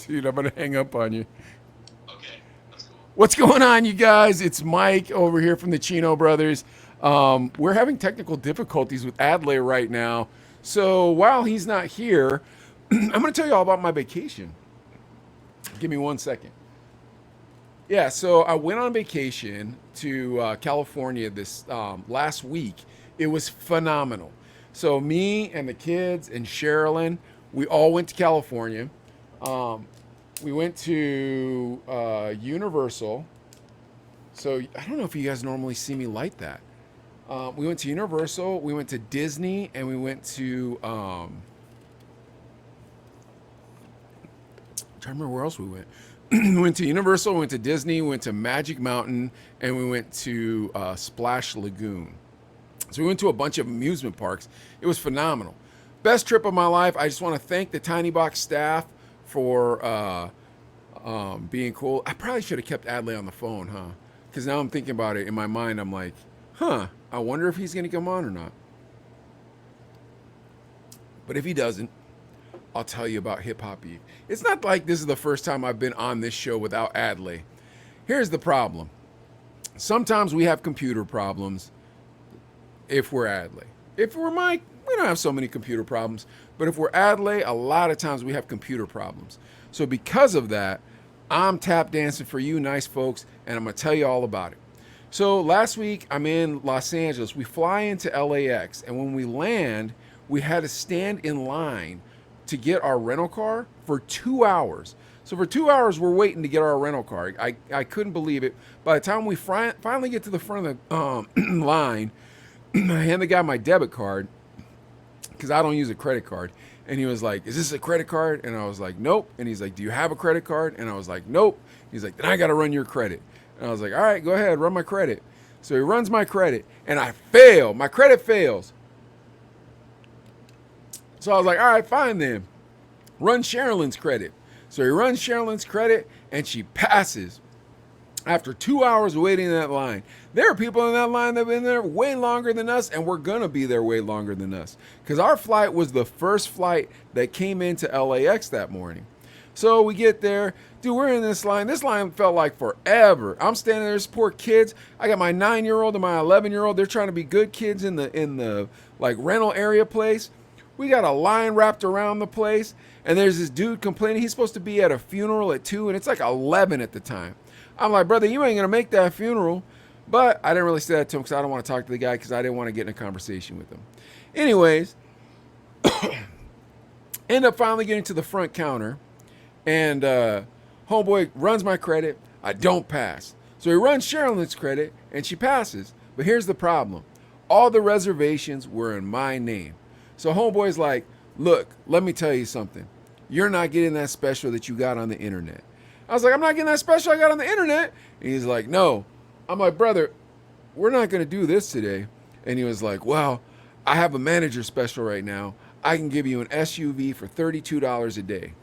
Dude, I'm going to hang up on you. Okay, that's cool. What's going on, you guys? It's Mike over here from the Chino Brothers. We're having technical difficulties with Adley right now. So while he's not here, I'm going to tell you all about my vacation. Give me 1 second. Yeah, so I went on vacation to California this last week. It was phenomenal. So me and the kids and Sherilyn, we all went to California. Um, we went to Universal. So I don't know if you guys normally see me like that. We went to Universal, we went to Disney, and we went to I'm trying to remember where else we went. We went to Universal, we went to Disney, we went to Magic Mountain, and we went to Splash Lagoon. So we went to a bunch of amusement parks. It was phenomenal. Best trip of my life. I just want to thank the Tiny Box staff for being cool. I probably should have kept Adley on the phone, huh? Because now I'm thinking about it in my mind. I'm like, I wonder if he's going to come on or not. But if he doesn't, I'll tell you about Hip Hop Eve. It's not like this is the first time I've been on this show without Adley. Here's the problem. Sometimes we have computer problems if we're Adley. If we're Mike, we don't have so many computer problems. But if we're Adley, a lot of times we have computer problems. So because of that, I'm tap dancing for you nice folks, and I'm going to tell you all about it. So last week, I'm in Los Angeles. We fly into LAX, and when we land, we had to stand in line to get our rental car for 2 hours. So for 2 hours, we're waiting to get our rental car. I couldn't believe it. By the time we finally get to the front of the line, I hand the guy my debit card because I don't use a credit card. And he was like, "Is this a credit card?" And I was like, "Nope." And he's like, "Do you have a credit card?" And I was like, "Nope." He's like, "Then I got to run your credit." And I was like, "All right, go ahead, run my credit." So he runs my credit, and I fail. My credit fails. So I was like, "All right, fine then. Run Sherilyn's credit." So he runs Sherilyn's credit, and she passes. After 2 hours waiting in that line, there are people in that line that have been there way longer than us, and we're going to be there way longer than us. Because our flight was the first flight that came into LAX that morning. So we get there. Dude, we're in this line. This line felt like forever. I'm standing there, this poor kids. I got my 9-year-old and my 11-year-old. They're trying to be good kids in the like rental area place. We got a line wrapped around the place, and there's this dude complaining. He's supposed to be at a funeral at 2, and it's like 11 at the time. I'm like, "Brother, you ain't going to make that funeral." But I didn't really say that to him because I don't want to talk to the guy because I didn't want to get in a conversation with him. Anyways, end up finally getting to the front counter, and homeboy runs my credit. I don't pass. So he runs Sherilyn's credit, and she passes. But here's the problem. All the reservations were in my name. So homeboy's like, "Look, let me tell you something. You're not getting that special that you got on the internet." I was like, "I'm not getting that special I got on the internet." And he's like, "No." I'm like, "Brother, we're not going to do this today." And he was like, "Well, I have a manager special right now. I can give you an SUV for $32 a day."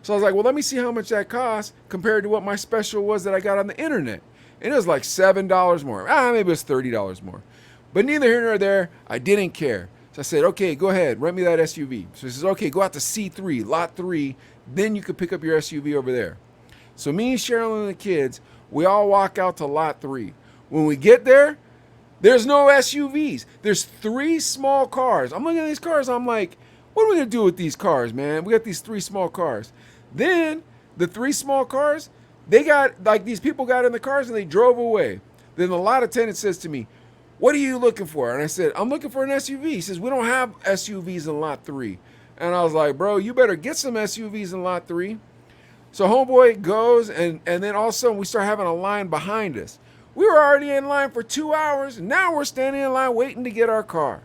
So I was like, "Well, let me see how much that costs compared to what my special was that I got on the internet." And it was like $7 more. Maybe it was $30 more. But neither here nor there, I didn't care. So I said, "Okay, go ahead, rent me that SUV." So he says, "Okay, go out to C3, lot 3, then you can pick up your SUV over there." So me, Sherilyn, and the kids, we all walk out to lot 3. When we get there, there's no SUVs. There's 3 small cars. I'm looking at these cars. I'm like, what are we going to do with these cars, man? We got these 3 small cars. Then the 3 small cars, they got, like, these people got in the cars and they drove away. Then the lot attendant says to me, "What are you looking for?" And I said, "I'm looking for an SUV." He says, "We don't have SUVs in lot 3. And I was like, "Bro, you better get some SUVs in lot 3. So homeboy goes, and then all of a sudden we start having a line behind us. We were already in line for 2 hours, and now we're standing in line waiting to get our car.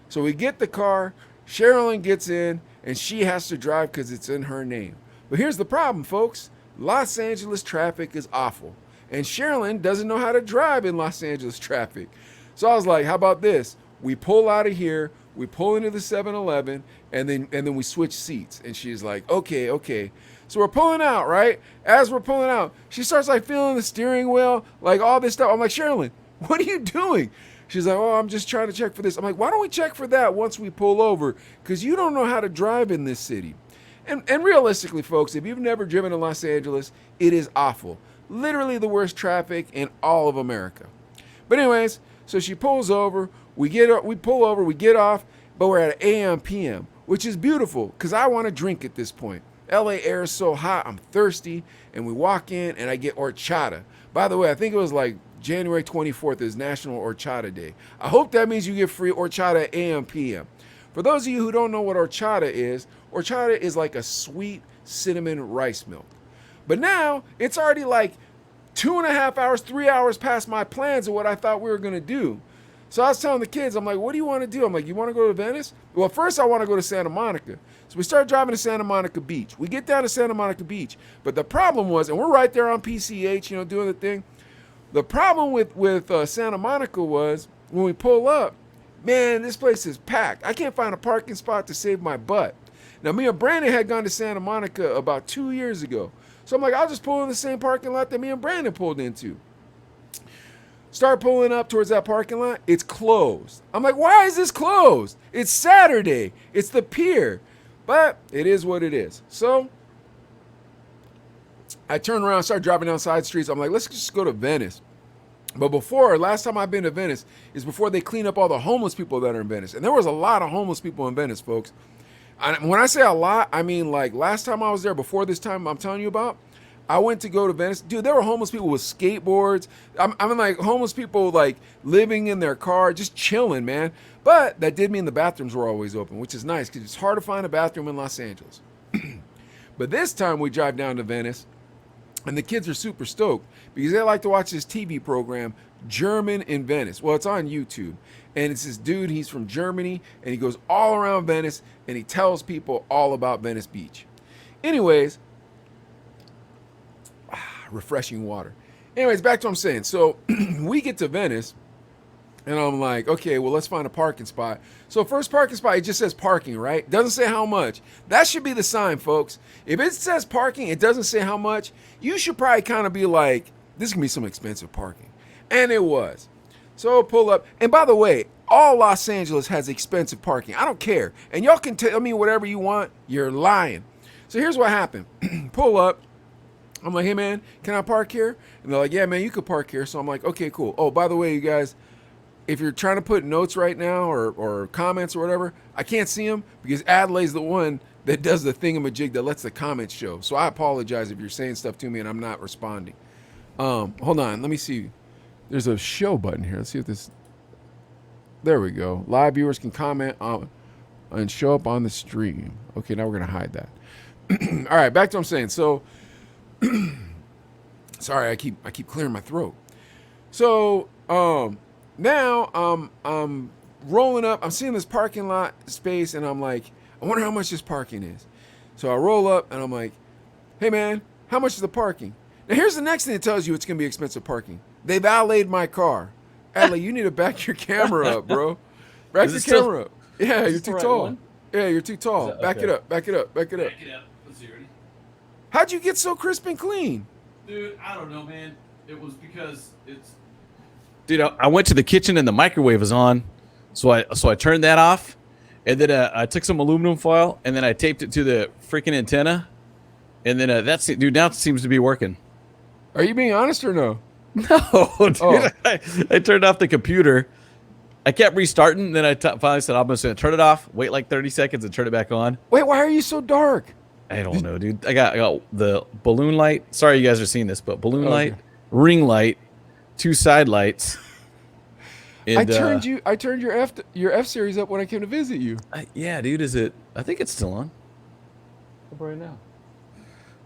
So we get the car, Sherilyn gets in, and she has to drive because it's in her name. But here's the problem, folks. Los Angeles traffic is awful, and Sherilyn doesn't know how to drive in Los Angeles traffic. So I was like, "How about this? We pull out of here, we pull into the 7-Eleven, and then we switch seats." And she's like, "Okay, okay." So we're pulling out, right? As we're pulling out, she starts like feeling the steering wheel, like all this stuff. I'm like, "Sherilyn, what are you doing?" She's like, "Oh, I'm just trying to check for this." I'm like, "Why don't we check for that once we pull over? Because you don't know how to drive in this city." And realistically, folks, if you've never driven to Los Angeles, it is awful. Literally the worst traffic in all of America. But anyways, so she pulls over, we pull over, we get off, but we're at AM PM, which is beautiful because I want to drink at this point. LA air is so hot, I'm thirsty, and we walk in and I get horchata. By the way, I think it was like January 24th is National Horchata Day. I hope that means you get free horchata at AM PM. For those of you who don't know what horchata is like a sweet cinnamon rice milk. But now it's already like 2.5 hours, 3 hours past my plans of what I thought we were going to do. So I was telling the kids, I'm like, what do you want to do? I'm like, you want to go to Venice? Well, first I want to go to Santa Monica. So we start driving to Santa Monica Beach. We get down to Santa Monica Beach. But the problem was, and we're right there on PCH, doing the thing. The problem with Santa Monica was when we pull up, man, this place is packed. I can't find a parking spot to save my butt. Now, me and Brandon had gone to Santa Monica about 2 years ago. So I'm like, I'll just pull in the same parking lot that me and Brandon pulled into. Start pulling up towards that parking lot. It's closed. I'm like, why is this closed? It's Saturday. It's the pier. But it is what it is. So I turn around, start driving down side streets. I'm like, let's just go to Venice. But last time I've been to Venice is before they clean up all the homeless people that are in Venice. And there was a lot of homeless people in Venice, folks. When I say a lot, I mean like last time I was there, before this time I'm telling you about, I went to go to Venice. Dude, there were homeless people with skateboards. I mean, like homeless people like living in their car, just chilling, man. But that did mean the bathrooms were always open, which is nice because it's hard to find a bathroom in Los Angeles. But this time we drive down to Venice, and the kids are super stoked because they like to watch this TV program, German in Venice. Well, it's on YouTube. And it's this dude, he's from Germany, and he goes all around Venice, and he tells people all about Venice Beach. Anyways, refreshing water. Anyways, back to what I'm saying. So we get to Venice, and I'm like, okay, well, let's find a parking spot. So first parking spot, it just says parking, right? Doesn't say how much. That should be the sign, folks. If it says parking, it doesn't say how much, you should probably kind of be like, this is going to be some expensive parking. And it was. So pull up. And by the way, all Los Angeles has expensive parking. I don't care. And y'all can tell me whatever you want. You're lying. So here's what happened. Pull up. I'm like, hey, man, can I park here? And they're like, yeah, man, you could park here. So I'm like, okay, cool. Oh, by the way, you guys, if you're trying to put notes right now or comments or whatever, I can't see them because Adelaide's the one that does the thingamajig that lets the comments show. So I apologize if you're saying stuff to me and I'm not responding. Hold on. Let me see. There's a show button here. Let's see if this. There we go. Live viewers can comment on and show up on the stream. Okay, now we're going to hide that. All right, back to what I'm saying. So, sorry, I keep clearing my throat. So, now I'm rolling up. I'm seeing this parking lot space, and I'm like, I wonder how much this parking is. So I roll up, and I'm like, hey, man, how much is the parking? Now, here's the next thing that tells you it's going to be expensive parking. They valeted my car. Adley, you need to back your camera up, bro. Back your camera up. Yeah, you're too tall. Yeah, you're too tall. Okay. Back it up. Back it up. Back it up. Back it up. Let's see, ready? How'd you get so crisp and clean? Dude, I don't know, man. It was because it's... Dude, I went to the kitchen and the microwave was on, so I turned that off, and then I took some aluminum foil and then I taped it to the freaking antenna, and then that's it, dude. Now it seems to be working. Are you being honest or no? No, dude. Oh. I turned off the computer. I kept restarting, and then I finally said, I'm just going to turn it off, wait like 30 seconds, and turn it back on. Wait, why are you so dark? I don't know, dude. I got the balloon light. Sorry you guys are seeing this, but balloon light, ring light, 2 side lights. And, I turned your F series up when I came to visit you. Yeah, dude. Is it? I think it's still on. Right now.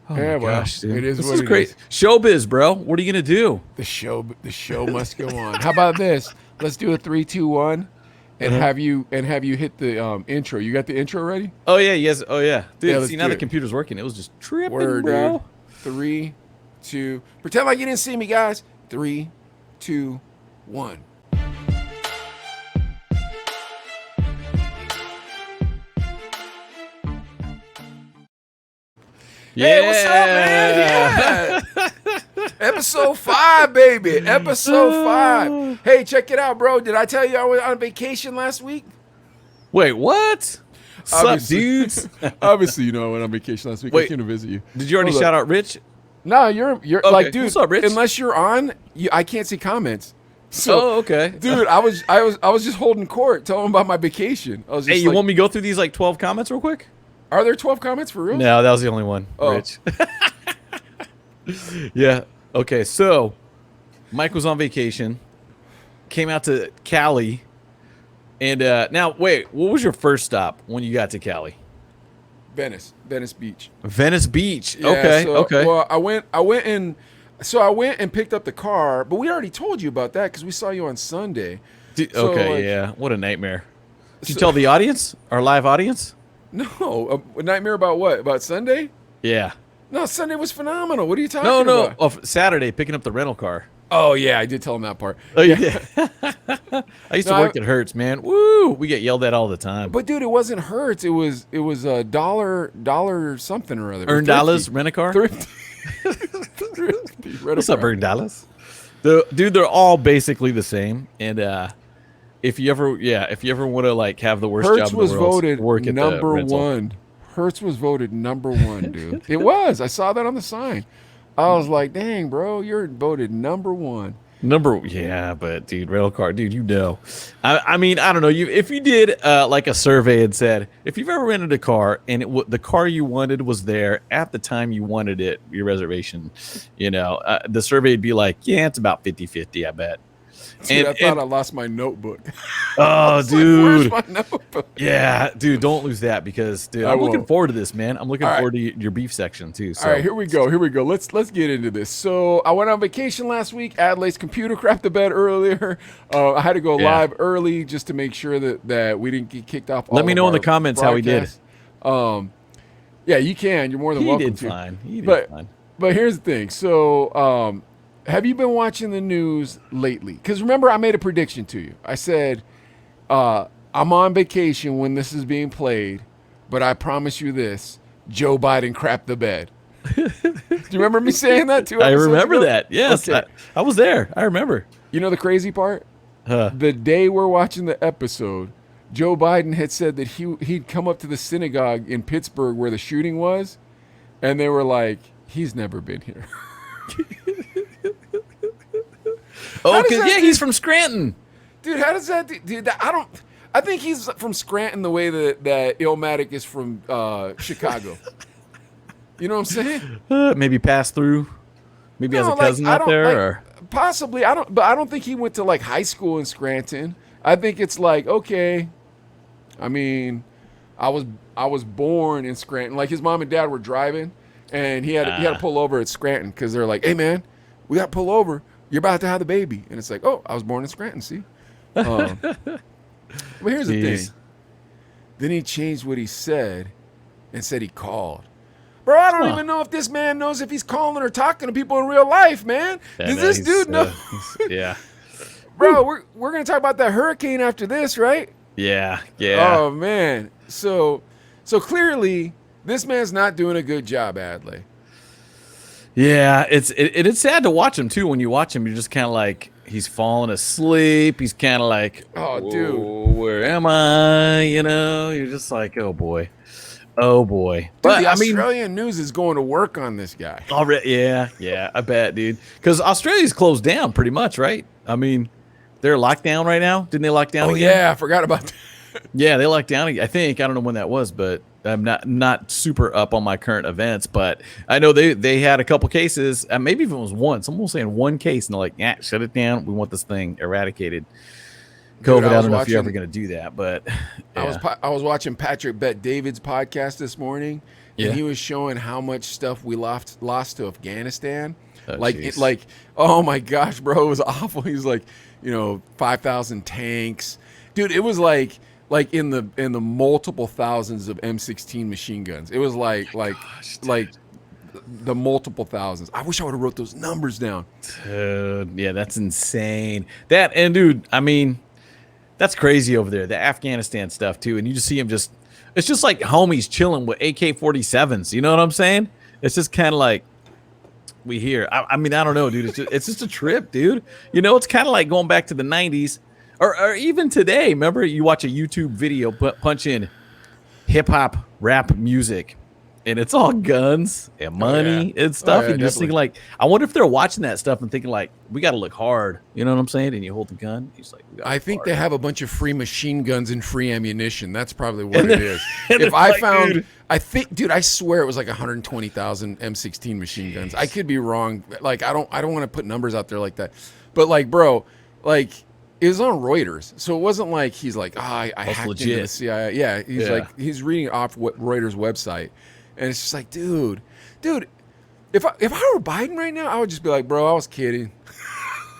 Oh yeah, my gosh, dude. It is. This is great. Showbiz, bro. What are you gonna do? The show must go on. How about this? Let's do a 3, 2, 1, and have you hit the intro. You got the intro ready? Oh yeah, yes. Oh yeah, dude. Yeah, see now the computer's working. It was just tripping, Word, bro. dude. 3, 2. Pretend like you didn't see me, guys. 3, 2, 1. Yeah. Hey, what's up, man? Yeah. Episode 5, baby. Episode 5. Hey, check it out, bro. Did I tell you I was on vacation last week? Wait, what? Sup, Obviously. dudes? Obviously, you know, I went on vacation last week. I Wait, came to visit you. Did you already Hold shout up. out Rich? No, you're Okay. like, dude. What's up, Rich? Unless you're on, I can't see comments. So, Oh, okay. dude, I was just holding court, telling him about my vacation. I was just Hey, you like, want me to go through these like 12 comments real quick? are there 12 comments for real? No, that was the only one. Oh. Rich. Yeah. Okay. So, Mike was on vacation, came out to Cali, and now wait, what was your first stop when you got to Cali? Venice Beach. Venice Beach. Yeah, Okay. so, Okay. Well, I went and picked up the car, but we already told you about that because we saw you on Sunday. So, Okay. like, Yeah. What a nightmare. Did you So- tell the audience, our live audience? No, a nightmare about what? About Sunday? Yeah. No, Sunday was phenomenal. What are you talking No, no. about? Oh, Saturday, picking up the rental car. Oh yeah, I did tell him that part. Oh yeah. I used to No, work at Hertz, man. Woo! We get yelled at all the time. But dude, it wasn't Hertz. It was a dollar something or other. Earn dollars, rent a car. Thrifty. Thrifty. What's up, Earn dollars? Dude, they're all basically the same. And if you ever want to like have the worst Hertz job in was the world, voted work at the number rental. one. Hertz was voted number one, dude. It was. I saw that on the sign. I was like, dang, bro, you're voted number one. Yeah, but dude, rental car, dude, you know. I mean, I don't know. If you did like a survey and said, if you've ever rented a car and the car you wanted was there at the time you wanted it, your reservation, you know, the survey would be like, yeah, it's about 50-50, I bet. Dude, I thought I lost my notebook. Oh, dude. Where's my notebook? Yeah, dude, don't lose that because, dude, I I'm looking won't. forward to this, man. I'm looking All right. forward to your beef section too. So. All right, here we go. Let's get into this. So I went on vacation last week. Adelaide's computer crapped the bed earlier. I had to go Yeah. live early just to make sure that we didn't get kicked off. Let me know in the comments how he did. broadcasts. Yeah, you can. You're more than He welcome did to. fine. He did But fine. but here's the thing. So have you been watching the news lately? Because remember, I made a prediction to you. I said I'm on vacation when this is being played, but I promise you this: Joe Biden crapped the bed. Do you remember me saying that too? I remember that. Yes, Okay. I was there. I remember. You know the crazy part? Huh. The day we're watching the episode, Joe Biden had said that he'd come up to the synagogue in Pittsburgh where the shooting was, and they were like, he's never been here. Oh, does because that yeah, dude- he's from Scranton. Dude, how does that dude? I think he's from Scranton the way that Illmatic is from Chicago. You know what I'm saying? Maybe pass through. Maybe has a No, cousin I out don't- there. like, Or possibly. I don't think he went to like high school in Scranton. I think it's like, okay. I mean, I was born in Scranton. Like his mom and dad were driving, and he had to pull over at Scranton because they're like, hey man, we got to pull over. You're about to have the baby, and it's like, oh, I was born in Scranton. See. But here's the Jeez. thing. Then he changed what he said and said he called. Bro, I don't even know if this man knows if he's calling or talking to people in real life, man. Yeah, Does man, this he's, dude know? yeah. Bro, we're going to talk about that hurricane after this, right? Yeah. Yeah. Oh, man. So clearly, this man's not doing a good job, Adley. Yeah, it's sad to watch him too. When you watch him, you're just kind of like he's falling asleep. He's kind of like, Oh, dude. "Whoa, where am I?" You know, you're just like, oh boy. Dude, But the I mean, Australian news is going to work on this guy. already, yeah, I bet, dude. Because Australia's closed down pretty much, right? I mean, they're locked down right now. Didn't they lock down? Oh, again? yeah, I forgot about that. Yeah, they locked down. I think I don't know when that was, but I'm not super up on my current events. But I know they had a couple cases. Maybe if it was one, someone was saying one case, and they're like, "Yeah, shut it down. We want this thing eradicated." Dude, COVID. I I was don't know if you're watching- ever going to do that, but yeah. I was watching Patrick Bet David's podcast this morning, Yeah. and he was showing how much stuff we lost to Afghanistan. Oh, Like, jeez. oh my gosh, bro, it was awful. He's like, 5,000 tanks, dude. It was like in the multiple thousands of M16 machine guns. It was like the multiple thousands. I wish I would have wrote those numbers down. Dude, yeah, that's insane. That and dude, I mean, that's crazy over there. The Afghanistan stuff too, and you just see him it's just like homies chilling with AK-47s. You know what I'm saying? It's just kind of like we hear. I mean, I don't know, dude. It's just a trip, dude. You know, it's kind of like going back to the '90s, or even today. Remember, you watch a YouTube video, punch in hip hop rap music, and it's all guns and money and stuff. yeah, And you're just thinking like, I wonder if they're watching that stuff and thinking like, we got to look hard. You know what I'm saying? And you hold the gun. He's like, I think hard. they have a bunch of free machine guns and free ammunition. That's probably what it is. and If it's I like, found, dude. I think, dude, I swear it was like 120,000 M16 machine guns. I could be wrong. Like, I don't want to put numbers out there like that. But like, bro, like, it was on Reuters, so it wasn't like he's like, I hacked into the CIA. Yeah, he's like, he's reading off what Reuters website, and it's just like, dude, if I were Biden right now, I would just be like, bro, I was kidding.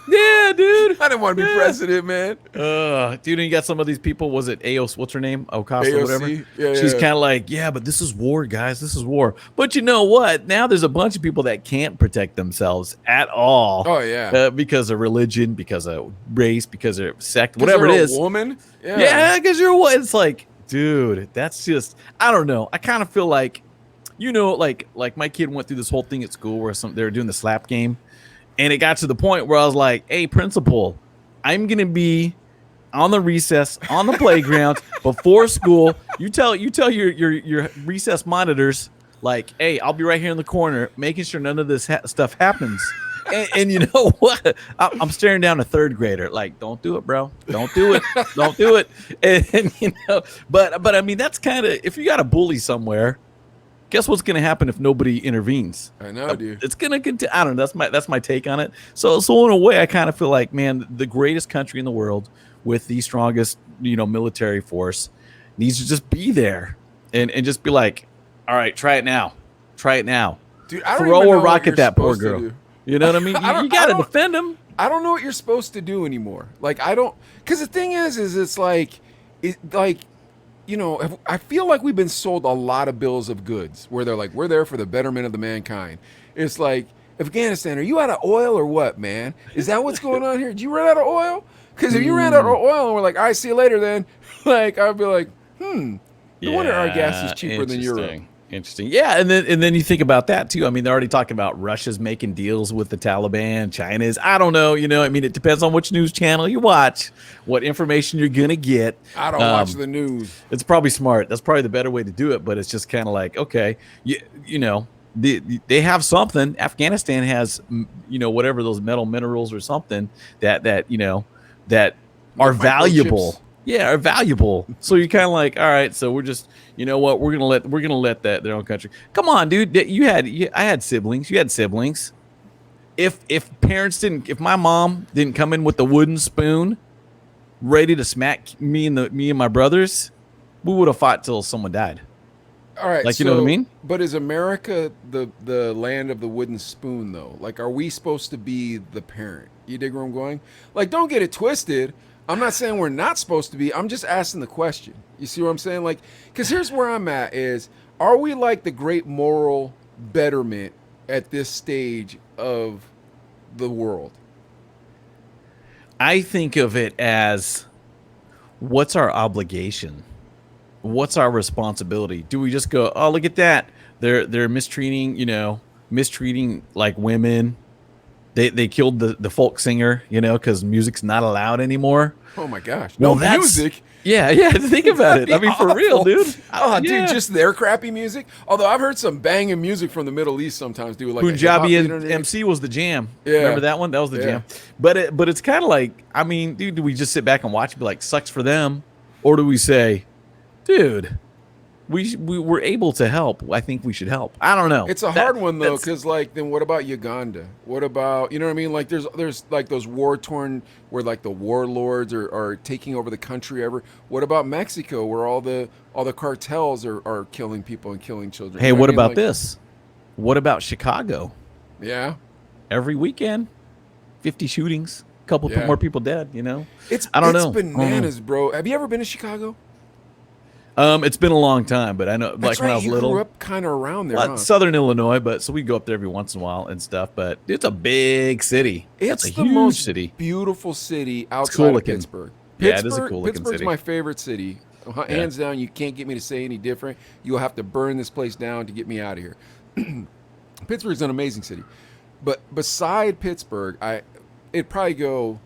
Yeah, dude. I didn't want to be president, man. Dude, and you got some of these people. Was it Aos? What's her name? Ocasio, AOC? whatever. Yeah, She's yeah. kind of like, yeah, but this is war, guys. This is war. But you know what? Now there's a bunch of people that can't protect themselves at all. Oh yeah, because of religion, because of race, because of sect, 'Cause whatever it they're a is. woman. Yeah, because you're what? It's like, dude, that's just. I don't know. I kind of feel like, you know, like my kid went through this whole thing at school where they were doing the slap game. And it got to the point where I was like, hey, principal, I'm going to be on the recess, on the playground, before school. You tell your recess monitors, like, hey, I'll be right here in the corner, making sure none of this stuff happens. And you know what? I'm staring down a third grader. Like, don't do it, bro. Don't do it. Don't do it. And you know, but I mean, that's kind of, if you got a bully somewhere, guess what's going to happen if nobody intervenes? I know, dude. It's going to continue. I don't know. That's my take on it. So in a way, I kind of feel like, man, the greatest country in the world with the strongest, military force needs to just be there and just be like, all right, try it now. Try it now. Dude, I don't Throw even know a rock what you're at that poor supposed to girl. do. You know what I mean? You got to defend him. I don't know what you're supposed to do anymore. Like, I don't, because the thing is it's like, I feel like we've been sold a lot of bills of goods where they're like, we're there for the betterment of the mankind. It's like, Afghanistan, are you out of oil or what, man? Is that what's going on here? Did you run out of oil? Because if you ran out of oil and we're like, all right, see you later then, like, I'd be like, no wonder our gas is cheaper than Europe. Interesting. Yeah, and then you think about that too. I mean, they're already talking about Russia's making deals with the Taliban, China's. I don't know, I mean, it depends on which news channel you watch, what information you're going to get. I don't watch the news. It's probably smart. That's probably the better way to do it, but it's just kind of like, okay, they have something. Afghanistan has, whatever those metal minerals or something that are valuable. Microchips. Yeah, are valuable. So you're kind of like, all right, so we're just, you know what, we're gonna let that their own country. Come on, dude. I had siblings. You had siblings. If my mom didn't come in with the wooden spoon, ready to smack me and my brothers, we would have fought till someone died. All right, Like, you know what I mean? But is America the land of the wooden spoon, though? Like, are we supposed to be the parent? You dig where I'm going? Like, don't get it twisted. I'm not saying we're not supposed to be. I'm just asking the question. You see what I'm saying? Like, because here's where I'm at is, are we like the great moral betterment at this stage of the world? I think of it as, what's our obligation? What's our responsibility? Do we just go, oh, look at that, they're mistreating like women? They killed the folk singer, because music's not allowed anymore. Oh my gosh! Well, No that's music. Yeah. Think about it. I mean, for real, dude. Oh, Yeah. dude, just their crappy music. Although I've heard some banging music from the Middle East sometimes, dude. Like Punjabi a and hip-hop beat MC was the jam. Yeah. Remember that one? That was the jam. But it's kind of like, I mean, dude, do we just sit back and watch and be like, sucks for them? Or do we say, dude, we were able to help. I think we should help. I don't know. It's a hard one though, because like, then what about Uganda? What about, you know what I mean? Like, there's like those war torn where like the warlords are taking over the country ever. What about Mexico, where all the cartels are killing people and killing children? Hey, You know what I mean? about Like, this? What about Chicago? Yeah, Every weekend, 50 shootings, a couple Yeah. more people dead. I don't know. It's bananas, bro. Have you ever been to Chicago? It's been a long time, but I know, That's like when I was you little. grew up kind of around there, huh? Southern Illinois, but so we go up there every once in a while and stuff. But it's a big city. It's a the huge most city. beautiful city outside cool of looking. Pittsburgh. Yeah, it is a cool looking Pittsburgh's city. my favorite city. Hands down, you can't get me to say any different. You'll have to burn this place down to get me out of here. Pittsburgh's an amazing city. But beside Pittsburgh, it'd probably go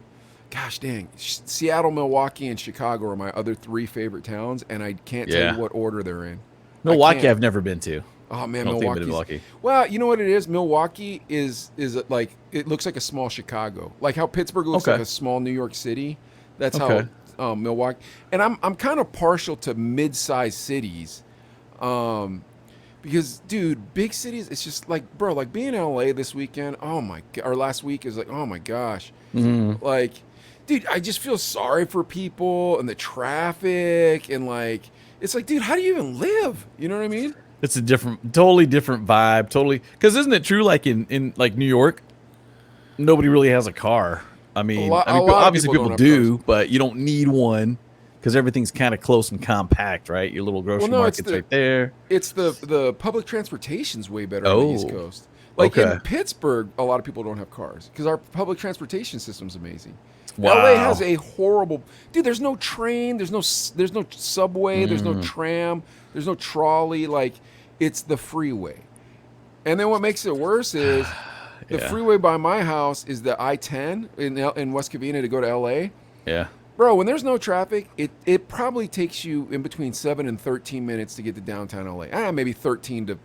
gosh dang, Seattle, Milwaukee, and Chicago are my other 3 favorite towns, and I can't tell Yeah. you what order they're in. I Milwaukee, can't. I've never been to. Oh man, I don't think I've been to Milwaukee's. Milwaukee. Well, you know what it is. Milwaukee is like it looks like a small Chicago, like how Pittsburgh looks Okay. like a small New York City. That's Okay. how Milwaukee. And I'm kind of partial to mid-sized cities, because dude, big cities. It's just like bro, like being in LA this weekend. Oh my god, or last week is like oh my gosh, like. Dude, I just feel sorry for people and the traffic and like it's like, dude, how do you even live? You know what I mean? It's a totally different vibe. Totally, because isn't it true? Like in like New York, nobody really has a car. I mean, A lot of obviously people people don't have do, but you don't need one because everything's kind of close and compact, right? Your little grocery no, it's market's right there. It's the public transportation's way better on the East Oh, Coast. Like okay. in Pittsburgh, a lot of people don't have cars because our public transportation system's amazing. Wow. LA has a horrible dude. There's no train. There's no subway. There's no tram. There's no trolley. Like it's the freeway. And then what makes it worse is the Yeah. freeway by my house is the I-10 in West Covina to go to LA. Yeah. Bro, when there's no traffic, it probably takes you in between 7 and 13 minutes to get to downtown LA. Maybe 13 to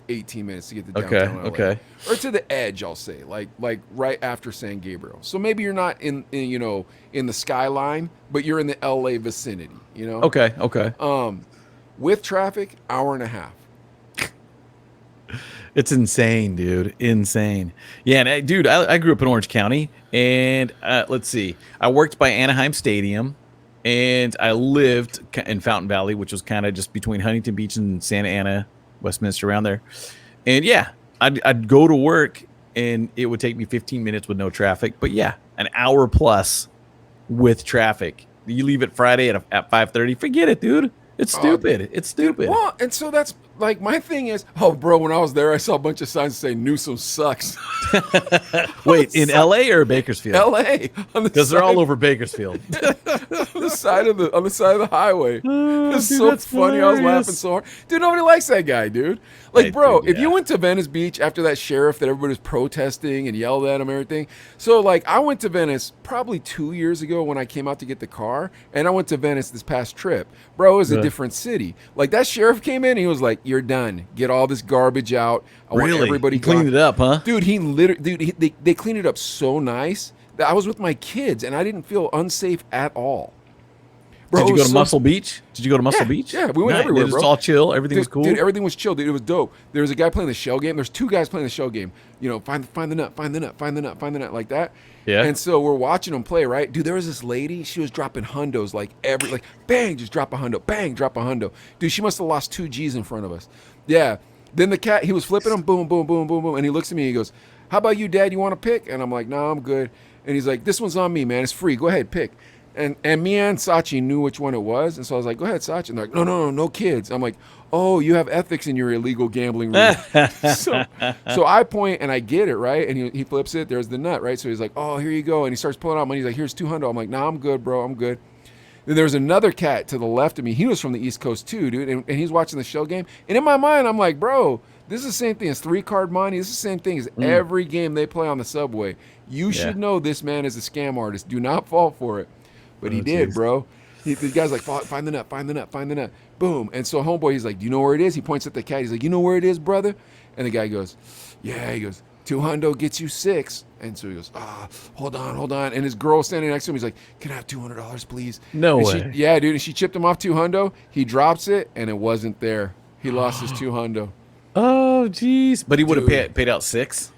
18 minutes to get to downtown LA. Okay. Or to the edge, I'll say, like right after San Gabriel. So maybe you're not in the skyline, but you're in the LA vicinity, you know? Okay. Okay. With traffic, hour and a half. It's insane, dude. Insane. Yeah, and dude, I grew up in Orange County, and let's see, I worked by Anaheim Stadium, and I lived in Fountain Valley, which was kind of just between Huntington Beach and Santa Ana, Westminster, around there. And yeah, I'd go to work, and it would take me 15 minutes with no traffic. But yeah, an hour plus with traffic. You leave it Friday at 5:30. Forget it, dude. It's stupid. It's stupid. Well, and so that's like my thing is, oh, bro, when I was there, I saw a bunch of signs saying Newsom sucks. Wait, in LA or Bakersfield? LA Because they're all over Bakersfield. on the side of the highway. It's dude, so that's funny. I was laughing hilarious. so hard. Dude, nobody likes that guy, dude. Like, Hey, bro, dude, if you yeah. went to Venice Beach after that sheriff that everybody was protesting and yelled at him and everything. So, like, I went to Venice probably 2 years ago when I came out to get the car, and I went to Venice this past trip. Bro, it was a Yeah. different city. Like, that sheriff came in, and he was like, "You're done. Get all this garbage out. I want Really? everybody He cleaned gone." it up, huh? Dude, they cleaned it up so nice that I was with my kids and I didn't feel unsafe at all. Bro, Did you it go was to so- Muscle Beach? Did you go to Muscle Yeah, Beach? yeah, we went Nice. everywhere, It was bro. all chill. Everything was cool. Dude, everything was chill, dude. It was dope. There was a guy playing the shell game. There's 2 guys playing the shell game. You know, find the nut, find the nut, find the nut, find the nut, like that. Yeah. And so we're watching them play, right? Dude, there was this lady. She was dropping hundos like bang, just drop a hundo, bang, drop a hundo. Dude, she must have lost 2 G's in front of us. Yeah. Then the cat, he was flipping them, boom, boom, boom, boom, boom. And he looks at me, he goes, "How about you, Dad? You want to pick?" And I'm like, "No, I'm good." And he's like, "This one's on me, man. It's free. Go ahead, pick." And me and Sachi knew which one it was. And so I was like, "Go ahead, Sachi." And they're like, no kids. I'm like, "Oh, you have ethics in your illegal gambling room." so I point and I get it, right? And he flips it. There's the nut, right? So he's like, "Oh, here you go." And he starts pulling out money. He's like, "Here's 200. I'm like, "Nah, I'm good, bro. I'm good." Then there was another cat to the left of me. He was from the East Coast too, dude. And he's watching the shell game. And in my mind, I'm like, "Bro, this is the same thing as 3-card money. This is the same thing as every game they play on the subway. You should know this man is a scam artist. Do not fall for it." But he did, jeez. bro. The guy's like, "Find the nut, find the nut, find the nut." Boom. And so homeboy, he's like, "Do you know where it is?" He points at the cat. He's like, "You know where it is, brother?" And the guy goes, "Yeah." He goes, "200 gets you 6." And so he goes, hold on. And his girl standing next to him, he's like, "Can I have $200, please?" No And way. yeah, dude. And she chipped him off 200. He drops it, and it wasn't there. He lost his 200. Oh, jeez. But he would have Dude. paid out 6.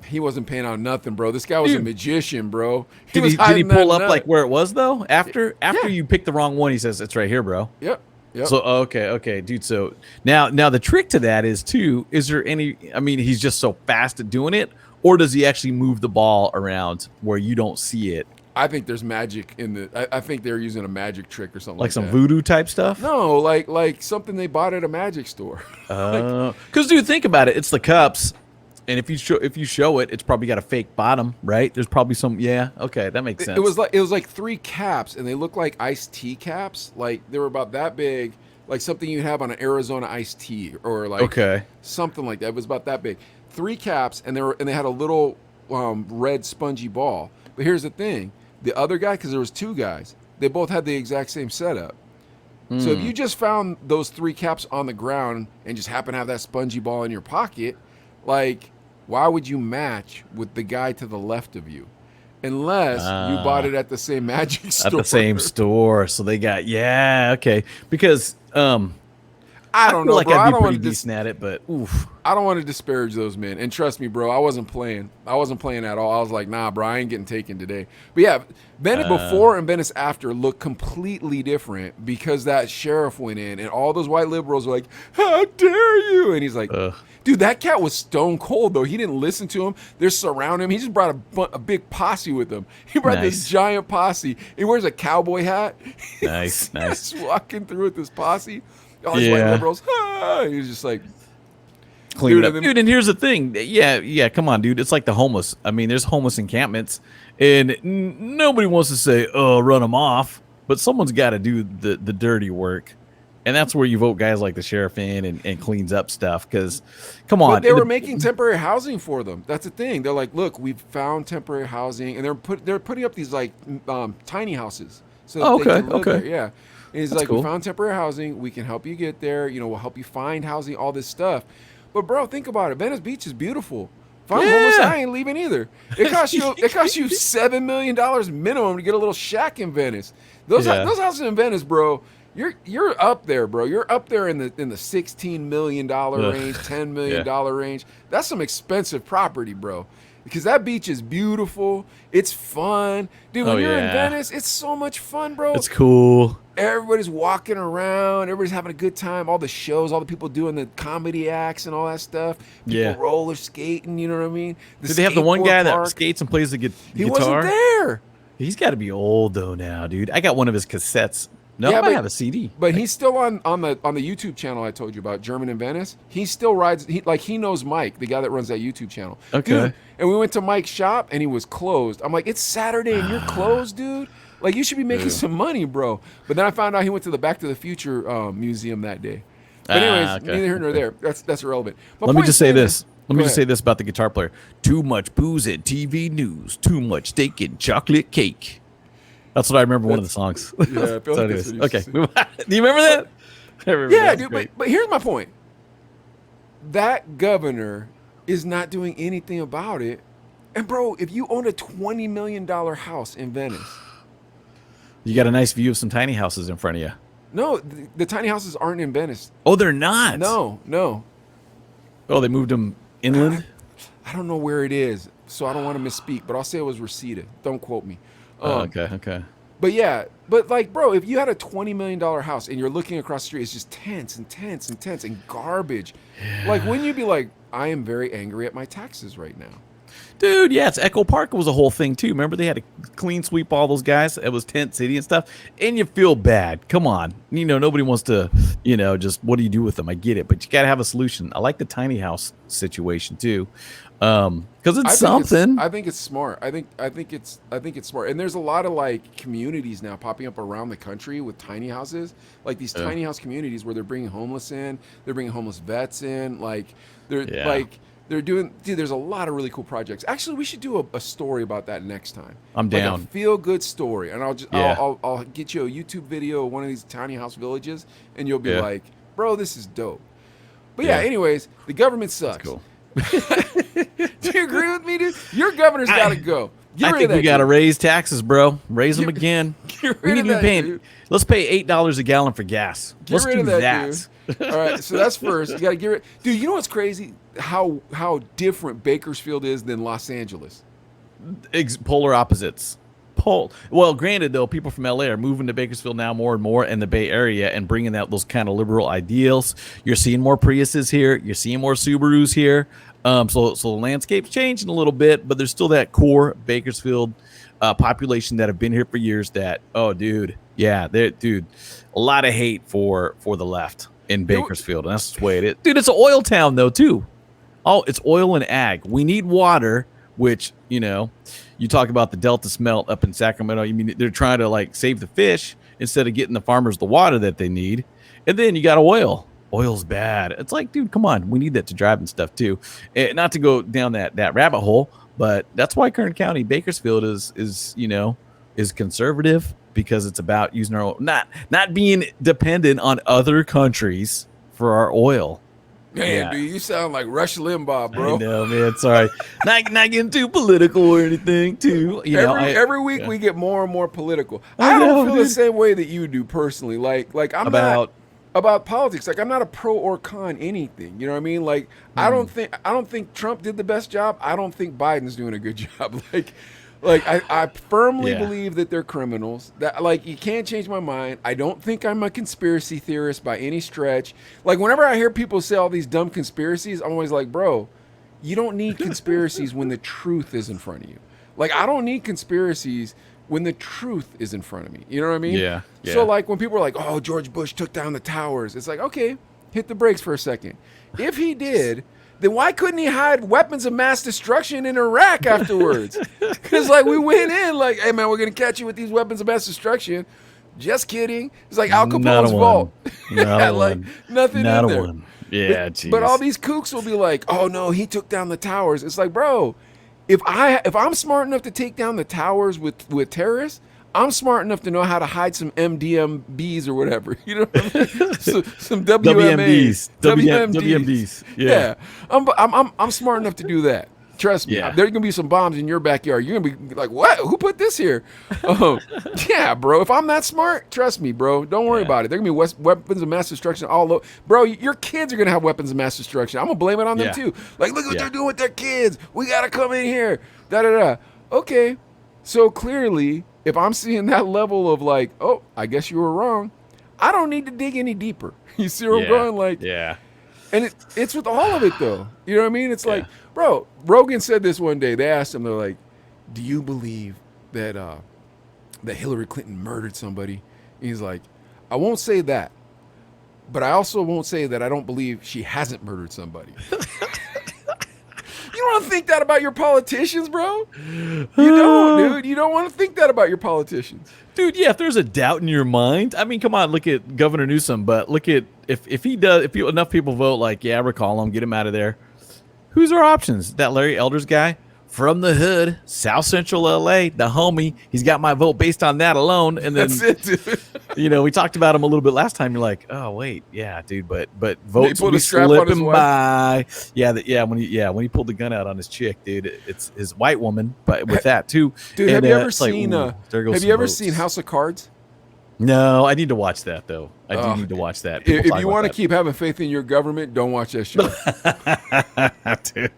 He wasn't paying out nothing, bro. This guy was a Dude. magician, bro. Did was he hiding pull that up nut. like where it was though? After Yeah. you picked the wrong one, he says it's right here, bro. Yep. So okay, dude. So now the trick to that is too. Is there any? I mean, he's just so fast at doing it, or does he actually move the ball around where you don't see it, I think there's magic in the. I think they're using a magic trick or something like like some that. voodoo type stuff? No, like something they bought at a magic store. Because dude, think about it. It's the cups, and if you show it, it's probably got a fake bottom, right? There's probably some. Yeah, okay, that makes sense. It was like 3 caps, and they looked like iced tea caps. Like they were about that big, like something you'd have on an Arizona iced tea, or like something like that. It was about that big. 3 caps, and they had a little red spongy ball. But here's the thing: the other guy, because there was 2 guys, they both had the exact same setup. So if you just found those 3 caps on the ground and just happen to have that spongy ball in your pocket, like, why would you match with the guy to the left of you? Unless you bought it at the same magic store. At the same store. So they got, okay. Because I don't know, like bro. I'd I be don't pretty want to decent at it, but oof. I don't want to disparage those men. And trust me, bro, I wasn't playing. I wasn't playing at all. I was like, nah, bro, I ain't getting taken today. But yeah, Venice before and Venice after looked completely different because that sheriff went in and all those white liberals were like, how dare you? And he's like, dude, that cat was stone cold, though. He didn't listen to him. They're surrounding him. He just brought a big posse with him. He brought this giant posse. He wears a cowboy hat. Nice. Just walking through with this posse. All these white liberals. He was just like, clean it up. Dude, and here's the thing. Yeah, come on, dude. It's like the homeless. I mean, there's homeless encampments, and nobody wants to say, oh, run them off. But someone's got to do the dirty work. And that's where you vote guys like the sheriff in and cleans up stuff. Because, come on. But they were making temporary housing for them. That's the thing. They're like, look, we've found temporary housing. And they're putting up these, like, tiny houses. So they can live there. Yeah. And he's like, cool. We found temporary housing. We can help you get there. You know, we'll help you find housing, all this stuff. But, bro, think about it. Venice Beach is beautiful. If I'm homeless, I ain't leaving either. It costs you $7 million minimum to get a little shack in Venice. Those houses in Venice, bro, you're up there, bro. You're up there in the $16 million range, $10 million range. That's some expensive property, bro. Because that beach is beautiful. It's fun. Dude, when you're in Venice, it's so much fun, bro. It's cool. Everybody's walking around. Everybody's having a good time. All the shows, all the people doing the comedy acts and all that stuff. People roller skating, you know what I mean? Did they have the one guy that skates and plays the guitar? He wasn't there. He's got to be old, though, now, dude. I got one of his cassettes. No, I have a CD. But he's still on the YouTube channel I told you about, German in Venice. He still rides. He knows Mike, the guy that runs that YouTube channel. Okay. Dude, and we went to Mike's shop and he was closed. I'm like, it's Saturday and you're closed, dude. Like, you should be making some money, bro. But then I found out he went to the Back to the Future museum that day. But anyways, neither here nor there. That's irrelevant. Let me just say this. Let me just say this about the guitar player. Too much booze at TV news. Too much steak and chocolate cake. That's what I remember. One of the songs. Yeah, I feel like that's what okay. Do you remember that? Yeah, dude. But here's my point. That governor is not doing anything about it. And bro, if you own a $20 million house in Venice, you got a nice view of some tiny houses in front of you. No, the tiny houses aren't in Venice. Oh, they're not. No. Oh, they moved them inland. I don't know where it is, so I don't want to misspeak. But I'll say it was Reseda. Don't quote me. Okay. But yeah, but like, bro, if you had a $20 million house and you're looking across the street, it's just tents and garbage. Yeah. Like, wouldn't you be like, I am very angry at my taxes right now? Dude, yeah, it's Echo Park was a whole thing too. Remember they had to clean sweep all those guys? It was Tent City and stuff. And you feel bad. Come on. You know, nobody wants to, just what do you do with them? I get it, but you got to have a solution. I like the tiny house situation too. Because it's something. I think it's smart. I think it's smart. And there's a lot of like communities now popping up around the country with tiny houses, like these tiny house communities where they're bringing homeless in, they're bringing homeless vets in, they're doing. Dude, there's a lot of really cool projects. Actually, we should do a story about that next time. I'm down. Like a feel good story, and I'll get you a YouTube video of one of these tiny house villages, and you'll be like, bro, this is dope. But yeah, anyways, the government sucks. That's cool. Do you agree with me, dude? Your governor's got to go. I think we got to raise taxes, bro. Raise them again. We need to be paying. Dude. Let's pay $8 a gallon for gas. Let's do that. All right, so that's first. You got to get rid. Dude, you know what's crazy? How different Bakersfield is than Los Angeles. Polar opposites. Well, granted, though, people from LA are moving to Bakersfield now more and more in the Bay Area and bringing out those kind of liberal ideals. You're seeing more Priuses here. You're seeing more Subarus here. So the landscape's changing a little bit, but there's still that core Bakersfield population that have been here for years that, a lot of hate for the left in Bakersfield. And that's the way it is. Dude, it's an oil town, though, too. Oh, it's oil and ag. We need water, which, you talk about the Delta smelt up in Sacramento. You mean they're trying to like save the fish instead of getting the farmers the water that they need. And then you got oil. Oil's bad. It's like, dude, come on. We need that to drive and stuff too. Not to go down that rabbit hole, but that's why Kern County, Bakersfield is is conservative because it's about using our own, not being dependent on other countries for our oil. Man, Yeah. dude, you sound like Rush Limbaugh, bro. I know, man. Sorry, not getting too political or anything. Too, Every week yeah. we get more and more political. I I don't know, feel the dude. same way that you do personally. Like I'm not about politics. Like I'm not a pro or con anything. You know what I mean? Like I don't think Trump did the best job. I don't think Biden's doing a good job. Like I firmly Yeah. believe that they're criminals. That like you can't change my mind. I don't think I'm a conspiracy theorist by any stretch. Like whenever I hear people say all these dumb conspiracies, I'm always like, bro, you don't need conspiracies when the truth is in front of you. Like I don't need conspiracies when the truth is in front of me. You know what I mean? Yeah, yeah. So like when people are like, oh, George Bush took down the towers, it's like, okay, hit the brakes for a second. If he did, then why couldn't he hide weapons of mass destruction in Iraq afterwards? Because like we went in like, hey man, we're gonna catch you with these weapons of mass destruction. Just kidding. It's like Al Not a Capone's one. vault. Not Yeah, a like one. nothing Not in a there. one. Yeah, But all these kooks will be like, oh no, he took down the towers. It's like, bro, if I'm smart enough to take down the towers with terrorists, I'm smart enough to know how to hide some MDMBs or whatever. You know what I mean? Some WMAs, WMDs. Yeah, I'm smart enough to do that. Trust me. Yeah. There's gonna be some bombs in your backyard. You're gonna be like, what? Who put this here? Yeah, bro. If I'm that smart, trust me, bro. Don't worry about it. There are gonna be weapons of mass destruction all over. Bro, your kids are gonna have weapons of mass destruction. I'm gonna blame it on them Yeah. too. Like, look what Yeah. they're doing with their kids. We gotta come in here. Da da da. Okay. So clearly, if I'm seeing that level of like, oh, I guess you were wrong, I don't need to dig any deeper. You see where I'm going? Like, yeah. and it's with all of it though. You know what I mean? It's like, bro, Rogan said this one day. They asked him, they're like, do you believe that that Hillary Clinton murdered somebody? And he's like, I won't say that, but I also won't say that I don't believe she hasn't murdered somebody. You don't want to think that about your politicians, bro. You don't, dude. You don't want to think that about your politicians. Dude, yeah, if there's a doubt in your mind, I mean, come on, look at Governor Newsom, but look at if enough people vote like, yeah, recall him, get him out of there. Who's our options? That Larry Elders guy from the hood, South Central LA, the homie. He's got my vote based on that alone. And then, That's it, dude. we talked about him a little bit last time. You're like, oh wait, yeah, dude, but votes put will be a strap on his slipping by. Yeah, when he pulled the gun out on his chick, dude, it's his white woman, but with that too. Dude, And, have you ever it's like, seen? ooh, there goes Have some you ever votes. seen House of Cards? No, I need to watch that though. I do Oh, need to watch that. People If talk you about want to that. keep having faith in your government, don't watch that show. Dude,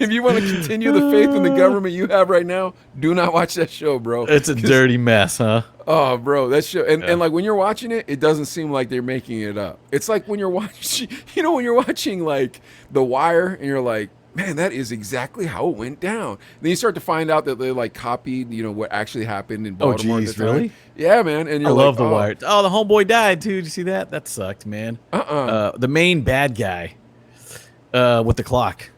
If you want to continue the faith in the government you have right now, do not watch that show, bro. it's a dirty mess, huh? Oh, bro, that show, and like when you're watching it, it doesn't seem like they're making it up. It's like when you're watching, when you're watching like The Wire, and you're like, man, that is exactly how it went down. Then you start to find out that they like copied, what actually happened in Oh, Baltimore. geez, at the time. really? Yeah, man. And I you're love like, The Wire. Oh, the homeboy died too. Did you see that? That sucked, man. The main bad guy with the clock.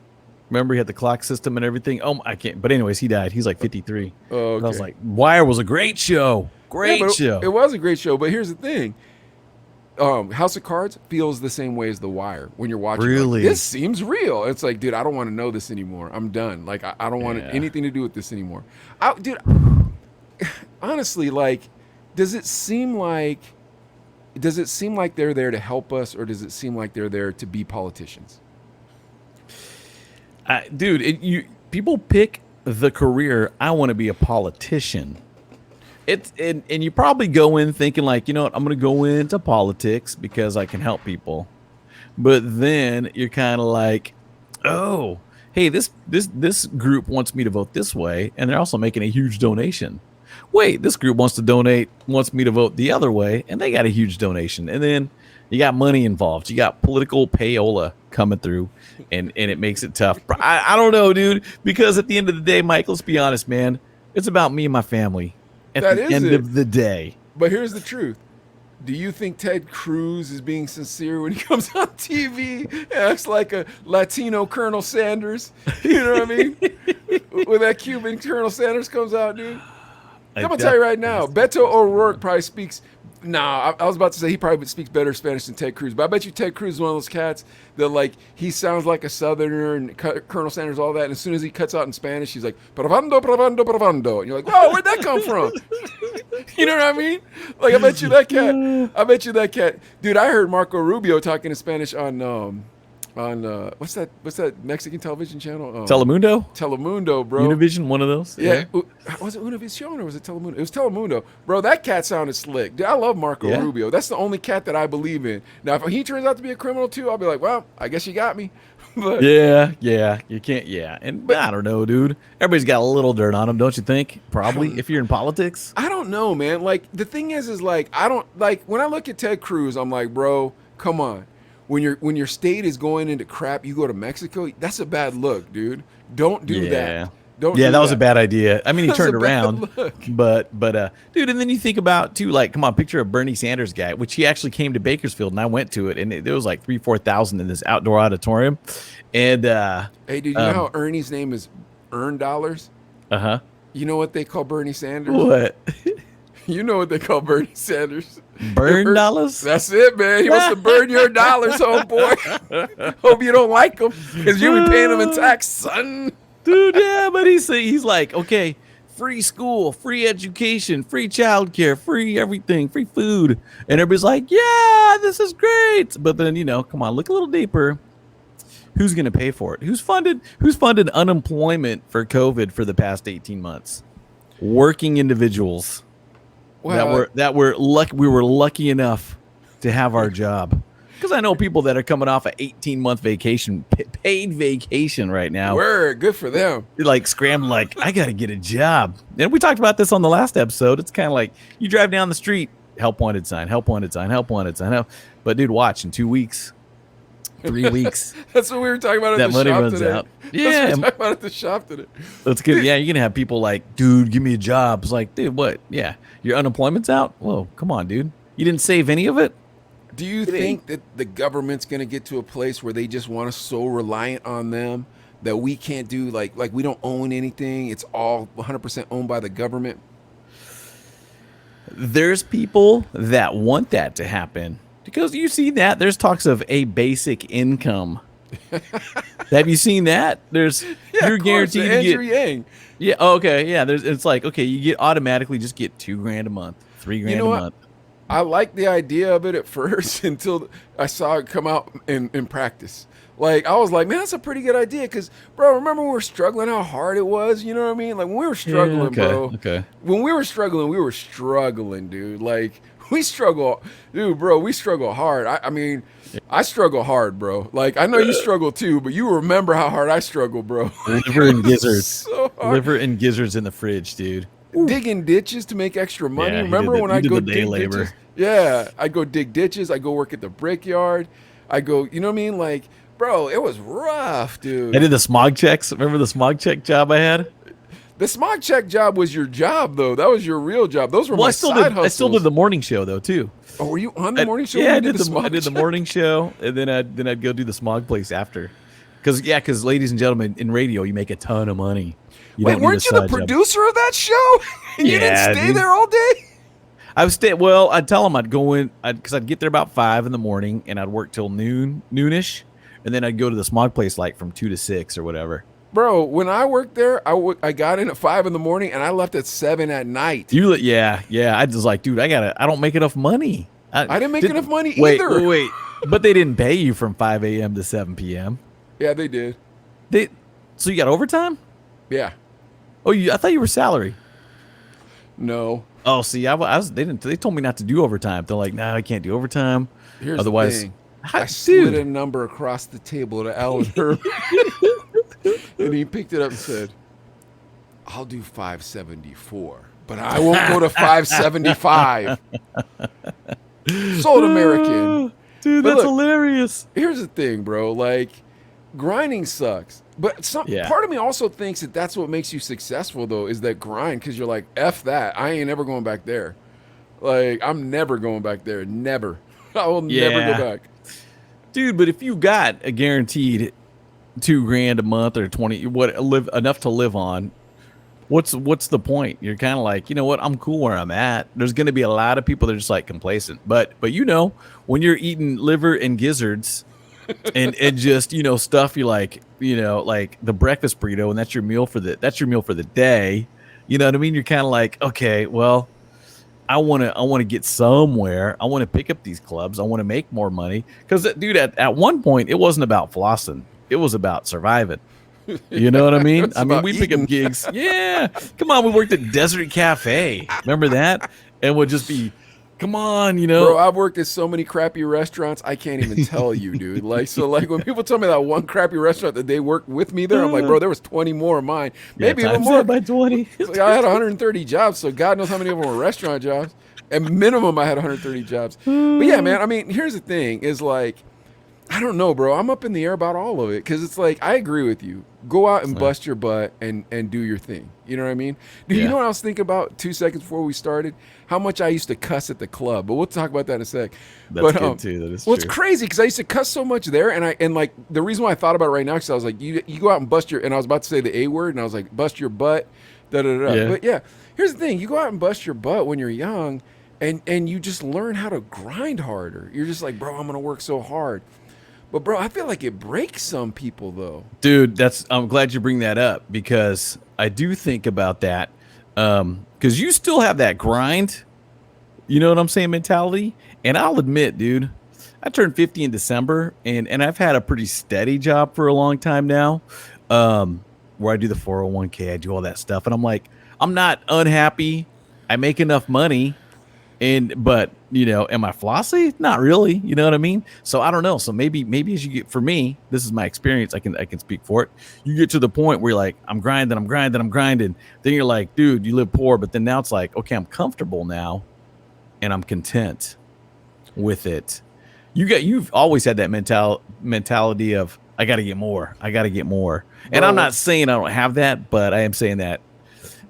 Remember, he had the clock system and everything. Oh, I can't. But anyways, he died. He's like 53. Oh, okay. And I was like, Wire was a great show. Great Yeah, but show. It was a great show, but here's the thing. House of Cards feels the same way as The Wire when you're watching. Really? Like, this seems real. It's like, dude, I don't want to know this anymore. I'm done. Like, I don't want anything to do with this anymore. Dude, honestly, like, does it seem like they're there to help us, or does it seem like they're there to be politicians? Dude, people pick the career. I want to be a politician. And you probably go in thinking like, you know what, I'm going to go into politics because I can help people. But then you're kind of like, oh, hey, this group wants me to vote this way, and they're also making a huge donation. Wait, this group wants me to vote the other way, and they got a huge donation. And then you got money involved. You got political payola coming through, and it makes it tough. I don't know, dude, because at the end of the day, Mike, let's be honest, man, it's about me and my family at That the is end it. of the day. But here's the truth. Do you think Ted Cruz is being sincere when he comes on TV and acts like a Latino Colonel Sanders? You know what I mean? When that Cuban Colonel Sanders comes out, dude. I'm going to tell you right now, Beto O'Rourke probably speaks Nah, I was about to say he probably speaks better Spanish than Ted Cruz, but I bet you Ted Cruz is one of those cats that like he sounds like a Southerner and Colonel Sanders, all that. And as soon as he cuts out in Spanish, he's like "Pravando, pravando, pravando," and you're like, "Whoa, where'd that come from?" You know what I mean? Like I bet you that cat. I bet you that cat, dude. I heard Marco Rubio talking in Spanish on what's that Mexican television channel? Telemundo, Telemundo, bro. Univision, one of those. Yeah. Was it Univision or was it Telemundo? It was Telemundo. Bro, that cat sounded slick. Dude, I love Marco Rubio. That's the only cat that I believe in. Now, if he turns out to be a criminal too, I'll be like, well, I guess you got me. But, yeah, you can't. Yeah, and I don't know, dude. Everybody's got a little dirt on them, don't you think? Probably, if you're in politics. I don't know, man. Like the thing is like I don't like when I look at Ted Cruz, I'm like, bro, come on. When your state is going into crap, you go to Mexico. That's a bad look, dude. Don't do that. Don't. Yeah, do that was a bad idea. I mean, he turned a bad around, look. but dude, and then you think about too, like, come on, picture a Bernie Sanders guy, which he actually came to Bakersfield, and I went to it, and there was like 3,000-4,000 in this outdoor auditorium, and hey, dude, you know how Ernie's name is Earn Dollars? You know what they call Bernie Sanders? What? You know what they call Bernie Sanders? Burn dollars? That's it, man. He wants to burn your dollars, homeboy. Hope you don't like him because you be paying him in tax, son. Dude, yeah, but he's like, okay, free school, free education, free childcare, free everything, free food. And everybody's like, yeah, this is great. But then, come on, look a little deeper. Who's going to pay for it? Who's funded unemployment for COVID for the past 18 months? Working individuals. Well, We were lucky enough to have our job. Because I know people that are coming off an 18-month vacation, paid vacation right now. Word, good for them. You're like scrambling, like, I got to get a job. And we talked about this on the last episode. It's kind of like you drive down the street, help wanted sign, help wanted sign, help wanted sign. Help. But dude, watch in 2 weeks, 3 weeks. That's what we were talking about at that the money shop runs today. out. That's Yeah, what we were talking about at the shop today. that's good. Yeah, you're gonna have people like, dude, give me a job. It's like, dude, what? Yeah, your unemployment's out. Whoa, come on, dude. You didn't save any of it. Do you think that the government's going to get to a place where they just want us so reliant on them that we can't do like we don't own anything? It's all 100% owned by the government. There's people that want that to happen because you see that there's talks of a basic income. Have you seen that? You're guaranteed to Andrew get. Yang. Yeah. Okay. Yeah. It's like, okay, you get automatically just get $2,000 a month, $3,000 a month. I liked the idea of it at first until I saw it come out in practice. Like, I was like, man, that's a pretty good idea. Because, bro, remember when we were struggling, how hard it was? You know what I mean? Like, when we were struggling, bro. Okay. When we were struggling, dude. Like, we struggle. Dude, bro, we struggle hard. I mean, I struggle hard, bro. Like, I know you struggle too, but you remember how hard I struggle, bro. Liver and gizzards. So hard. Liver and gizzards in the fridge, dude. Digging ditches to make extra money. Yeah, Remember when I go dig labor. ditches? Yeah, I go dig ditches. I go work at the brickyard. I go, you know what I mean? Like, bro, it was rough, dude. I did the smog checks. Remember the smog check job I had? The smog check job was your job, though. That was your real job. Those were my side hustles. I still did the morning show though too. Oh, were you on the morning show? Yeah, when I you did the morning show, and then I'd go do the smog place after. Because ladies and gentlemen, in radio you make a ton of money. Wait, weren't you the producer of that show? And you didn't stay there all day? I would stay. Well, I'd tell them I'd go in because I'd get there about 5 in the morning, and I'd work till noonish, and then I'd go to the smog place like from 2 to 6 or whatever. Bro, when I worked there, I got in at 5 in the morning, and I left at 7 at night. Yeah. I was like, dude, I don't make enough money. I didn't make enough money either. Wait, but they didn't pay you from 5 a.m. to 7 p.m. Yeah, they did. So you got overtime? Yeah. Oh, I thought you were salary. No. Oh, see, they told me not to do overtime. They're like, nah, I can't do overtime. Here's Otherwise, the thing. I slid a number across the table to Alan Herb. And he picked it up and said, I'll do 574, but I won't go to 575. Sold American. Dude, that's hilarious. Here's the thing, bro. Like, grinding sucks. But part of me also thinks that that's what makes you successful, though, is that grind. Because you're like, F that. I ain't ever going back there. Like, I'm never going back there. Never. I will never go back. Dude, but if you got a guaranteed $2,000 a month or enough to live on what's the point? You're kind of like, you know what? I'm cool where I'm at. There's going to be a lot of people that are just like complacent. But when you're eating liver and gizzards and just stuff you like, like the breakfast burrito, and that's your meal for the day. You know what I mean? You're kind of like, okay, well, I want to get somewhere. I want to pick up these clubs. I want to make more money because, dude, at one point it wasn't about flossing. It was about surviving. You know what I mean? It's I mean, about we pick eating. up gigs. Yeah, come on. We worked at Desert Cafe. Remember that? And would just be, come on, Bro, I've worked at so many crappy restaurants, I can't even tell you, dude. Like when people tell me that one crappy restaurant that they worked with me there, I'm like, bro, there was 20 more of mine. Maybe even times more. that by 20. It's like I had 130 jobs, so God knows how many of them were restaurant jobs. At minimum, I had 130 jobs. But yeah, man, I mean, here's the thing is like, I don't know, bro. I'm up in the air about all of it because it's like, I agree with you. Go out and bust your butt and do your thing. You know what I mean? Dude, you Yeah. know what I was thinking about 2 seconds before we started? How much I used to cuss at the club. But we'll talk about that in a sec. That's But, good too. That is well, true. it's crazy because I used to cuss so much there, and like the reason why I thought about it right now because I was like, you go out and bust your, and I was about to say the A word, and I was like, bust your butt, da da da. Yeah. But yeah, here's the thing: you go out and bust your butt when you're young, and you just learn how to grind harder. You're just like, bro, I'm gonna work so hard. But bro, I feel like it breaks some people though. Dude, I'm glad you bring that up because I do think about that. Because you still have that grind, you know what I'm saying, mentality. And I'll admit, dude, I turned 50 in December, and I've had a pretty steady job for a long time now, where I do the 401k, I do all that stuff, and I'm like, I'm not unhappy. I make enough money, but am I flossy? Not really. You know what I mean? So I don't know. So maybe as you get, for me, this is my experience. I can speak for it. You get to the point where you're like, I'm grinding. Then you're like, dude, you live poor. But then now it's like, okay, I'm comfortable now, and I'm content with it. You've always had that mentality of I got to get more. And Bro. I'm not saying I don't have that, but I am saying that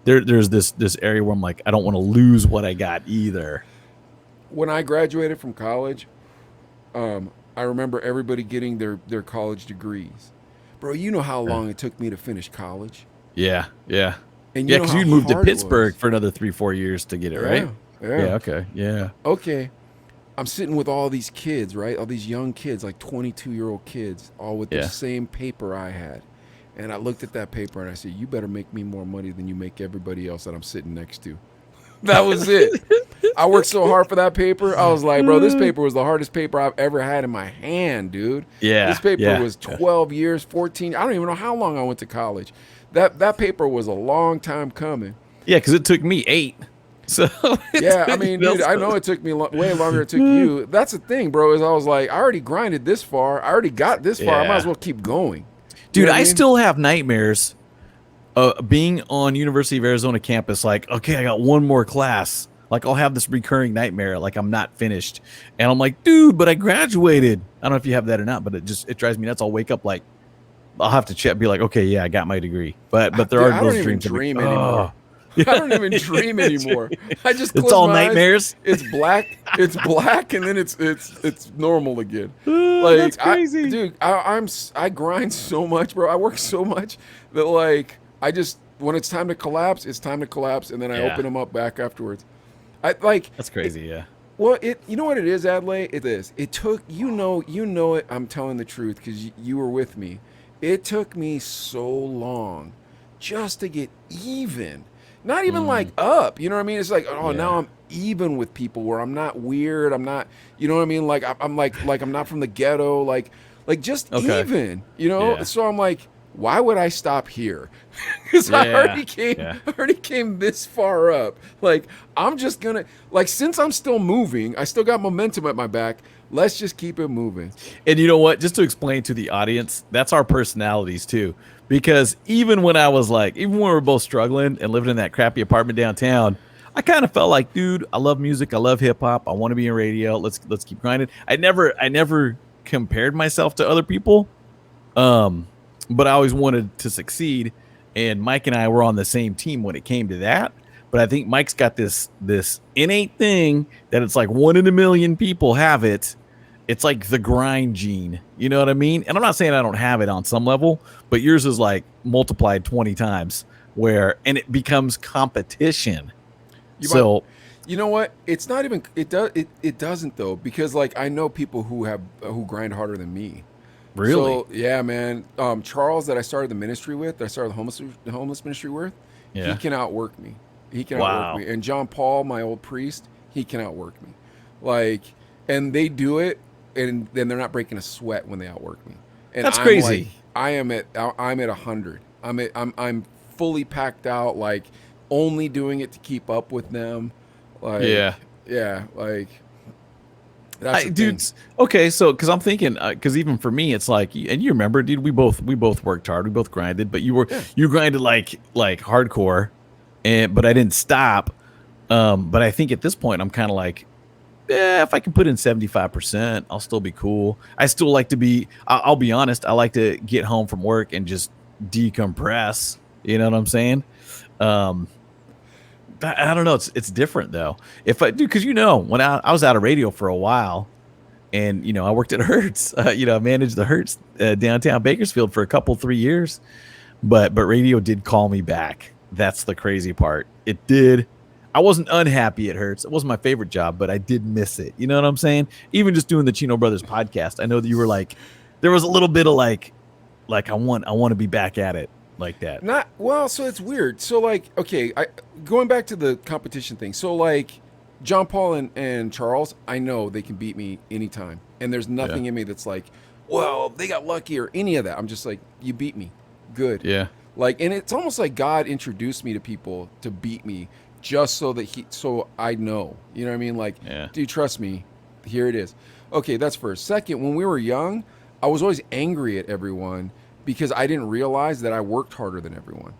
there's this area where I'm like, I don't want to lose what I got either. When I graduated from college, I remember everybody getting their college degrees. Bro, you know how long it took me to finish college? Yeah. And Yeah, know because how you moved to hard it Pittsburgh was. for another 3-4 years to get it, right? Yeah. Okay. Yeah. Okay. I'm sitting with all these kids, right? All these young kids, like 22-year-old kids, all with the Yeah. same paper I had. And I looked at that paper and I said, you better make me more money than you make everybody else that I'm sitting next to. That was it. I worked so hard for that paper. I was like, bro, this paper was the hardest paper I've ever had in my hand, dude. Yeah, This paper yeah. was 12 years, 14. I don't even know how long I went to college. That paper was a long time coming. Yeah, because it took me 8. So Yeah, I mean, dude, I know it took me way longer than it took you. That's the thing, bro, is I was like, I already grinded this far. I already got this far. I might Yeah. as well keep going. Dude, You know what I mean? still have nightmares being on University of Arizona campus. Like, okay, I got one more class. Like, I'll have this recurring nightmare. Like, I'm not finished. And I'm like, dude, but I graduated. I don't know if you have that or not, but it drives me nuts. I'll wake up like, I'll have to check, be like, okay, yeah, I got my degree. But there Dude, are I don't those even dreams. I'm like, dream oh. anymore. I don't even dream anymore. I just It's close all my eyes. nightmares? It's black. It's black, and then it's normal again. That's crazy. dude. I grind so much, bro. I work so much that like I just when it's time to collapse, it's time to collapse, and then I Yeah. open them up back afterwards. I like That's crazy, yeah. well, you know what it is, Adlai? It is. It took you know it. I'm telling the truth because you were with me. It took me so long just to get even. Not even like up. You know what I mean? It's like, oh, Yeah. now I'm even with people where I'm not weird. I'm not. You know what I mean? Like I'm like I'm not from the ghetto. Like just Okay. even. You know. Yeah. So I'm like, why would I stop here? Because I Yeah, already came this far up. Like I'm just gonna since I'm still moving, I still got momentum at my back. Let's just keep it moving. And you know what? Just to explain to the audience, that's our personalities too. Because even when we were both struggling and living in that crappy apartment downtown, I kind of felt like, dude, I love music, I love hip hop, I want to be in radio. Let's keep grinding. I never compared myself to other people, but I always wanted to succeed. And Mike and I were on the same team when it came to that. But I think Mike's got this innate thing that it's like 1 in a million people have it. It's like the grind gene. You know what I mean? And I'm not saying I don't have it on some level, but yours is like multiplied 20 times. and it becomes competition. You So might, you know what? It's not even. It doesn't though, because like I know people who grind harder than me. really, So yeah, man. Charles, that I started the ministry with, that I started the homeless ministry with, he yeah, can outwork me. He can outwork wow, me. And John Paul, my old priest, he can outwork me. Like, and they do it, and then they're not breaking a sweat when they outwork me. And that's I'm like, crazy. I'm at 100. I'm fully packed out. Like, only doing it to keep up with them. Like, Yeah. yeah, like that's the thing. Dudes, okay, so because I'm thinking, because even for me, it's like, and you remember, dude, we both worked hard, we both grinded, but Yeah. you grinded like hardcore, but I didn't stop. But I think at this point, I'm kind of like, if I can put in 75%, I'll still be cool. I still like to be. I'll be honest, I like to get home from work and just decompress. You know what I'm saying? Um, I don't know. It's different though. If I do, because when I was out of radio for a while, and I worked at Hertz. I managed the Hertz downtown Bakersfield for 3 years. But radio did call me back. That's the crazy part. It did. I wasn't unhappy at Hertz. It wasn't my favorite job, but I did miss it. You know what I'm saying? Even just doing the Chino Brothers podcast, I know that you were like, there was a little bit of like I want to be back at it like that. Not well, so it's weird. So like, okay, going back to the competition thing. So like, John Paul and Charles, I know they can beat me anytime, and there's nothing Yeah. in me that's like, well, they got lucky or any of that. I'm just like, you beat me, good. Yeah. Like, and it's almost like God introduced me to people to beat me, just so I know. You know what I mean? Like, Yeah. do you trust me? Here it is. Okay, that's first. Second, when we were young, I was always angry at everyone because I didn't realize that I worked harder than everyone.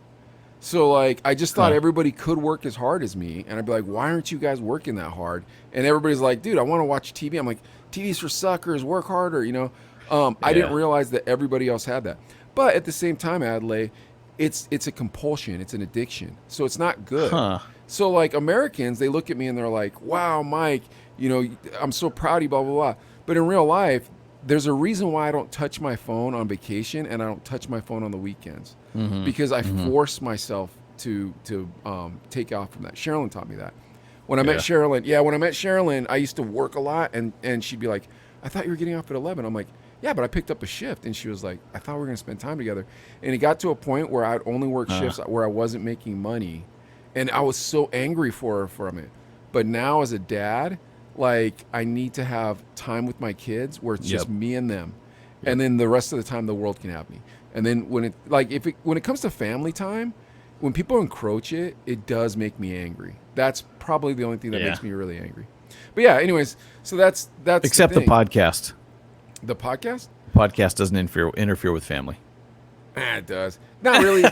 So like, I just thought Huh. everybody could work as hard as me, and I'd be like, why aren't you guys working that hard? And everybody's like, dude, I want to watch TV. I'm like, TV's for suckers, work harder, I didn't Yeah. realize that everybody else had that. But at the same time, Adlai, it's a compulsion, it's an addiction. So it's not good. Huh. So like, Americans, they look at me and they're like, wow, Mike, I'm so proud of you, blah, blah, blah. But in real life, there's a reason why I don't touch my phone on vacation and I don't touch my phone on the weekends, because I force myself to take off from that. Sherilyn taught me that. When I met Sherilyn, I used to work a lot, and she'd be like, I thought you were getting off at 11. I'm like, yeah, but I picked up a shift. And she was like, I thought we were going to spend time together. And it got to a point where I'd only work shifts where I wasn't making money. And I was so angry for her from it. But now as a dad, like, I need to have time with my kids where it's just Yep. me and them. And then the rest of the time, the world can have me. And then when it comes to family time, when people encroach it, it does make me angry. That's probably the only thing that Yeah. makes me really angry. But yeah, anyways, so that's Except the thing. podcast. The podcast? Podcast doesn't interfere with family. It does. Not really.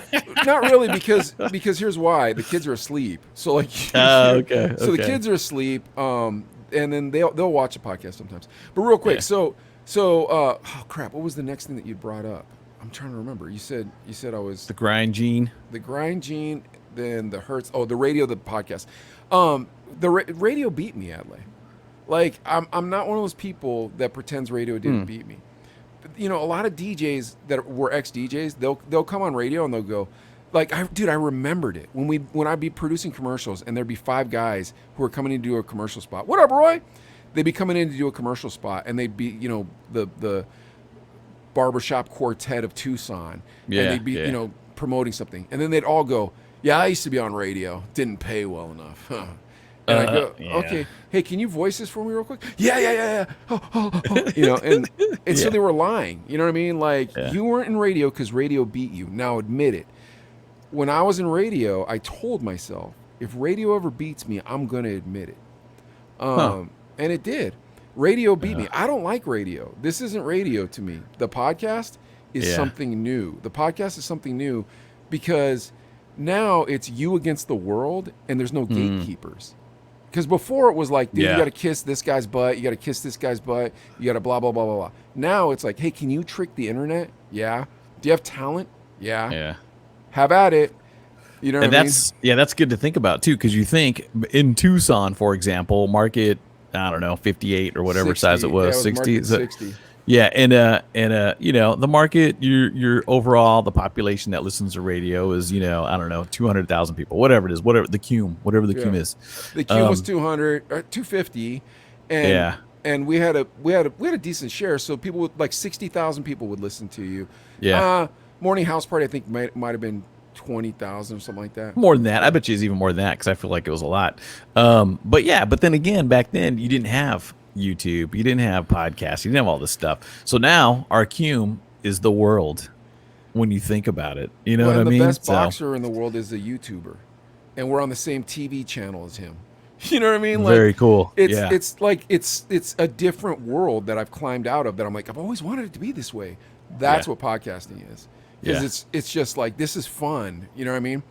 Not really, because here's why. The kids are asleep. So like Okay. So the kids are asleep, and then they'll watch a podcast sometimes. But real quick, Yeah. oh crap, what was the next thing that you brought up? I'm trying to remember. You said I was The grind gene. the grind gene, then the Hertz. Oh, the radio, the podcast. Radio beat me, Adlai. Like, I'm not one of those people that pretends radio didn't beat me. But, a lot of DJs that were ex DJs, they'll come on radio and they'll go, like, I remembered it when I'd be producing commercials and there'd be 5 guys who were coming in to do a commercial spot. What up, Roy? They'd be coming in to do a commercial spot, and they'd be, the barbershop quartet of Tucson, Yeah, and they'd be, yeah. promoting something, and then they'd all go, yeah, I used to be on radio, didn't pay well enough. Huh. And I go, yeah. okay, hey, can you voice this for me real quick? Yeah. And so Yeah. they were lying. You know what I mean? Like, Yeah. you weren't in radio because radio beat you. Now admit it. When I was in radio, I told myself, if radio ever beats me, I'm going to admit it. And it did. Radio beat me. I don't like radio. This isn't radio to me. The podcast is Yeah. something new. The podcast is something new because now it's you against the world, and there's no gatekeepers. Because before it was like, dude, Yeah. you got to kiss this guy's butt. You got to kiss this guy's butt. You got to blah, blah, blah, blah, blah. Now it's like, hey, can you trick the internet? Yeah. Do you have talent? Yeah. Yeah. Have at it. You know what And I mean? that's good to think about too, because you think in Tucson, for example, market, I don't know, 58 or whatever 60. size it was, Yeah, 60. market 60. Yeah, and you know, the market, your overall the population that listens to radio is, you know, I don't know, 200,000 people, whatever it is, whatever the cume is. The Q was 200 or 250, and Yeah. and we had a decent share. So people would like 60,000 people would listen to you. Yeah. Morning house party I think might have been 20,000 or something like that. More than that. I bet you it's even more than that because I feel like it was a lot. But yeah, but then again, back then you didn't have YouTube, you didn't have podcasts, you didn't have all this stuff. So now our cume is the world when you think about it. You know what I mean? The best boxer in the world is a YouTuber, and we're on the same TV channel as him. You know what I mean? Like, very cool. It's like it's a different world that I've climbed out of. That I'm like, I've always wanted it to be this way. That's what podcasting is. Because it's just like, this is fun. You know what I mean?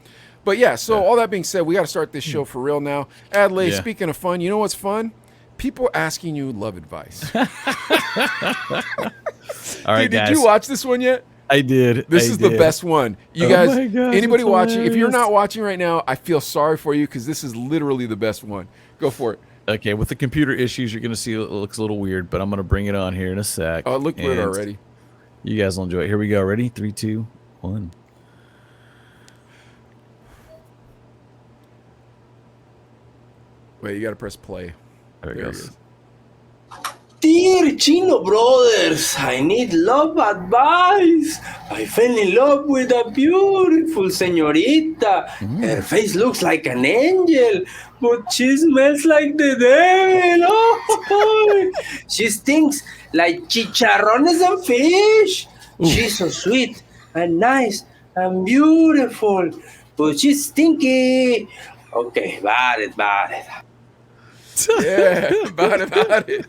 But yeah. So all that being said, we got to start this show for real now. Adlai, speaking of fun, you know what's fun? People asking you love advice. All right, Dude, guys. did you watch this one yet? I did. This is the best one. You guys, my gosh, anybody it's watching, if you're hilarious. not watching right now, I feel sorry for you because this is literally the best one. Go for it. Okay, with the computer issues, you're going to see it looks a little weird, but I'm going to bring it on here in a sec. Oh, it looked weird and already. You guys will enjoy it. Here we go. Ready? 3, 2, 1. Wait, you got to press play. There it There it goes. is. Dear Chino Brothers, I need love advice. I fell in love with a beautiful señorita. Her face looks like an angel, but she smells like the devil. Oh, she stinks like chicharrones and fish. She's so sweet and nice and beautiful, but she's stinky. Okay, bad it. Yeah, about it.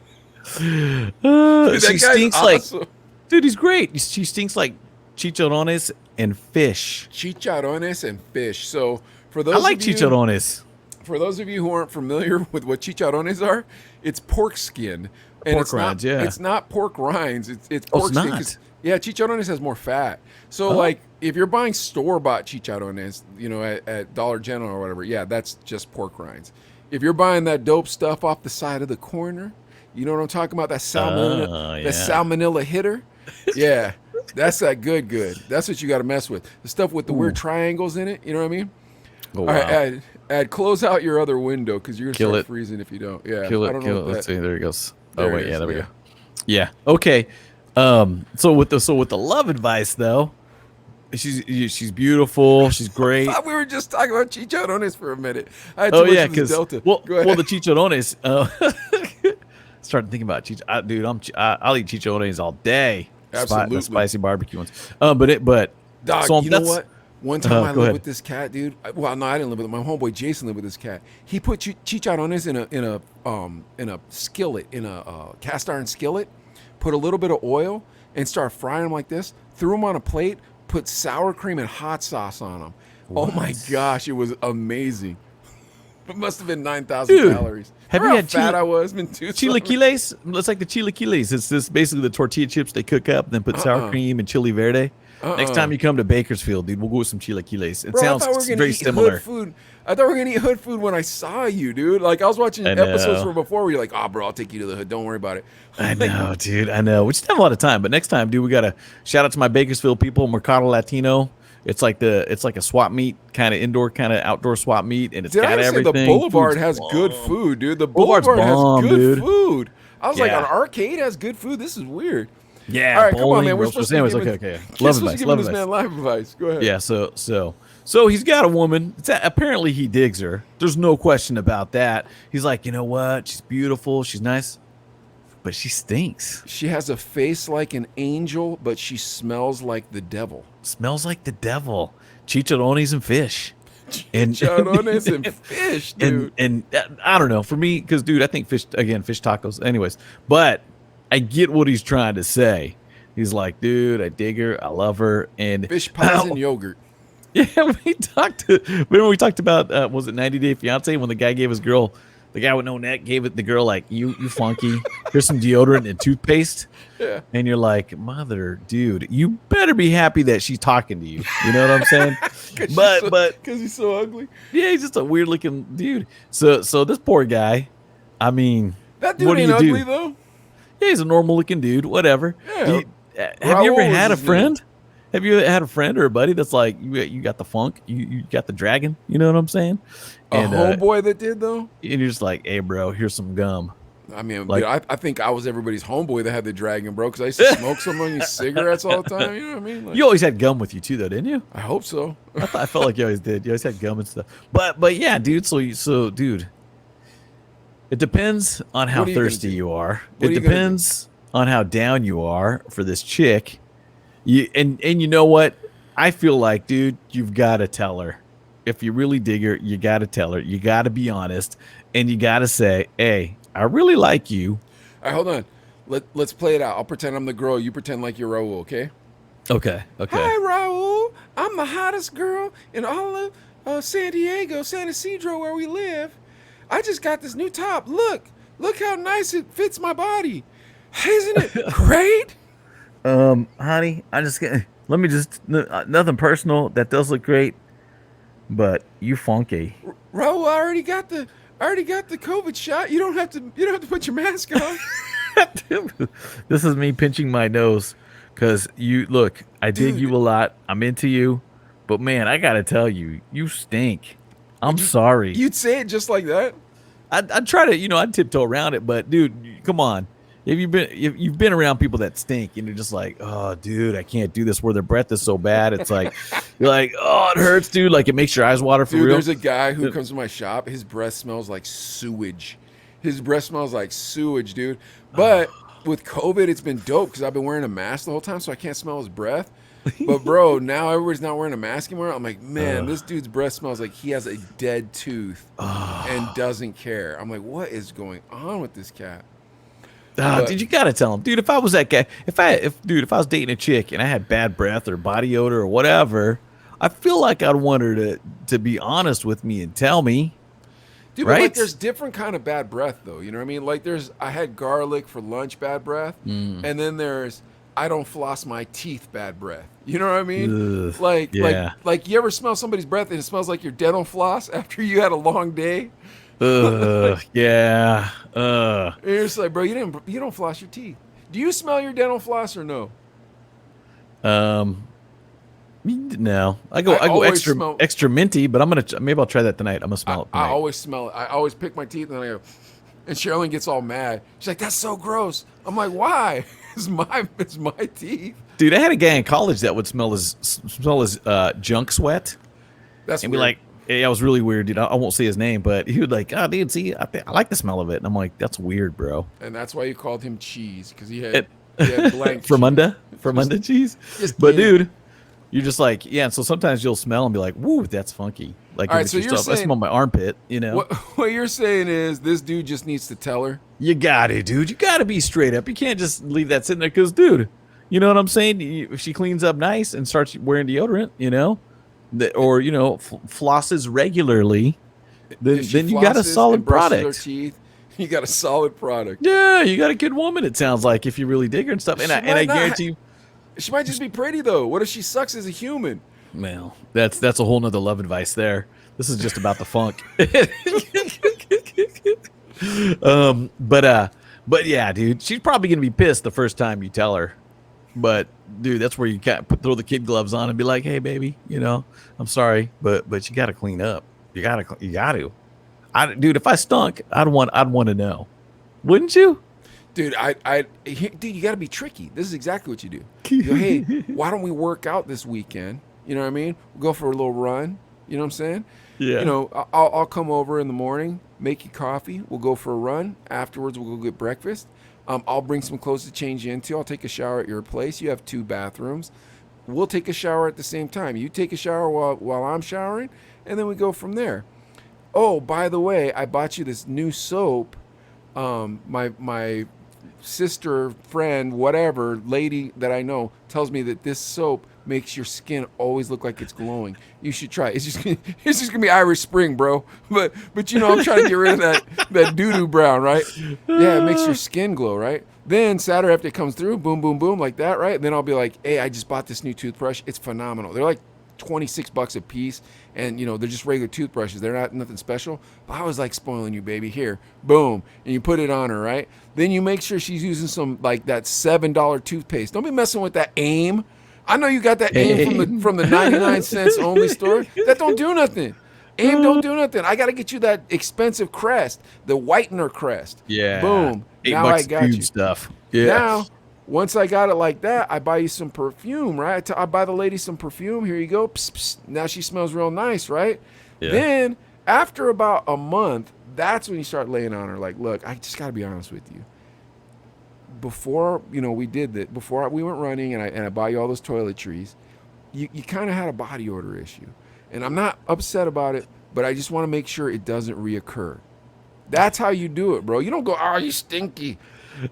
She That guy's stinks awesome. like, dude, he's great. She stinks like chicharrones and fish. Chicharrones and fish. So for those I like of you, chicharrones. For those of you who aren't familiar with what chicharrones are, it's pork skin. And Pork it's rinds, not, yeah. It's not pork rinds. It's Oh, pork it's skin. not? 'Cause, yeah, chicharrones has more fat. So like if you're buying store-bought chicharrones, you know, at Dollar General or whatever, yeah, that's just pork rinds. If you're buying that dope stuff off the side of the corner, you know what I'm talking about? That salmonella, yeah. that salmonella hitter. Yeah, that's that good. That's what you got to mess with. The stuff with the weird triangles in it. You know what I mean? Oh, All wow. right, Ed, close out your other window because you're gonna Kill start it. freezing if you don't. Yeah, Kill I it, don't kill know it. what Let's that. see. There it goes. There Oh, it wait. is, Yeah, there we yeah. go. Yeah. Okay. So with the love advice though, she's beautiful. She's great. I thought we were just talking about chicharrones for a minute. I had too Oh much yeah, of this because Delta. well, Go ahead. the chicharrones. Started thinking about dude. I'll eat chicharrones all day. Absolutely. The spicy barbecue ones. But Dog, so you know that's- what? One time I go lived ahead. with this cat, dude. Well, no, I didn't live with him. My homeboy Jason lived with this cat. He put chicharrones in a skillet, in a cast iron skillet. Put a little bit of oil and start frying them like this. Threw them on a plate. Put sour cream and hot sauce on them. Oh my gosh, it was amazing. It must have been 9,000 Dude, calories. have Remember you had how fat I was? Been too chilaquiles? It's like the chilaquiles. It's this basically the tortilla chips they cook up, then put sour cream and chili verde. Next time you come to Bakersfield, dude, we'll go with some chilaquiles. It Bro, sounds I thought we were gonna very eat similar. hood food. I thought we were gonna eat hood food when I saw you, dude. Like I was watching I episodes know. from before where you're like, "Oh, bro, I'll take you to the hood. Don't worry about it." I know, dude. I know. We just have a lot of time, but next time, dude, we gotta shout out to my Bakersfield people, Mercado Latino. It's like a swap meet, kind of indoor, kind of outdoor swap meet, and it's Did I got ever say everything. the Boulevard Food's has good bomb. food, dude? The Boulevard's Boulevard bomb, has good dude. food. I was like, Yeah. an arcade has good food. This is weird. Yeah, All right, come on, bowling, man. We're roast supposed to be sandwich. giving, Okay. we're Love supposed to advice. give Love this advice. man life advice. Go ahead. Yeah, so he's got a woman. Apparently he digs her. There's no question about that. He's like, you know what? She's beautiful. She's nice, but she stinks. She has a face like an angel, but she smells like the devil. Smells like the devil. Chicharrones and fish. And Chicharrones and fish, dude. and I don't know. For me, because dude, I think fish tacos. Anyways, but I get what he's trying to say. He's like, dude, I dig her, I love her, and Fish pies and yogurt. yeah, remember we talked about was it 90 Day Fiance when the guy gave his girl, the guy with no neck gave it the girl like you flunky, here's some deodorant and toothpaste. Yeah. And you're like, mother, dude, you better be happy that she's talking to you. You know what I'm saying? but because he's so ugly. yeah, he's just a weird looking dude. So this poor guy, I mean, That dude what do ain't you ugly do? though. Yeah, he's a normal looking dude. Whatever. Yeah. Have you ever Raul was had a his name. friend? Have you had a friend or a buddy that's like you got the funk, you got the dragon? You know what I'm saying? A And homeboy that did though. and you're just like, hey, bro, here's some gum. I mean, Like- dude, I think I was everybody's homeboy that had the dragon, bro. Because I used to smoke some of these cigarettes all the time. You know what I mean? Like, You always had gum with you too, though, didn't you? I hope so. I felt like you always did. You always had gum and stuff. But yeah, dude. So dude, it depends on how What are you gonna thirsty do? you are. What are It you gonna do? depends on how down you are for this chick. And you know what? I feel like, dude, you've got to tell her. If you really dig her, you got to tell her. You got to be honest, and you got to say, "Hey, I really like you." All right, hold on. Let's play it out. I'll pretend I'm the girl. You pretend like you're Raul, okay? Okay. Hi, Raul. I'm the hottest girl in all of San Diego, San Isidro, where we live. I just got this new top. Look how nice it fits my body. Isn't it great? Honey, let me just nothing personal. That does look great, but you funky. Raul, I already got the COVID shot. You don't have to put your mask on. This is me pinching my nose because I dig Dude. you a lot. I'm into you, but man, I gotta tell you, you stink. I'm sorry. You'd say it just like that? I'd try to, I'd tiptoe around it, but dude, come on. If you've been around people that stink and you're just like, oh, dude, I can't do this where their breath is so bad. It's like, you're like, oh, it hurts, dude. Like it makes your eyes water for Dude, real. there's a guy who comes to my shop. His breath smells like sewage. His breath smells like sewage, dude. But with COVID, it's been dope because I've been wearing a mask the whole time, so I can't smell his breath. But bro, now everybody's not wearing a mask anymore. I'm like, man, this dude's breath smells like he has a dead tooth and doesn't care. I'm like, what is going on with this cat? But- Dude, you gotta tell him, dude. If I was that guy, if I was dating a chick and I had bad breath or body odor or whatever, I feel like I'd want her to be honest with me and tell me. Dude, but like Right? there's different kind of bad breath though. You know what I mean? Like I had garlic for lunch bad breath, and then there's I don't floss my teeth bad breath. You know what I mean? Ugh, Like yeah. like you ever smell somebody's breath and it smells like your dental floss after you had a long day? Yeah. And you're just like, bro, you don't floss your teeth. Do you smell your dental floss or no? No. I I go always extra smell- extra minty, but maybe I'll try that tonight. I'm gonna smell it I tonight. always smell it. I always pick my teeth and then I go, and Sherilyn gets all mad. She's like, that's so gross. I'm like, why? It's my teeth. Dude, I had a guy in college that would smell his junk sweat That's and be weird. like, yeah, it was really weird, dude. I won't say his name, but he would like, oh, dude, see, I like the smell of it. And I'm like, that's weird, bro. And that's why you called him cheese, because he It- had blank Fromunda cheese. just But kidding. dude, you're just like, yeah. And so sometimes you'll smell and be like, woo, that's funky. Like, All right, if it's so your you're stuff, I saying- smell my armpit. You know, What you're saying is this dude just needs to tell her. you got it, dude. You got to be straight up. You can't just leave that sitting there because, dude, you know what I'm saying? If she cleans up nice and starts wearing deodorant, or flosses regularly, If she then you got a flosses solid and brushes her product. teeth, you got a solid product. Yeah, you got a good woman. It sounds like if you really dig her and stuff. And She I might not. guarantee you. She might just be pretty though. What if she sucks as a human? Well, that's a whole nother love advice there. This is just about the funk. But yeah, dude, she's probably gonna be pissed the first time you tell her. But dude, that's where you can't throw the kid gloves on and be like, "Hey, baby, I'm sorry, but you got to clean up. You got to. Dude, if I stunk, I'd want to know, wouldn't you? Dude, dude, you got to be tricky. This is exactly what you do. You go, hey, why don't we work out this weekend? You know what I mean? We'll go for a little run. You know what I'm saying? Yeah. I'll come over in the morning, make you coffee. We'll go for a run. Afterwards, we'll go get breakfast. I'll bring some clothes to change you into. I'll take a shower at your place. You have 2 bathrooms. We'll take a shower at the same time. You take a shower while I'm showering, and then we go from there. Oh, by the way, I bought you this new soap. My sister, friend, whatever, lady that I know tells me that this soap makes your skin always look like it's glowing. You should try it. It's just gonna be Irish Spring, bro. But I'm trying to get rid of that doo-doo brown, right? Yeah, it makes your skin glow, right? Then Saturday after it comes through, boom, boom, boom, like that, right? And then I'll be like, hey, I just bought this new toothbrush. It's phenomenal. They're like $26 a piece, and they're just regular toothbrushes. They're not nothing special. But I was like, spoiling you, baby. Here, boom, and you put it on her, right? Then you make sure she's using some like that $7 toothpaste. Don't be messing with that AIM. I know you got that AIM from the 99 cents only store. That don't do nothing. AIM don't do nothing. I got to get you that expensive Crest, the whitener Crest. Yeah. Boom. Now I got you. Stuff. Yeah. Now, once I got it like that, I buy you some perfume, right? I buy the lady some perfume. Here you go. Psst, psst. Now she smells real nice, right? Yeah. Then, after about a month, that's when you start laying on her. Like, look, I just got to be honest with you. Before, we did that, before we went running and I buy you all those toiletries, you kind of had a body odor issue. And I'm not upset about it, but I just want to make sure it doesn't reoccur. That's how you do it, bro. You don't go, oh, you stinky.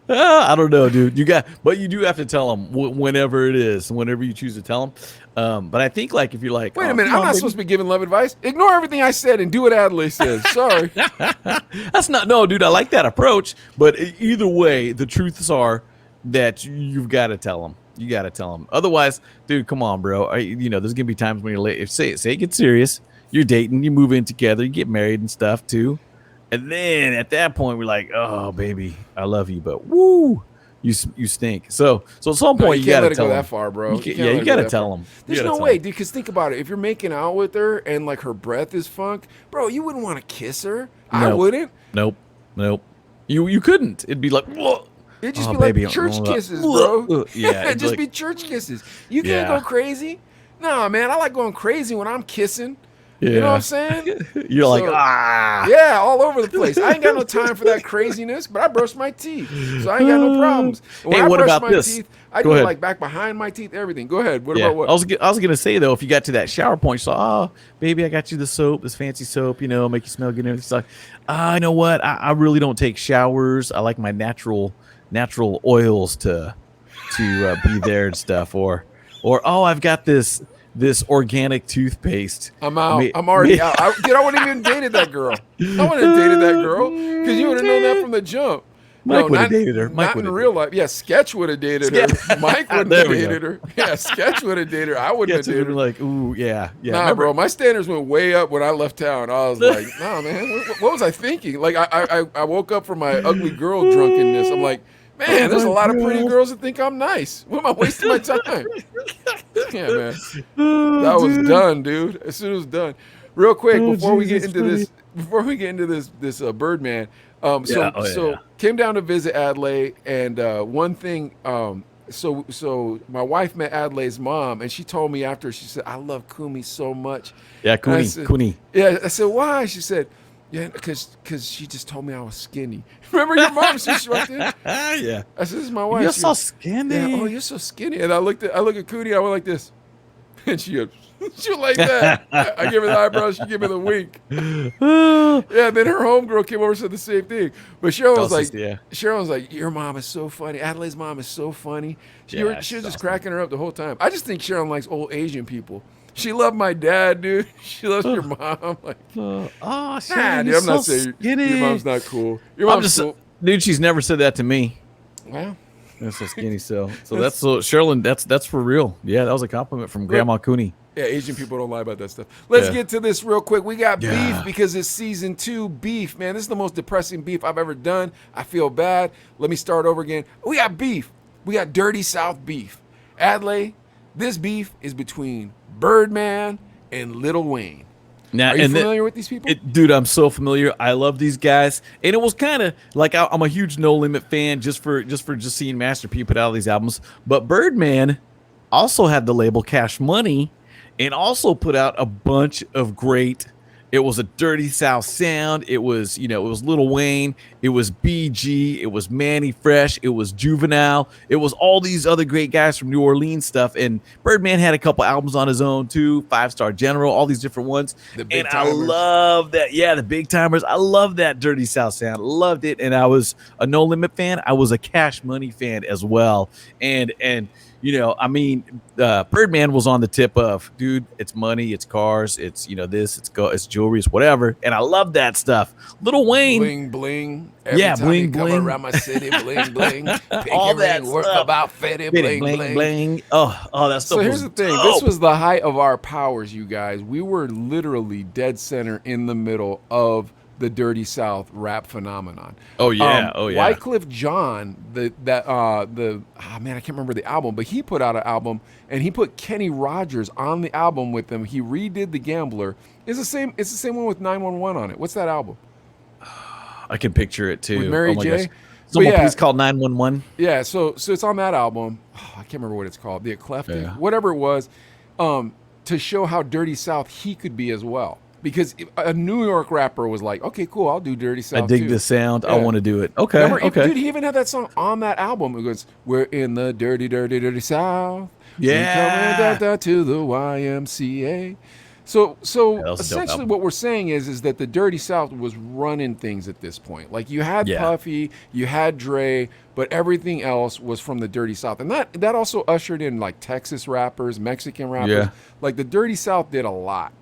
I don't know, dude. But you do have to tell them whenever it is, whenever you choose to tell them. But I think like if you're like, wait a minute, I'm not supposed to be giving love advice. Ignore everything I said and do what Adelaide says. Sorry. No, dude. I like that approach. But either way, the truths are that you've got to tell them. You got to tell them. Otherwise, dude, come on, bro. There's gonna be times when you're late. If say it gets serious, you're dating, you move in together, you get married and stuff too. And then at that point, we're like, oh, baby, I love you, but woo, you stink. So at some point, you got can't let to it tell go them. that far, bro. You got to tell them. There's no way, dude, because think about it. If you're making out with her and like her breath is funk, bro, you wouldn't want to kiss her. I wouldn't. Nope. You couldn't. It'd be like, whoa. It'd just be baby, like church kisses, bro. Yeah. It'd just be church kisses. You can't go crazy. Nah, man, I like going crazy when I'm kissing. Yeah. You know what I'm saying? You're like, ah. Yeah, all over the place. I ain't got no time for that craziness, but I brush my teeth, so I ain't got no problems. When what about this? Teeth, I do it like back behind my teeth, everything. Go ahead. What about what? I was gonna say though, if you got to that shower point, so baby, I got you the soap, this fancy soap, make you smell good and everything. It's like, you know what? I really don't take showers. I like my natural oils to be there and stuff. Or I've got this organic toothpaste. I'm out. I'm already out. I wouldn't even dated that girl. I wouldn't have dated that girl because you would have known that from the jump. Mike would have dated her. Not in real life. Yeah, Sketch would have dated her. Mike wouldn't have dated her. Yeah, Sketch would have dated her. I wouldn't have dated her. Like, ooh, yeah. Nah, bro, my standards went way up when I left town. I was like, nah, man, what was I thinking? Like, I woke up from my ugly girl drunkenness. I'm like, man, there's a lot of pretty girls that think I'm nice. What am I wasting my time? Yeah, man. That was done, dude. As soon as it was done. Real quick, before we get into this Birdman, came down to visit Adelaide, and one thing, so my wife met Adelaide's mom, and she told me after, she said, I love Kumi so much. Yeah, Kuni. Yeah, I said, why? She said, yeah, because she just told me I was skinny. Remember your mom? She was right there. Yeah. I said, this is my wife. You're so skinny. Yeah, oh, you're so skinny. And I look at Kuni, I went like this. And she goes, she was like that. I give her the eyebrows, she gave me the wink. Yeah, then her homegirl came over and said the same thing. But Cheryl was like, your mom is so funny. Adelaide's mom is so funny. She was just cracking her up the whole time. I just think Cheryl likes old Asian people. She loved my dad, dude. She loves your mom. Like, dude, I'm not saying your mom's not cool. Your mom's cool. Dude, she's never said that to me. Well, that's so skinny. So that's Sherilyn. That's for real. Yeah, that was a compliment from Grandma Cooney. Yeah, Asian people don't lie about that stuff. Let's get to this real quick. We got beef because it's season 2 beef. Man, this is the most depressing beef I've ever done. I feel bad. Let me start over again. We got beef. We got Dirty South beef. Adelaide, this beef is between Birdman and Lil Wayne. Now, are you familiar with these people? Dude, I'm so familiar. I love these guys, and it was kind of like I'm a huge No Limit fan just for seeing Master P put out all these albums. But Birdman also had the label Cash Money, and also put out a bunch of great. It was a Dirty South sound. It was, it was Lil Wayne. It was BG. It was Manny Fresh. It was Juvenile. It was all these other great guys from New Orleans stuff. And Birdman had a couple albums on his own too. 5-Star General, all these different ones. I love that. Yeah, the Big Timers. I love that Dirty South sound. Loved it. And I was a No Limit fan. I was a Cash Money fan as well. And I mean, Birdman was on the tip of, dude, it's money, it's cars, it's this, it's jewelry, it's whatever, and I love that stuff. Lil Wayne, Bling bling. Every yeah, time bling you come bling, around my city, bling bling. Pinky all that ring worth stuff. about 50, bling, bling bling, bling. bling. Oh, that stuff. So here's was the thing. dope. This was the height of our powers, you guys. We were literally dead center in the middle of the Dirty South rap phenomenon. Oh yeah, Wycliffe Jean, man, I can't remember the album, but he put out an album and he put Kenny Rogers on the album with him. He redid The Gambler. It's the same one with 911 on it. What's that album? I can picture it too. With Mary my J. gosh. Someone yeah. please call 911. Yeah, so it's on that album. Oh, I can't remember what it's called. The Eclectic, Yeah. whatever it was, to show how Dirty South he could be as well. Because a New York rapper was like, okay, cool, I'll do Dirty South I dig too. this sound. I Yeah. want to do it. Okay. Remember, okay. dude, he even had that song on that album. It goes, "We're in the dirty, dirty, dirty South. Yeah. We're coming down to the YMCA." So was a dope essentially, album. what we're saying is that the Dirty South was running things at this point. Like you had Yeah. Puffy, you had Dre, but everything else was from the Dirty South, and that also ushered in like Texas rappers, Mexican rappers. Yeah. Like the Dirty South did a lot.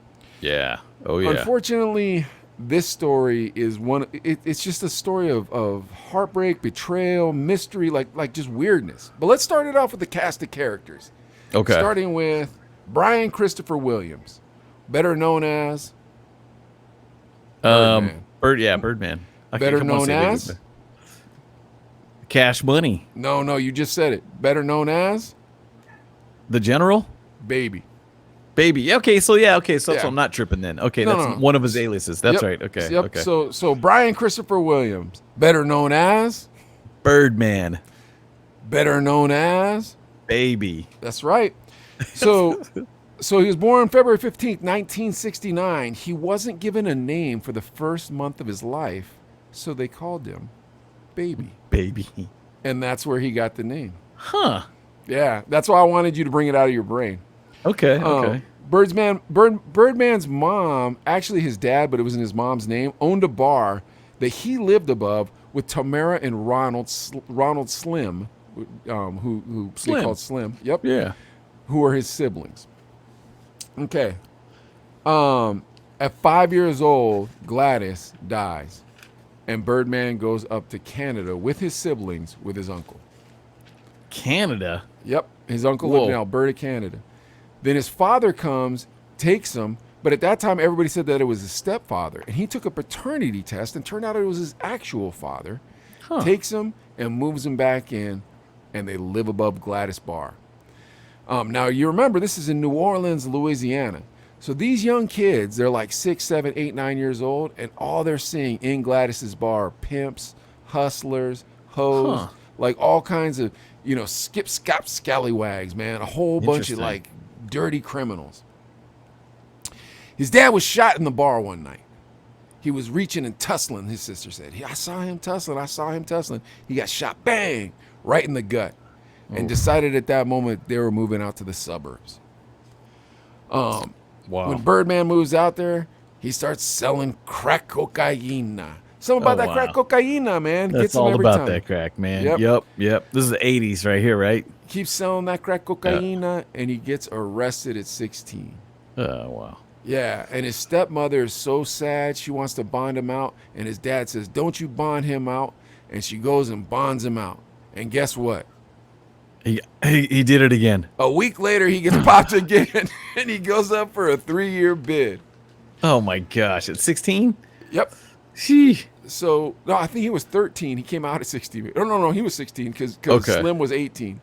Yeah. Oh yeah. Unfortunately, this story is it's just a story of heartbreak, betrayal, mystery, like just weirdness. But let's start it off with the cast of characters. Okay. Starting with Brian Christopher Williams, better known as Birdman. Birdman. I Better come on, known say that as? again. Cash Money. No, you just said it. Better known as The General. Baby. Baby. Okay, so Yeah. I'm not tripping then. Okay, No, that's no. one of his aliases. That's Yep. right. Okay. Yep. Okay. So Brian Christopher Williams, better known as Birdman. Baby. That's right. So he was born February 15th, 1969. He wasn't given a name for the first month of his life, so they called him Baby. Baby. And that's where he got the name. Huh. Yeah, that's why I wanted you to bring it out of your brain. Okay. Okay. Birdman's mom, actually his dad, but it was in his mom's name, owned a bar that he lived above with Tamara and Ronald Slim, who they Slim. called Slim. Yep. Yeah. Who are his siblings. Okay. At 5 years old, Gladys dies, and Birdman goes up to Canada with his siblings with his uncle. Canada. Yep, his uncle lived in Whoa. Alberta, Canada. Then his father comes, takes him, but at that time everybody said that it was his stepfather, and he took a paternity test and turned out it was his actual father. Huh. Takes him and moves him back in, and they live above Gladys Bar. Now you remember this is in New Orleans, Louisiana. So these young kids, they're like 6, 7, 8, 9 years old, and all they're seeing in Gladys's bar are pimps, hustlers, hoes, Huh. like all kinds of, skip, scap, scallywags, man. A whole bunch of Interesting. like dirty criminals. His dad was shot in the bar one night. He was reaching and tussling, his sister said. I saw him tussling. He got shot, bang, right in the gut. And decided at that moment they were moving out to the suburbs. Wow. When Birdman moves out there, he starts selling crack cocaine. Something about Oh, that wow. crack cocaine, man. That's Gets him all every about time. that crack, man. Yep. Yep. This is the 80s right here, right? Keeps selling that crack cocaine, and he gets arrested at 16. Oh, wow. Yeah, and his stepmother is so sad. She wants to bond him out, and his dad says, "Don't you bond him out." And she goes and bonds him out. And guess what? He did it again. A week later, he gets popped again, and he goes up for a 3-year bid. Oh, my gosh. At 16? Yep. Sheesh. So, no, I think he was 13. He came out at 16. No, he was 16 because Okay. Slim was 18.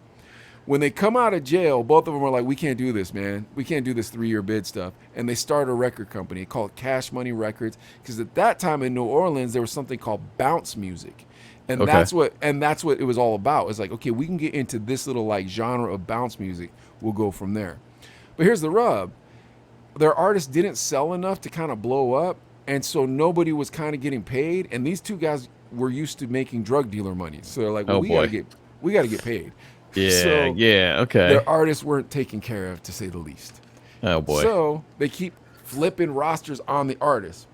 When they come out of jail, both of them are like, we can't do this, man. We can't do this 3-year bid stuff. And they start a record company called Cash Money Records because at that time in New Orleans, there was something called bounce music. And Okay. that's what it was all about. It's like, okay, we can get into this little like genre of bounce music. We'll go from there. But here's the rub. Their artists didn't sell enough to kind of blow up, and so nobody was kind of getting paid. And these two guys were used to making drug dealer money, so they're like, well, Oh, we boy. gotta get paid. Yeah, So yeah, okay. their artists weren't taken care of, to say the least. Oh, boy. So they keep flipping rosters on the artists.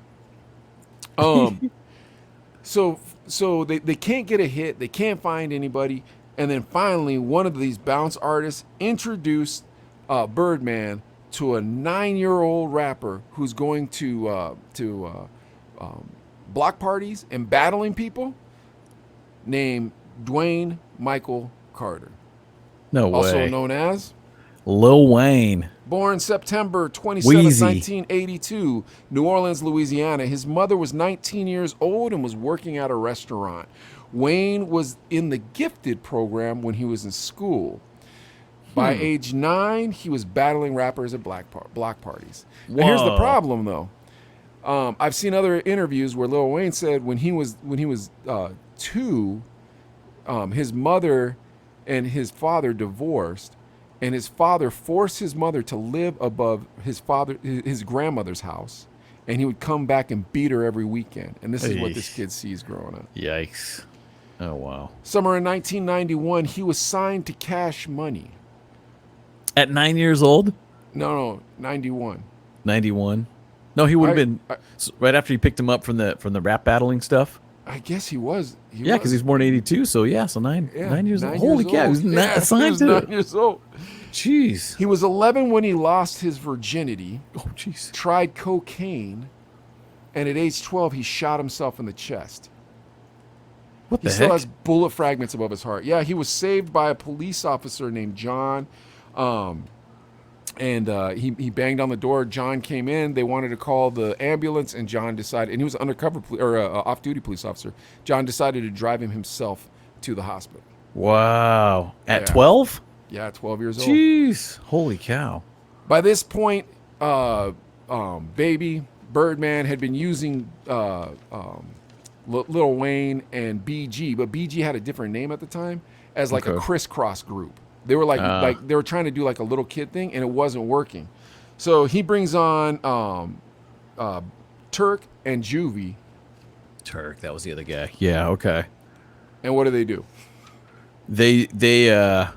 So they can't get a hit. They can't find anybody. And then finally, one of these bounce artists introduced Birdman to a 9-year-old rapper who's going to block parties and battling people named Dwayne Michael Carter. No way. Also known as Lil Wayne. Born September 27, Wheezy. 1982, New Orleans, Louisiana. His mother was 19 years old and was working at a restaurant. Wayne was in the gifted program when he was in school. By age 9, he was battling rappers at block parties. Now, here's the Whoa. problem, though. I've seen other interviews where Lil Wayne said when he was 2, his mother and his father divorced, and his father forced his mother to live above his grandmother's house, and he would come back and beat her every weekend. And this is what this Eesh. kid sees growing up. Yikes. Oh, wow. Summer in 1991, he was signed to Cash Money. At 9 years old? No, 91. 91? No, he would have been I- right after you picked him up from the rap battling stuff. I guess he was. Yeah, because he's born in 82, so yeah, so 9 years old. Holy cow, he was Yeah, not he assigned was to 9 it. years old. Jeez. He was 11 when he lost his virginity, Oh, jeez. tried cocaine, and at age 12, he shot himself in the chest. What He the still heck? has bullet fragments above his heart. Yeah, he was saved by a police officer named John. He banged on the door. John came in. They wanted to call the ambulance, and John decided, and he was an undercover off-duty police officer. John decided to drive him himself to the hospital. Wow. At Yeah. 12? Yeah, 12 years old. Jeez. Holy cow. By this point, Baby Birdman had been using Lil Wayne and BG, but BG had a different name at the time as like a Okay. crisscross group. They were like they were trying to do like a little kid thing, and it wasn't working. So he brings on Turk and Juvie, Turk, that was the other guy. Yeah, okay. and what do? They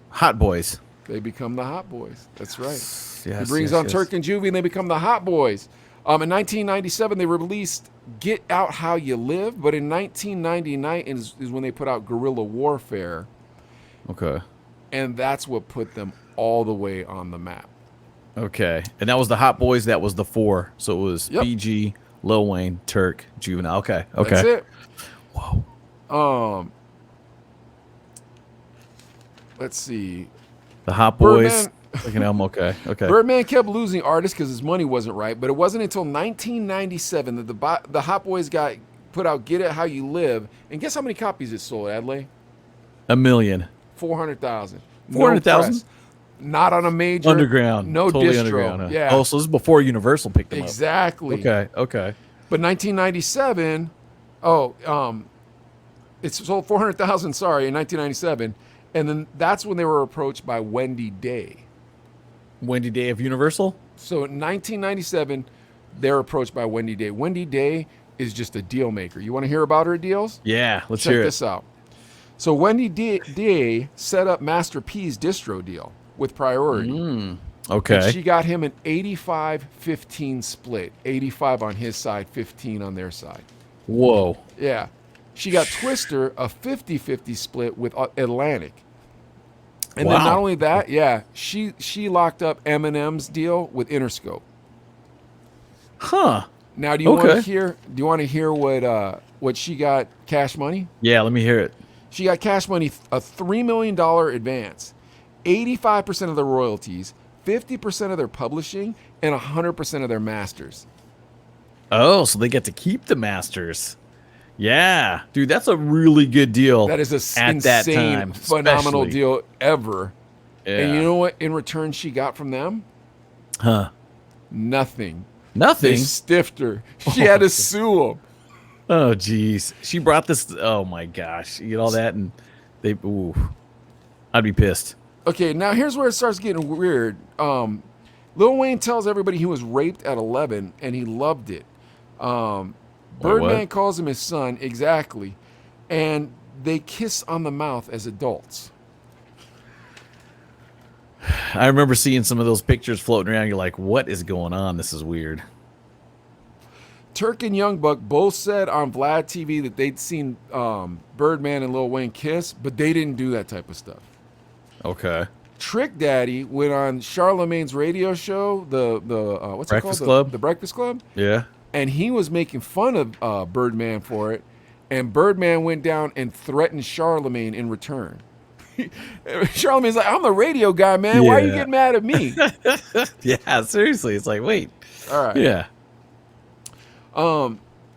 Hot Boys. They become the Hot Boys. That's right. Yes, He brings on Turk and Juvie, and they become the Hot Boys. In 1997, they released "Get Out How You Live," but in 1999 is when they put out "Guerrilla Warfare," Okay. and that's what put them all the way on the map. Okay. And that was the Hot Boys. That was the 4. So it was Yep. BG, Lil Wayne, Turk, Juvenile. Okay. Okay. That's it. Whoa. Let's see. The Hot Boys. Birdman- Fucking album. Okay. Okay. Birdman kept losing artists because his money wasn't right, but it wasn't until 1997 that the Hot Boys put out "Get It How You Live," and guess how many copies it sold, Adley? 1 million. 400,000. 400,000? Not on a major Underground. No Totally distro. underground. Huh? Yeah. Oh, so this is before Universal picked them Exactly. up. Okay. Okay. But 1997, it sold 400,000, sorry, in 1997. And then that's when they were approached by Wendy Day. Wendy Day of Universal? So in 1997, they're approached by Wendy Day. Wendy Day is just a deal maker. You want to hear about her deals? Yeah. Let's Check hear this out. So Wendy Day set up Master P's distro deal with Priority. it. Okay. And she got him an 85-15 split. 85 on his side, 15 on their side. Whoa. Yeah. She got Twister a 50-50 split with Atlantic. And then Wow. not only that, yeah, she locked up Eminem's deal with Interscope. Huh. Now, do you want to Okay. hear? Do you want to hear what she got? Cash Money. Yeah. Let me hear it. She got Cash Money a $3 million advance, 85% of their royalties, 50% of their publishing, and 100% of their masters. Oh, so they get to keep the masters. Yeah, dude, that's a really good deal. That is a at that insane, time, phenomenal especially. deal ever. Yeah. And you know what? In return, she got from them Huh? nothing. Nothing. They stiffed her. She had to sue them. Oh, jeez. She brought this. Oh my gosh, you get all that, and they. Ooh, I'd be pissed. Okay, now here's where it starts getting weird. Lil Wayne tells everybody he was raped at 11 and he loved it. Birdman what? calls him his son, exactly. And they kiss on the mouth as adults. I remember seeing some of those pictures floating around. You're like, what is going on? This is weird. Turk and Young Buck both said on Vlad TV that they'd seen Birdman and Lil Wayne kiss, but they didn't do that type of stuff. Okay. Trick Daddy went on Charlemagne's radio show, the what's Breakfast it called? Club? The Breakfast Club. Yeah. And he was making fun of Birdman for it, and Birdman went down and threatened Charlemagne in return. Charlemagne's like, I'm the radio guy, man. Why are you Yeah. getting mad at me? Yeah, seriously. It's like, wait. All right. Yeah.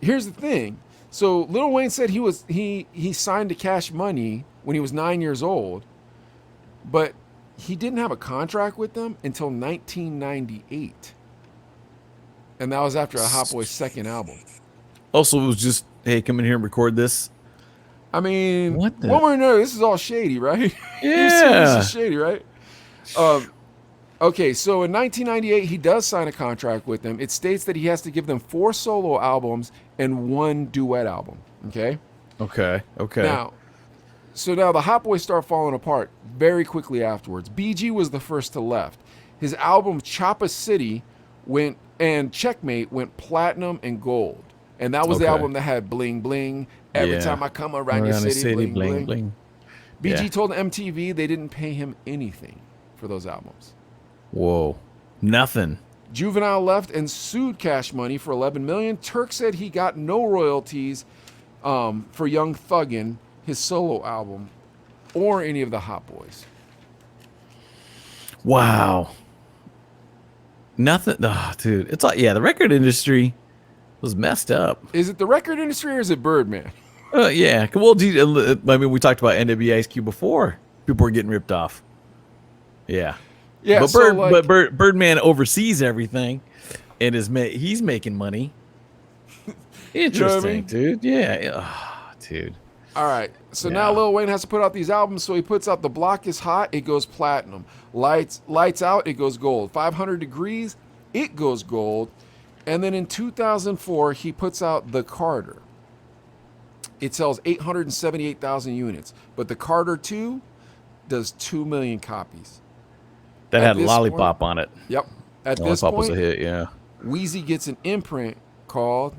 Here's the thing. So Lil Wayne said he signed to Cash Money when he was 9 years old, but he didn't have a contract with them until 1998. And that was after a Hot Boy's second album. Also, it was just, hey, come in here and record this. I mean, What the- one way or another, this is all shady, right? Yeah. This is shady, right? Okay, so in 1998, he does sign a contract with them. It states that he has to give them 4 solo albums and 1 duet album. Okay? Okay. Now the Hot Boys start falling apart very quickly afterwards. BG was the first to left. His album Choppa City and Checkmate went platinum and gold. And that was the Okay. album that had Bling Bling. Every Yeah. time I come around your the city, bling, bling. BG Yeah. told MTV they didn't pay him anything for those albums. Whoa. Nothing. Juvenile left and sued Cash Money for $11 million. Turk said he got no royalties for Young Thuggin', his solo album, or any of the Hot Boys. Wow. Nothing. Oh, dude. It's like, yeah, the record industry was messed up. Is it the record industry or is it Birdman? Yeah. Well, I mean, we talked about NWA Ice Cube before. People were getting ripped off. Yeah. Yeah, But, so Birdman oversees everything, and he's making money. Interesting, mean? dude. Yeah. Oh, dude. all right. So Yeah. now Lil Wayne has to put out these albums. So he puts out The Block is Hot, it goes platinum. Lights Out, it goes gold. 500 Degrees, it goes gold. And then in 2004, he puts out The Carter. It sells 878,000 units. But The Carter 2 does 2 million copies. That At had this Lollipop on it. Yep. At this Lollipop was a point, hit, yeah. Wheezy gets an imprint called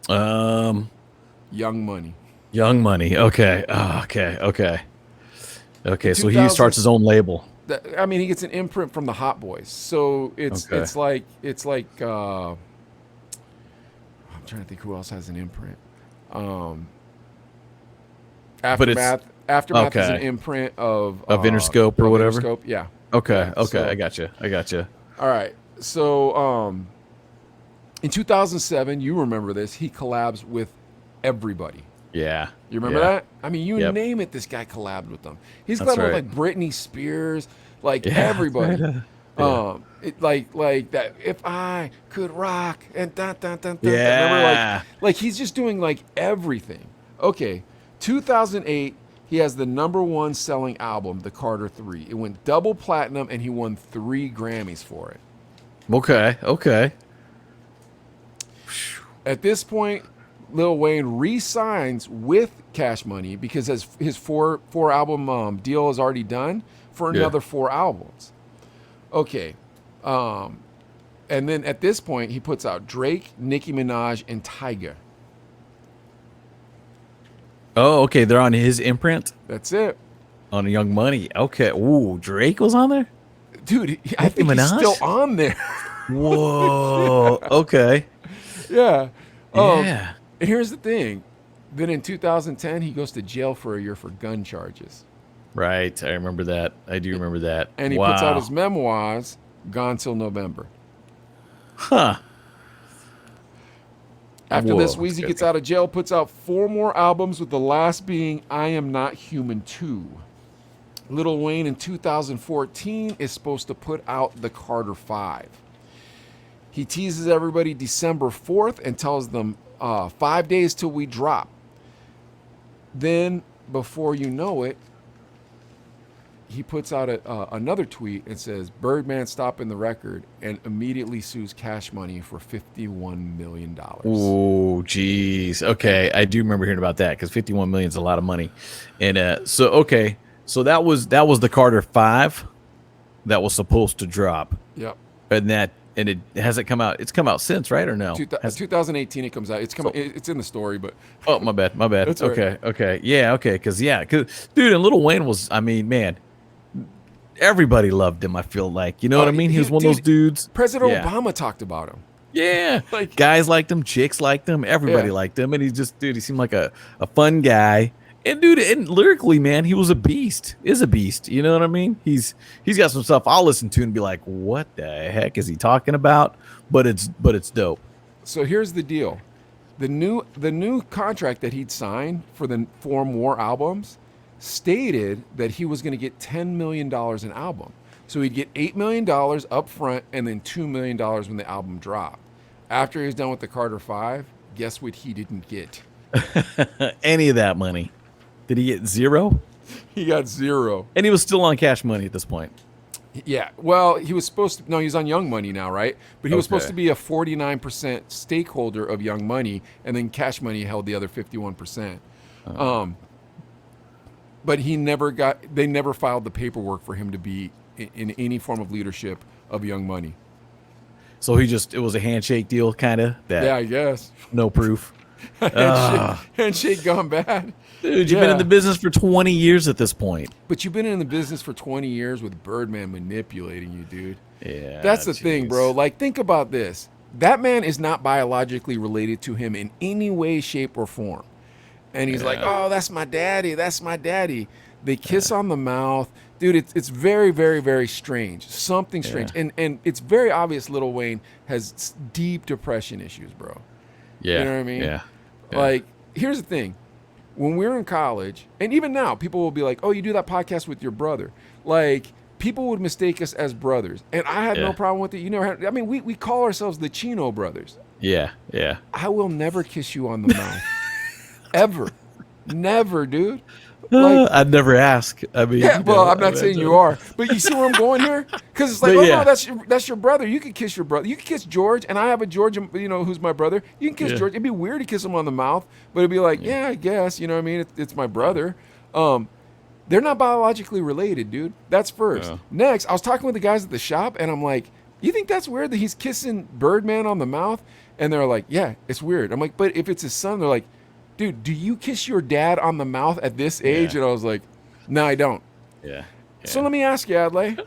Young Young Money. Money. Okay. Oh, okay. So he 2000 starts his own label. I mean, he gets an imprint from the Hot Boys. So it's Okay. it's like I'm trying to think who else has an imprint. Aftermath. Aftermath is an okay. imprint of Interscope or whatever? Interscope, yeah. Okay. Yeah, so- I got you. All right. So in 2007, you remember this? He collabs with everybody. Yeah. You remember Yeah. that? I mean, you Yep. name it. This guy collabed with them. He's That's collabed with right. like Britney Spears, like Yeah, everybody. right. Yeah. Like that. If I could rock and dun, dun, dun, dun, Yeah. remember, like he's just doing like everything. Okay, 2008. He has the #1 selling album, The Carter 3. It went double platinum, and he won 3 Grammys for it. Okay. At this point, Lil Wayne re-signs with Cash Money because his four album deal is already done for another 4 albums. Okay, and then at this point he puts out Drake, Nicki Minaj, and Tyga. Oh, okay. They're on his imprint That's it, on Young Money. Okay. Ooh, Drake was on there? dude. I think he's Minaj? still on there. Whoa. Okay. Yeah. Yeah. Here's the thing. Then in 2010, he goes to jail for a year for gun charges. Right. I remember that. I do remember that. And he puts out his memoirs, Gone Till November. Huh. After Whoa, this, that's Weezy good. gets out of jail, puts out 4 more albums, with the last being I Am Not Human 2. Lil Wayne in 2014 is supposed to put out The Carter 5. He teases everybody December 4th and tells them 5 days till we drop. Then, before you know it, he puts out another tweet and says, Birdman stopping the record, and immediately sues Cash Money for $51 million. Oh, geez. Okay, I do remember hearing about that because 51 million is a lot of money. And so that was the Carter 5 that was supposed to drop, Yep. and that and it hasn't come out. It's come out since, right, or no? 2018 it comes out. It's coming. It's in the story, but Oh, my bad. My bad. That's all Okay. right. Okay. Yeah. Okay. Cause dude, and Lil Wayne was, I mean, man, everybody loved him. I feel like, you know what I mean? He was one of those dudes. President Yeah. Obama talked about him. Yeah. Like- Guys liked him. Chicks liked him. Everybody Yeah. liked him. And he seemed like a fun guy. And dude, and lyrically, man, he was a beast. Is a beast. You know what I mean? He's got some stuff I'll listen to and be like, what the heck is he talking about? But it's dope. So here's the deal. The new contract that he'd signed for the Form War albums stated that he was going to get $10 million an album. So he'd get $8 million up front and then $2 million when the album dropped. After he was done with the Carter 5, guess what he didn't get? Any of that money. Did he get zero? He got zero. And he was still on Cash Money at this point. Yeah, well, he was supposed to. No, he's on Young Money now, right? But he was supposed Okay. to be a 49% stakeholder of Young Money, and then Cash Money held the other 51%. But he never got. They never filed the paperwork for him to be in any form of leadership of Young Money. So it was a handshake deal, kind of. Yeah, I guess. No proof. Handshake gone bad. Dude, you've been in the business for 20 years at this point. But you've been in the business for 20 years with Birdman manipulating you, dude. Yeah. That's the thing, bro. Like, think about this. That man is not biologically related to him in any way, shape, or form. And he's like, oh, that's my daddy. That's my daddy. They kiss on the mouth. Dude, it's very, very, very strange. Something strange. And it's very obvious Lil Wayne has deep depression issues, bro. Yeah. You know what I mean? Yeah. Like, here's the thing. When we're in college, and even now, people will be like, oh, you do that podcast with your brother. Like, people would mistake us as brothers. And I had no problem with it. You never had, I mean, we call ourselves the Chino Brothers. Yeah. Yeah. I will never kiss you on the mouth. Ever. Never, dude. Like, I'd never ask. I mean, yeah, well, I'm not saying you are, but you see where I'm going here? Because it's like, But oh, yeah. no, that's your brother. You can kiss your brother. You can kiss George, and I have a George, you know, who's my brother. You can kiss George. It'd be weird to kiss him on the mouth, but it'd be like, yeah, I guess, you know what I mean? It's my brother. They're not biologically related, dude. That's first. Yeah. Next, I was talking with the guys at the shop, and I'm like, you think that's weird that he's kissing Birdman on the mouth? And they're like, yeah, it's weird. I'm like, but if it's his son, they're like, dude, do you kiss your dad on the mouth at this age? And I was like, no, I don't. Yeah. So let me ask you, Adlai.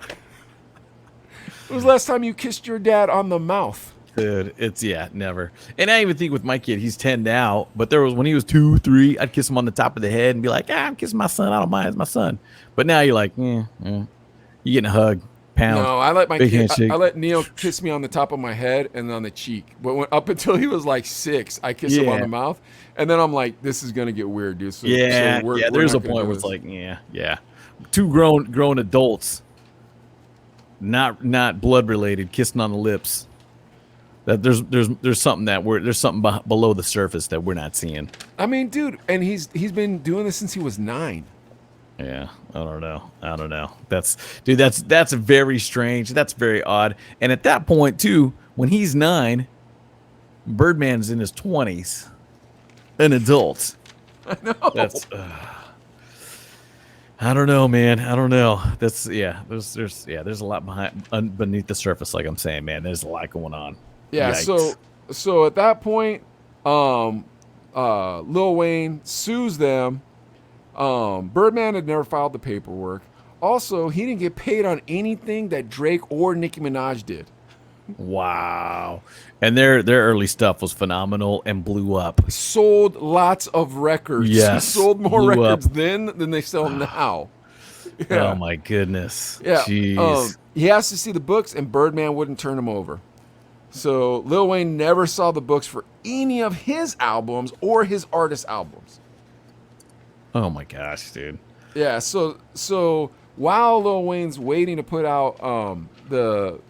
When was the last time you kissed your dad on the mouth? Dude, never. And I even think with my kid, he's 10 now, but there was when he was 2, 3, I'd kiss him on the top of the head and be like, I'm kissing my son. I don't mind. It's my son. But now you're like, you getting a hug, pound. No, I let my big kid. handshake. I let Neil kiss me on the top of my head and on the cheek. But up until he was like 6, I kissed him on the mouth, and then I'm like, this is gonna get weird, dude. So, we're there's a not gonna point do where it's this. like, yeah. Two grown adults, not blood related, kissing on the lips. That there's something there's something below the surface that we're not seeing. I mean, dude, and he's been doing this since he was 9. Yeah, I don't know. That's very strange. That's very odd. And at that point too, when he's 9, Birdman's in his 20s, an adult. I know. That's I don't know, man. I don't know. That's There's a lot beneath the surface, like I'm saying, man. There's a lot going on. Yeah. Yikes. So at that point, Lil Wayne sues them. Birdman had never filed the paperwork. Also, he didn't get paid on anything that Drake or Nicki Minaj did. Wow. And their early stuff was phenomenal and blew up. Sold lots of records. Yes, Sold more blew records up. then than they sell now. Oh my goodness. Yeah. Jeez. He asked to see the books, and Birdman wouldn't turn him over. So Lil Wayne never saw the books for any of his albums or his artist albums. Oh my gosh, dude. Yeah. So while Lil Wayne's waiting to put out the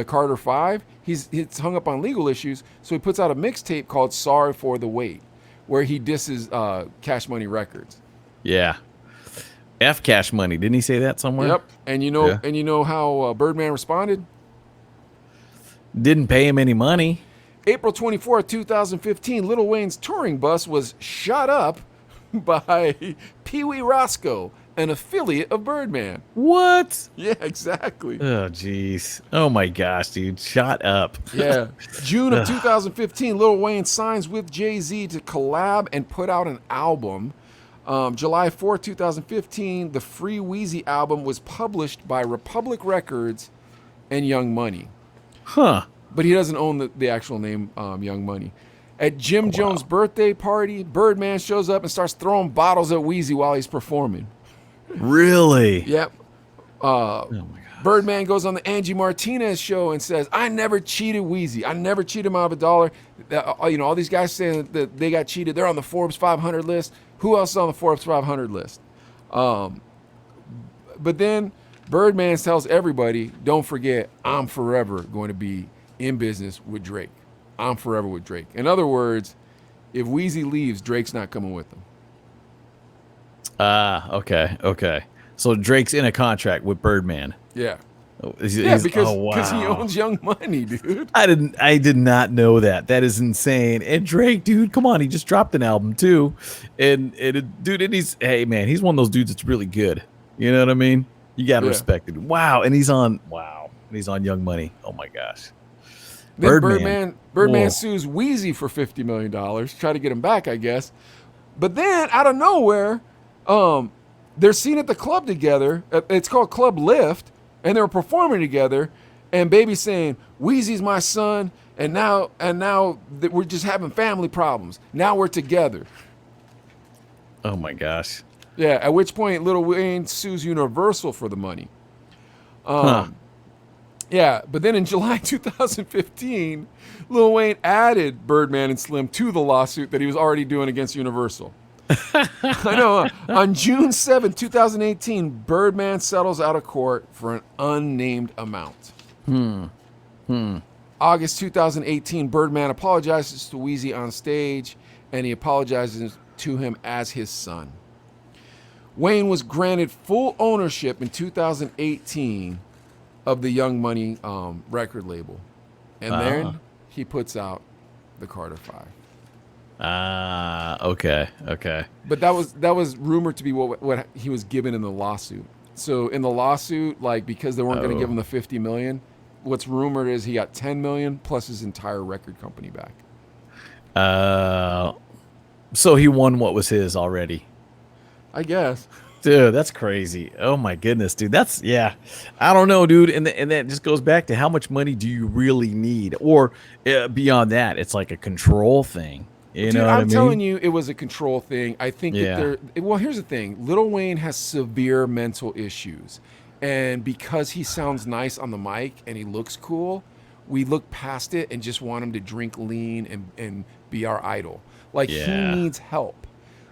Carter 5, he's hung up on legal issues. So he puts out a mixtape called "Sorry for the Wait," where he disses Cash Money Records. Yeah. F Cash Money. Didn't he say that somewhere? Yep. And you know how Birdman responded? Didn't pay him any money. April 24th, 2015, Lil Wayne's touring bus was shot up by Pee Wee Roscoe, an affiliate of Birdman. What? Yeah, exactly. Oh, jeez. Oh, my gosh, dude. Shut up. Yeah. June of 2015, Lil Wayne signs with Jay-Z to collab and put out an album. July 4th, 2015, the Free Weezy album was published by Republic Records and Young Money. Huh. But he doesn't own the actual name Young Money. At Jim Jones' birthday party, Birdman shows up and starts throwing bottles at Weezy while he's performing. Really? Yep. Oh, my God. Birdman goes on the Angie Martinez show and says, I never cheated Weezy. I never cheated him out of $1. All these guys saying that they got cheated. They're on the Forbes 500 list. Who else is on the Forbes 500 list? But then Birdman tells everybody, don't forget, I'm forever going to be in business with Drake. I'm forever with Drake. In other words, if Weezy leaves, Drake's not coming with him. Okay. So Drake's in a contract with Birdman. Yeah. Because he owns Young Money, dude. I did not know that. That is insane. And Drake, dude, come on, he just dropped an album too, and he's he's one of those dudes that's really good. You know what I mean? You gotta respect it. Wow, and he's on Young Money. Oh my gosh. Then Birdman sues Weezy for $50 million, try to get him back, I guess. But then out of nowhere, they're seen at the club together. It's called Club Lift. And they were performing together, and Baby's saying, Weezy's my son, and now that we're just having family problems. Now we're together. Oh my gosh. Yeah, at which point Lil Wayne sues Universal for the money. Yeah, but then in July 2015, Lil Wayne added Birdman and Slim to the lawsuit that he was already doing against Universal. I know. On June 7, 2018, Birdman settles out of court for an unnamed amount. August 2018, Birdman apologizes to Weezy on stage, and he apologizes to him as his son. Wayne was granted full ownership in 2018 of the Young Money record label, and then he puts out the Carter 5. Okay. But that was rumored to be what he was given in the lawsuit. So in the lawsuit, like, because they weren't going to give him the $50 million, what's rumored is he got $10 million plus his entire record company back. So he won what was his already. I guess. Dude, that's crazy. Oh my goodness, dude. I don't know, dude. And that just goes back to how much money do you really need? Or beyond that, it's like a control thing. You know what I mean? I'm telling you, it was a control thing. I think well, here's the thing. Lil Wayne has severe mental issues. And because he sounds nice on the mic and he looks cool, we look past it and just want him to drink lean and be our idol. Like, he needs help.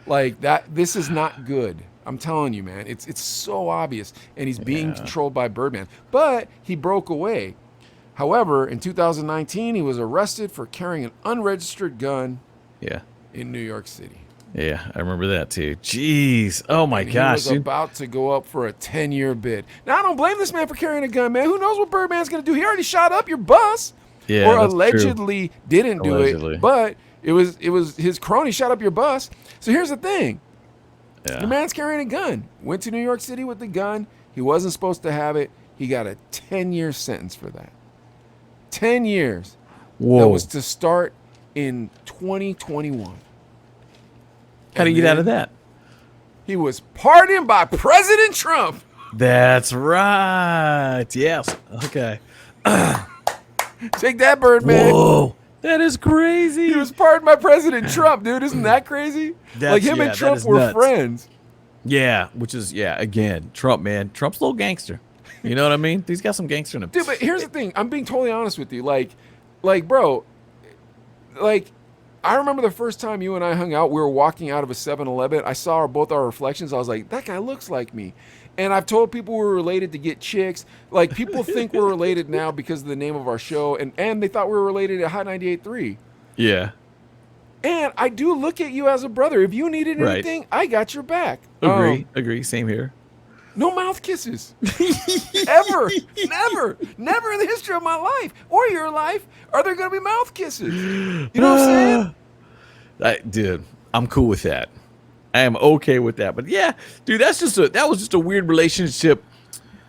Like, this is not good. I'm telling you, man. It's so obvious. And he's being controlled by Birdman. But he broke away. However, in 2019, he was arrested for carrying an unregistered gun in New York City. Yeah, I remember that too. Jeez. Oh my gosh. He was about to go up for a 10-year bid. Now, I don't blame this man for carrying a gun, man. Who knows what Birdman's going to do? He already shot up your bus. Yeah, or allegedly didn't do it. But it was his crony shot up your bus. So here's the thing. Yeah. The man's carrying a gun. Went to New York City with the gun. He wasn't supposed to have it. He got a 10-year sentence for that. 10 years. Whoa. That was to start in 2021. How do you get out of that? He was pardoned by President Trump. That's right. Yes. Okay. Take that, Birdman. Whoa. That is crazy. He was pardoned by President Trump, dude. Isn't that crazy? Like, him and Trump were friends. Yeah, which is, again, Trump, man. Trump's a little gangster. You know what I mean? He's got some gangster in him. Dude, but here's the thing. I'm being totally honest with you. Like, bro, like, I remember the first time you and I hung out, we were walking out of a 7-Eleven. I saw both our reflections. I was like, that guy looks like me. And I've told people we're related to get chicks. Like, people think we're related now because of the name of our show. And they thought we were related at Hot 98.3. Yeah. And I do look at you as a brother. If you needed anything, I got your back. Agree. Same here. No mouth kisses. Ever. Never in the history of my life or your life are there going to be mouth kisses. You know what I'm saying? Dude, I'm cool with that. I am okay with that. But yeah, dude, that was just a weird relationship.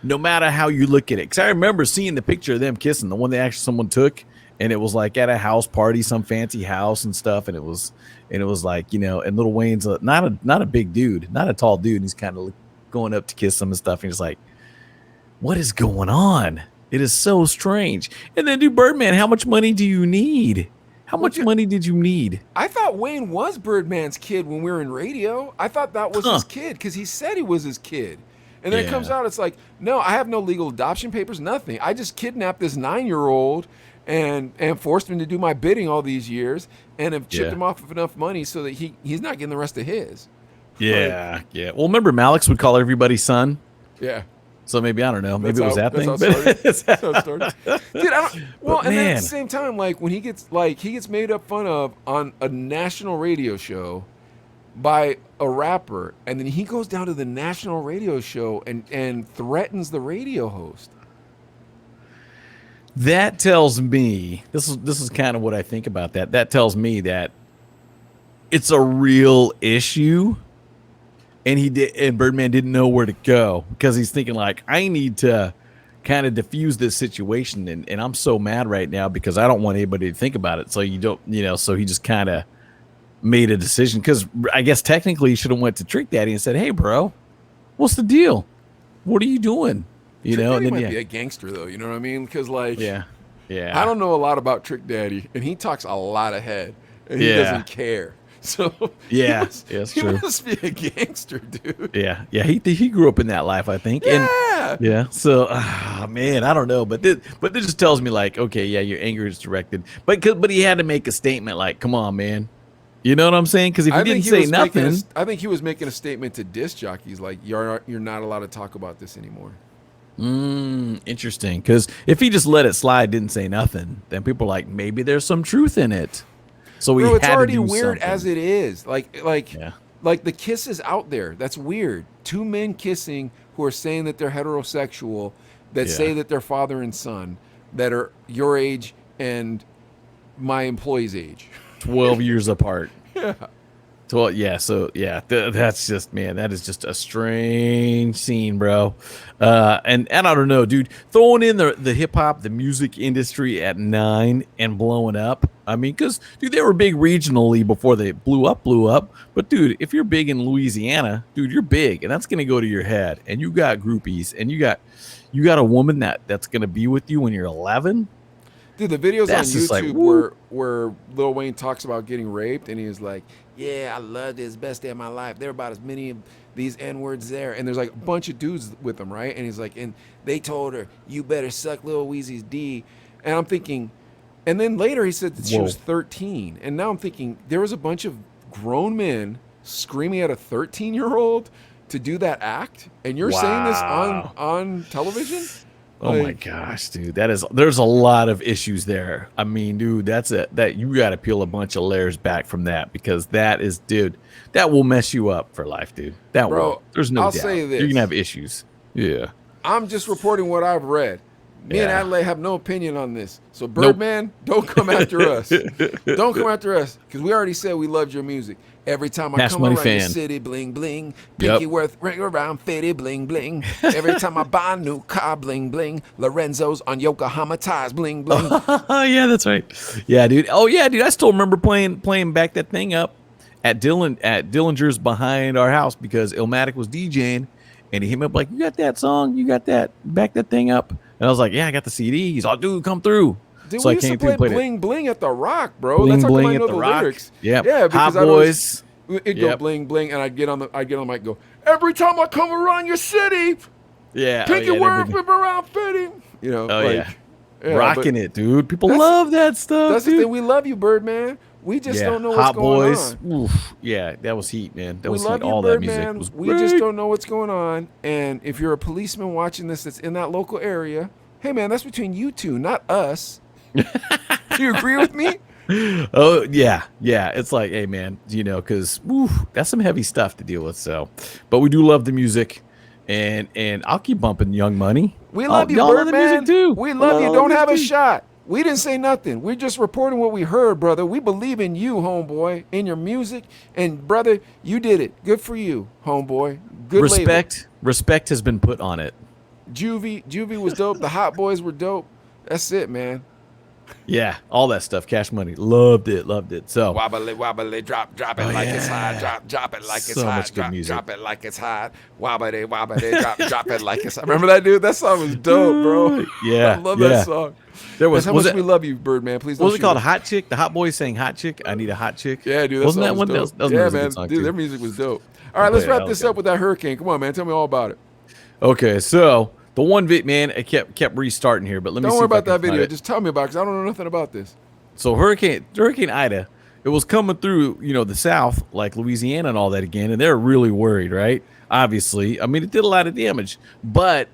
No matter how you look at it, because I remember seeing the picture of them kissing, the one that actually someone took, and it was like at a house party, some fancy house and stuff, and it was like, you know, and Lil Wayne's not a big dude, not a tall dude, and he's kind of going up to kiss him and stuff, and he's like, what is going on? It is so strange. And then, dude, Birdman, how much money do you need? How much money did you need? I thought Wayne was Birdman's kid when we were in radio. I thought that was his kid because he said he was his kid. And then it comes out, it's like, no, I have no legal adoption papers, nothing. I just kidnapped this 9-year-old and forced him to do my bidding all these years and have chipped him off of enough money so that he's not getting the rest of his. Yeah, yeah. Well, remember Malex would call everybody son? Yeah. So maybe, I don't know, maybe it was that thing. That's how it started. Dude, well, and then at man. the same time, like when he gets made up fun of on a national radio show by a rapper, and then he goes down to the national radio show and threatens the radio host. That tells me, this is kind of what I think about that. That tells me that it's a real issue. And Birdman didn't know where to go because he's thinking like, I need to kind of diffuse this situation. And I'm so mad right now because I don't want anybody to think about it. So you don't, you know, so he just kind of made a decision because I guess technically he should have went to Trick Daddy and said, hey, bro, what's the deal? What are you doing? You Trick know, Daddy and then, might be a gangster though. You know what I mean? Because like, yeah. I don't know a lot about Trick Daddy and he talks a lot of head and he doesn't care. So he must be a gangster, dude. Yeah. He grew up in that life, I think. Yeah. And so, man, I don't know, but this just tells me like, okay, yeah, your anger is directed, but he had to make a statement like, come on, man, you know what I'm saying? Because if he didn't say nothing, I think he was making a statement to disc jockeys like, you're not allowed to talk about this anymore. Interesting. Because if he just let it slide, didn't say nothing, then people are like, maybe there's some truth in it. So Bro, it's already something. weird as it is. Like the kiss is out there. That's weird. Two men kissing who are saying that they're heterosexual, that say that they're father and son, that are your age and my employee's age. 12 years apart. Yeah. 12, yeah. So yeah, that's just, man, that is just a strange scene, bro. And I don't know, dude, throwing in the hip hop, the music industry at 9 and blowing up. I mean, because dude, they were big regionally before they blew up. But dude, if you're big in Louisiana, dude, you're big, and that's gonna go to your head. And you got groupies, and you got a woman that's gonna be with you when you're 11. Dude, the videos That's on just like, YouTube where Lil Wayne talks about getting raped, and he was like, yeah, I loved it. It's the best day of my life. There were about as many of these N-words there. And there's like a bunch of dudes with him, right? And he's like, and they told her, you better suck Lil Weezy's D. And I'm thinking, and then later he said that she was 13. And now I'm thinking, there was a bunch of grown men screaming at a 13-year-old to do that act? And you're saying this on television? Oh my gosh, dude, there's a lot of issues there. I mean, dude, that you got to peel a bunch of layers back from that, because that will mess you up for life, dude. That will. There's no doubt. I'll say this. You're gonna have issues. Yeah. I'm just reporting what I've read. Me and Adelaide have no opinion on this. So Birdman, don't come after us. Don't come after us, because we already said we loved your music. Every time I come around your city, bling bling. Pinky worth ring around 50, bling bling. Every time I buy a new car, bling bling. Lorenzo's on Yokohama tires, bling bling. Oh yeah, that's right. Yeah, dude. Oh yeah, dude. I still remember playing back that thing up at Dillinger's behind our house, because Illmatic was DJing, and he hit me up like, "You got that song? You got that? Back that thing up." And I was like, "Yeah, I got the CD." He's like, "Dude, come through." Dude, So we I used to came play through and played Bling Bling at the Rock, bro. Bling That's how come Bling I at know the the Rock. lyrics. Yep. Yeah, because Hot Boys. It'd go bling bling, and I'd get on the mic and go, every time I come around your city, Yeah. Pinky worth whip around 50. You know, Rocking it, dude. People love that stuff. That's dude. the thing. We love you, Birdman. We just don't know what's Hot going Boys. on. Oof. Yeah, that was heat, man. That We was love heat. you, All that music Birdman. was We great. just don't know what's going on. And if you're a policeman watching this that's in that local area, hey, man, that's between you two, not us. Do you agree with me? Oh yeah. It's like, hey man, you know, because that's some heavy stuff to deal with. So, but we do love the music, and I'll keep bumping Young Money. We love you, y'all love Birdman. the music too. We love you. Don't have a shot. We didn't say nothing. We're just reporting what we heard, brother. We believe in you, homeboy, in your music. And, brother, you did it. Good for you, homeboy. Good Respect has been put on it. Juvie was dope. The Hot Boys were dope. That's it, man. Yeah, all that stuff. Cash Money. Loved it. So Wobbly, wobbly, drop it like it's hot. Drop it like it's So hot. much good music. Drop it like it's hot. Wobbly, wobbly, drop it like it's hot. Remember that, dude? That song was dope, bro. Yeah, I love that song. There was That's how much we love you, Birdman. Please don't What was it shoot called? us. Hot Chick? The Hot Boys saying Hot Chick? I need a hot chick? Yeah, dude. Wasn't that song one? was That dope. was Yeah, a good man. song, Dude, too. their music was dope. All right, let's Yeah, wrap that was this up good. with that hurricane. Come on, man. Tell me all about it. Okay, so the one bit, man, it kept restarting here, but let me Don't see worry if I about can that find video. it. Just tell me about it because I don't know nothing about this. So Hurricane Ida, it was coming through, the South, like Louisiana and all that again, and they're really worried, right? Obviously, I mean, it did a lot of damage, but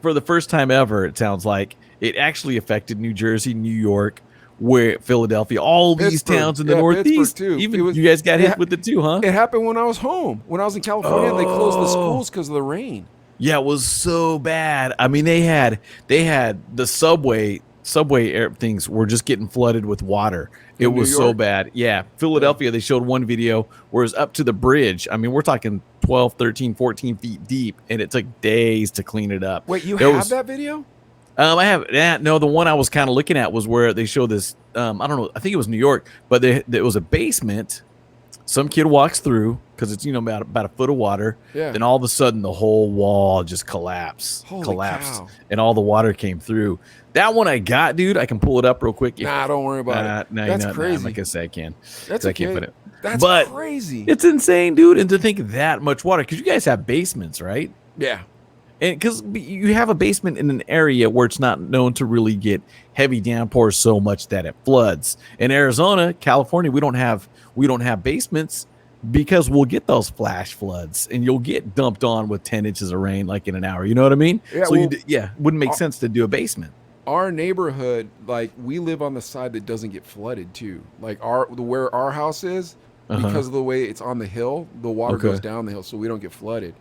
for the first time ever, it sounds like it actually affected New Jersey, New York, Philadelphia, all these Pittsburgh. towns in the Yeah, Northeast. Pittsburgh, too. Even It was- you guys got it hit with it too, huh? It happened when I was home. When I was in California, they closed the schools because of the rain. Yeah, it was so bad. I mean, they had the subway things were just getting flooded with water. It In New was so York? bad. Yeah, Philadelphia, they showed one video where it's up to the bridge. I mean, we're talking 12, 13, 14 feet deep, and it took days to clean it up. Wait, you There have was- that video? I have that. No, the one I was kind of looking at was where they show this. I don't know. I think it was New York, but there was a basement. Some kid walks through because it's about a foot of water. Yeah. Then all of a sudden the whole wall just collapsed, Holy cow. and all the water came through. That one I got, dude. I can pull it up real quick. Nah, don't worry about it. No, That's I'm crazy. not gonna say I can. That's 'cause I okay. can't put it. That's But crazy. It's insane, dude. And to think that much water, because you guys have basements, right? Yeah. And because you have a basement in an area where it's not known to really get heavy downpours so much that it floods. In Arizona, California, we don't have basements because we'll get those flash floods and you'll get dumped on with 10 inches of rain like in an hour. You know what I mean? Yeah, So well, it wouldn't make sense to do a basement. Our neighborhood, like we live on the side that doesn't get flooded too. Like where our house is, because of the way it's on the hill, the water goes down the hill, so we don't get flooded.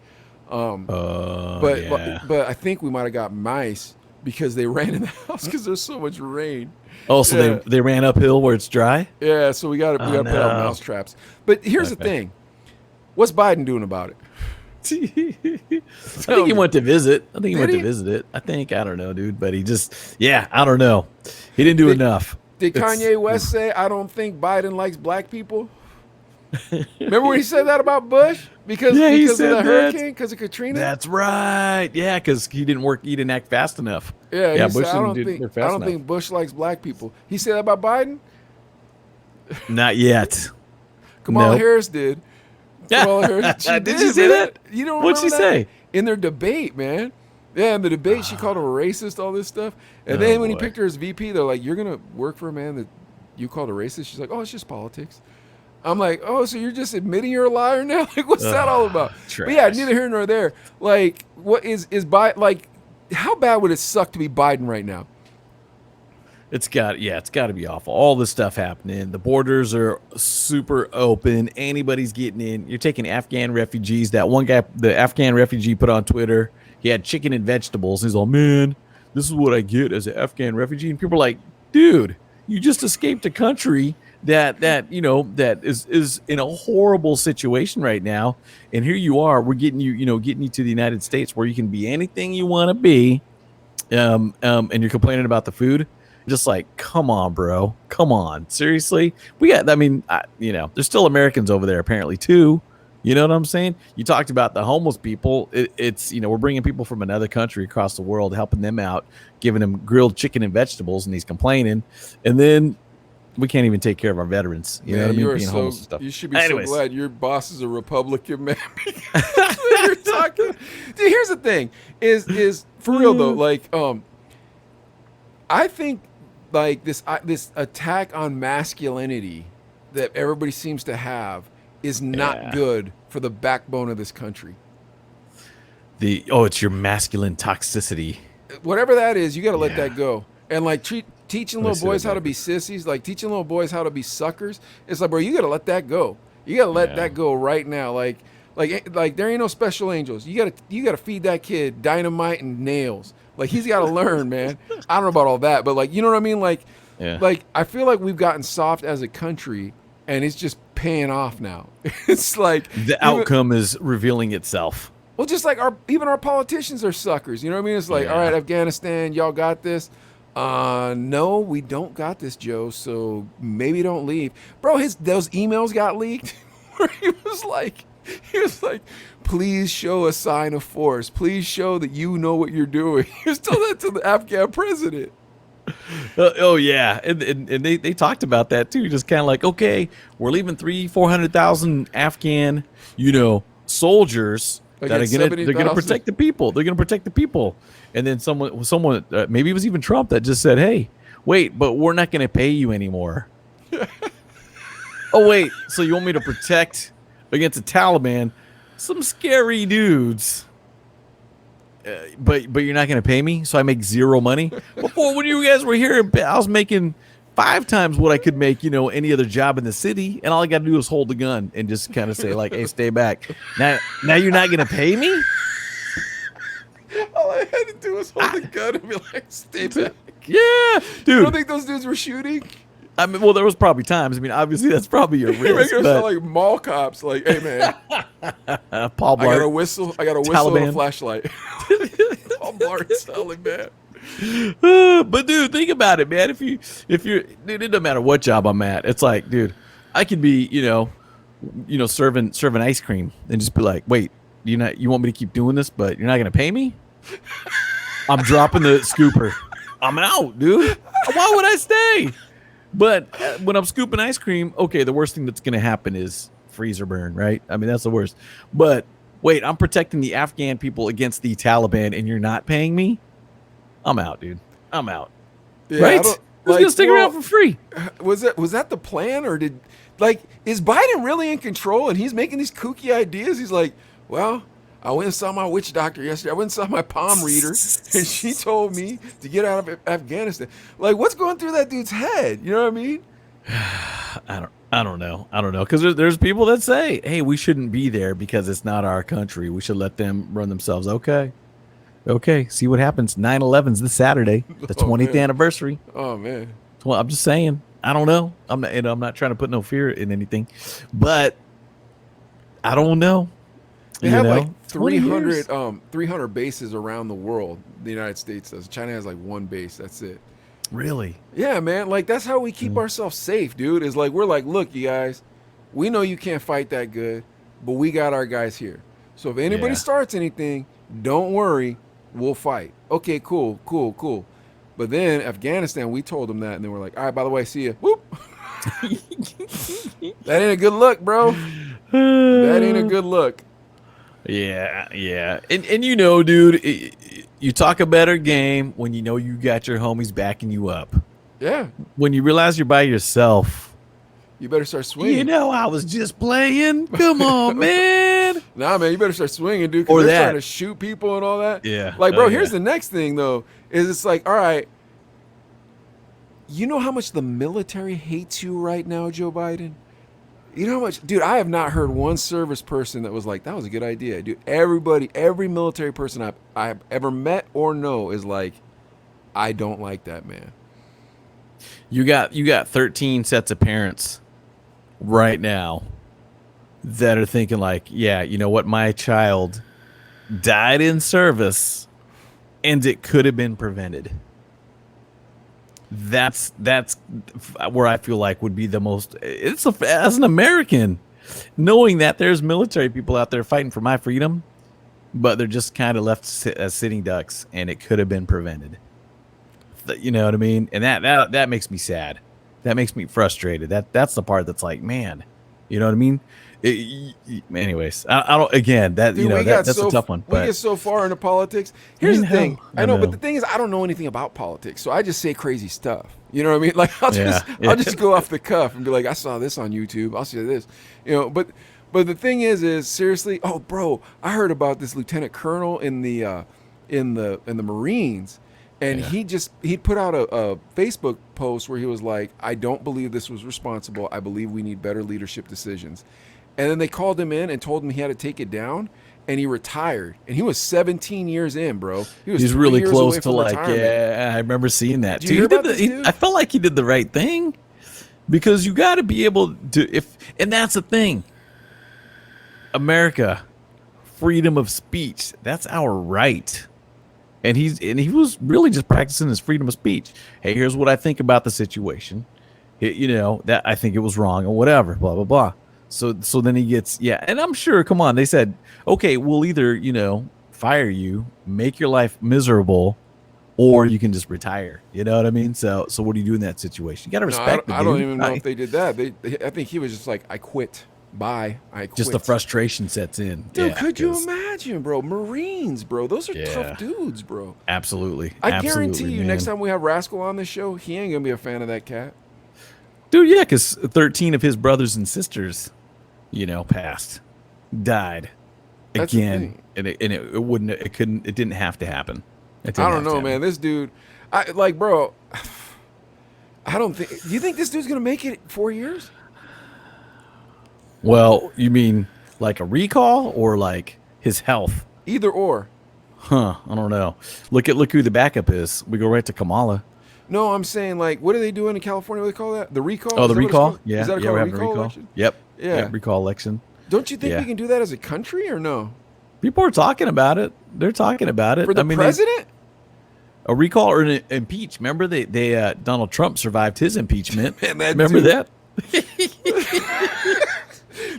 But I think we might have got mice because they ran in the house because there's so much rain. Oh, so Yeah. they ran uphill where it's dry? Yeah, so we got to put out no. mouse traps. But here's the thing: what's Biden doing about it? I think he went to visit. I think he Did went he? to visit it. I don't know, dude. But he just, I don't know. He didn't do enough. Did It's- Kanye West say, "I don't think Biden likes black people"? Remember when he said that about Bush because Yeah, he because of said the that. hurricane, because of Katrina? That's right. Yeah, because he didn't act fast enough. Yeah, he Bush said, I didn't don't work fast enough. think Bush likes black people. He said that about Biden. Not yet. Kamala Nope. Harris did. Kamala Harris, Did she say man. that? You don't What'd she remember that? say? In their debate, man. Yeah, in the debate, she called him a racist, all this stuff. And Oh, then when he boy. picked her as VP, they're like, "You're gonna work for a man that you called a racist?" She's like, "Oh, it's just politics." I'm like, "Oh, so you're just admitting you're a liar now? Like, what's that all about?" But yeah, trash. neither here nor there. Like, what is Biden like? How bad would it suck to be Biden right now? It's got to be awful. All this stuff happening. The borders are super open. Anybody's getting in. You're taking Afghan refugees. That one guy, the Afghan refugee, put on Twitter, he had chicken and vegetables. He's all, "Man, this is what I get as an Afghan refugee." And people are like, "Dude, you just escaped a country that is in a horrible situation right now, and here you are. We're getting you to the United States where you can be anything you want to be, and you're complaining about the food." Just like, come on, bro. Come on. Seriously? There's still Americans over there apparently too. You know what I'm saying? You talked about the homeless people. It's we're bringing people from another country across the world, helping them out, giving them grilled chicken and vegetables, and he's complaining. And then we can't even take care of our veterans. You know what I mean? You are Being homeless and stuff. you should be Anyways. so glad your boss is a Republican, man. Because you're talking. Dude, here's the thing: is for real though. Like, I think like this attack on masculinity that everybody seems to have is not Yeah. good for the backbone of this country. It's your masculine toxicity. Whatever that is, you got to let Yeah. that go. And like teaching Let me little see boys that how to be sissies, like teaching little boys how to be suckers. It's like, bro, you got to let that go. You got to let that go right now. Like there ain't no special angels. You got to feed that kid dynamite and nails. Like he's got to learn, man. I don't know about all that, but like you know what I mean? Like, Yeah. like I feel like we've gotten soft as a country, and it's just paying off now. It's like The outcome is revealing itself. well, just like even our politicians are suckers. You know what I mean? It's like, Yeah. all right, Afghanistan, y'all got this. No, we don't got this, Joe. So maybe don't leave, bro. Those emails got leaked where he was like, please show a sign of force. Please show that you know what you're doing. He was telling that to the Afghan president. Oh yeah, and they talked about that too. Just kind of like, okay, we're leaving 400,000 Afghan, soldiers that are Against they're gonna 70,000. protect the people. They're gonna protect the people. And then someone, maybe it was even Trump that just said, hey, wait, but we're not gonna pay you anymore. Oh wait, so you want me to protect against the Taliban, some scary dudes? But you're not going to pay me, so I make zero money. Before, when you guys were here, I was making 5 times what I could make, any other job in the city, and all I got to do is hold the gun and just kind of say like, "Hey, stay back." Now you're not going to pay me. All I had to do was hold the gun and be like, stay back. Yeah, You dude. don't think those dudes were shooting? I mean, well, there was probably times. I mean, obviously, that's probably your You're risk. making us sound But like mall cops. Like, hey man, Paul I got a Blart, whistle. I got a whistle and a Taliban. flashlight. Paul Blart's telling man. but dude, think about it, man. If you're, dude, it doesn't matter what job I'm at. It's like, dude, I could be, serving ice cream and just be like, wait, you want me to keep doing this, but you're not gonna pay me? I'm dropping the scooper. I'm out, dude. Why would I stay? But when I'm scooping ice cream, okay, the worst thing that's gonna happen is freezer burn, right? I mean, that's the worst. But wait, I'm protecting the Afghan people against the Taliban, and you're not paying me? I'm out, dude. I'm out. Yeah, Right? Who's gonna stick around for free? Was that the plan, or is Biden really in control and he's making these kooky ideas? He's like, well, I went and saw my witch doctor yesterday. I went and saw my palm reader, and she told me to get out of Afghanistan. Like, what's going through that dude's head? You know what I mean? I don't know. Because there's people that say, hey, we shouldn't be there because it's not our country. We should let them run themselves. Okay. See what happens. 9/11's this Saturday, the 20th man. anniversary. Oh man. Well, I'm just saying. I don't know. I'm not trying to put no fear in anything, but I don't know. They have like 20 years. 300 bases around the world. The United States does. China has like one base. That's it. Really? Yeah, man. Like that's how we keep ourselves safe, dude. Is like we're like, look, you guys, we know you can't fight that good, but we got our guys here. So if anybody Yeah. starts anything, don't worry, we'll fight. Okay, cool. But then Afghanistan, we told them that, and they were like, all right, by the way, see ya. Whoop. That ain't a good look, bro. That ain't a good look. Yeah. And dude, you talk a better game when you know you got your homies backing you up. Yeah. When you realize you're by yourself, You better start swinging. I was just playing. Come on, man. Nah, man, you better start swinging, dude. Or Because they're that. trying to shoot people and all that. Yeah. Like, bro, Oh, here's yeah. the next thing, though, is it's like, all right, you know how much the military hates you right now, Joe Biden? You know how much, dude, I have not heard one service person that was like, that was a good idea. Dude, every military person I've ever met or know is like, I don't like that, man. You got 13 sets of parents right now that are thinking like, yeah, you know what, my child died in service and it could have been prevented. That's where I feel like would be the most, as an American, knowing that there's military people out there fighting for my freedom, but they're just kind of left as sitting ducks and it could have been prevented. You know what I mean? And that makes me sad. That makes me frustrated. That's the part that's like, man, you know what I mean? Anyways, I don't. Again, that Dude, that's a tough one. We But get so far into politics. Here's the thing. I I know, know. but the thing is, I don't know anything about politics, so I just say crazy stuff. You know what I mean? Like I'll Yeah. just go off the cuff and be like, I saw this on YouTube. I'll see this. But the thing is seriously. Oh, bro, I heard about this lieutenant colonel in the Marines. And Yeah. he put out a Facebook post where he was like, I don't believe this was responsible. I believe we need better leadership decisions. And then they called him in and told him he had to take it down. and he retired. And he was 17 years in, bro. He's 3 really years close away to from like, retirement. yeah, I remember seeing that. Did you hear about this dude? I felt like he did the right thing because you got to be able to, and that's the thing. America, freedom of speech, that's our right. And he was really just practicing his freedom of speech. Hey, here's what I think about the situation. That I think it was wrong or whatever, blah, blah, blah. So then he gets, and I'm sure, come on, they said, okay, we'll either, fire you, make your life miserable, or you can just retire. You know what I mean? So what do you do in that situation? You got to respect the dude. I don't even know if they did that. I think he was just like, I quit. Bye. I quit. Just the frustration sets in. Dude, could you imagine, bro? Marines, bro. Those are tough dudes, bro. Absolutely. I guarantee you, next time we have Rascal on this show, he ain't going to be a fan of that cat. Dude, yeah, because 13 of his brothers and sisters, passed, died again, and it didn't have to happen. I don't know, man. This dude, bro. I don't think. Do you think this dude's gonna make it 4 years? Well, you mean like a recall or like his health? Either or. Huh? I don't know. Look who the backup is. We go right to Kamala. No, I'm saying like, what are they doing in California? What do they call that? The recall? Oh, the recall? Yeah, is that we're having a recall election? Yep. Yeah, recall election. Don't you think we can do that as a country or no? People are talking about it. They're talking about it. For the president? A recall or an impeach. Remember they Donald Trump survived his impeachment. Man, remember that?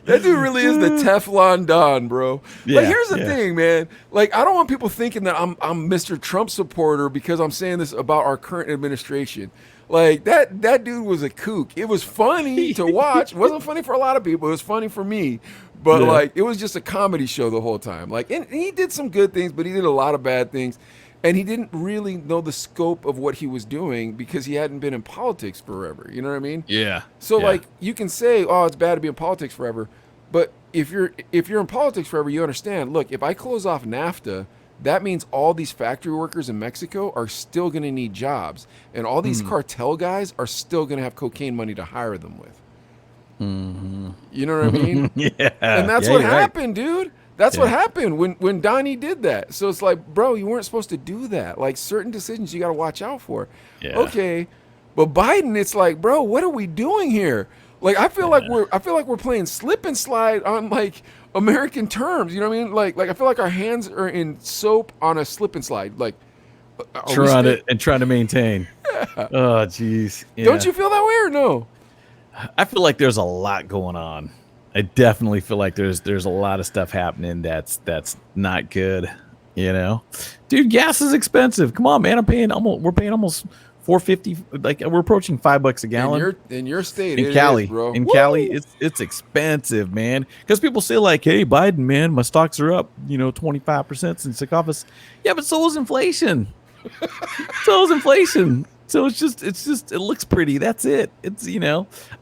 That dude really is the Teflon Don, bro. Yeah, here's the thing, man. Like, I don't want people thinking that I'm Mr. Trump supporter because I'm saying this about our current administration. Like, that dude was a kook. It was funny to watch. It wasn't funny for a lot of people. It was funny for me. But, it was just a comedy show the whole time. Like, and he did some good things, but he did a lot of bad things. And he didn't really know the scope of what he was doing because he hadn't been in politics forever. You know what I mean? Yeah. So you can say, "Oh, it's bad to be in politics forever," but if you're in politics forever, you understand. Look, if I close off NAFTA, that means all these factory workers in Mexico are still going to need jobs, and all these cartel guys are still going to have cocaine money to hire them with. Mm-hmm. You know what I mean? Yeah. And that's what happened, dude. That's what happened when Donnie did that. So it's like, bro, you weren't supposed to do that. Like, certain decisions you got to watch out for. Yeah. Okay, but Biden, it's like, bro, what are we doing here? Like, I feel like we're playing slip and slide on like American terms. You know what I mean? Like I feel like our hands are in soap on a slip and slide. Like, trying to maintain. Oh, jeez. Yeah. Don't you feel that way or no? I feel like there's a lot going on. I definitely feel like there's a lot of stuff happening that's not good. Dude, gas is expensive. Come on, man. We're paying almost $4.50. Like, we're approaching $5 a gallon. In your state, in Cali, bro. Cali, it's expensive, man. Because people say like, "Hey, Biden, man, my stocks are up, 25% since the office." Yeah, but so is inflation. So it's just it looks pretty. That's it. It's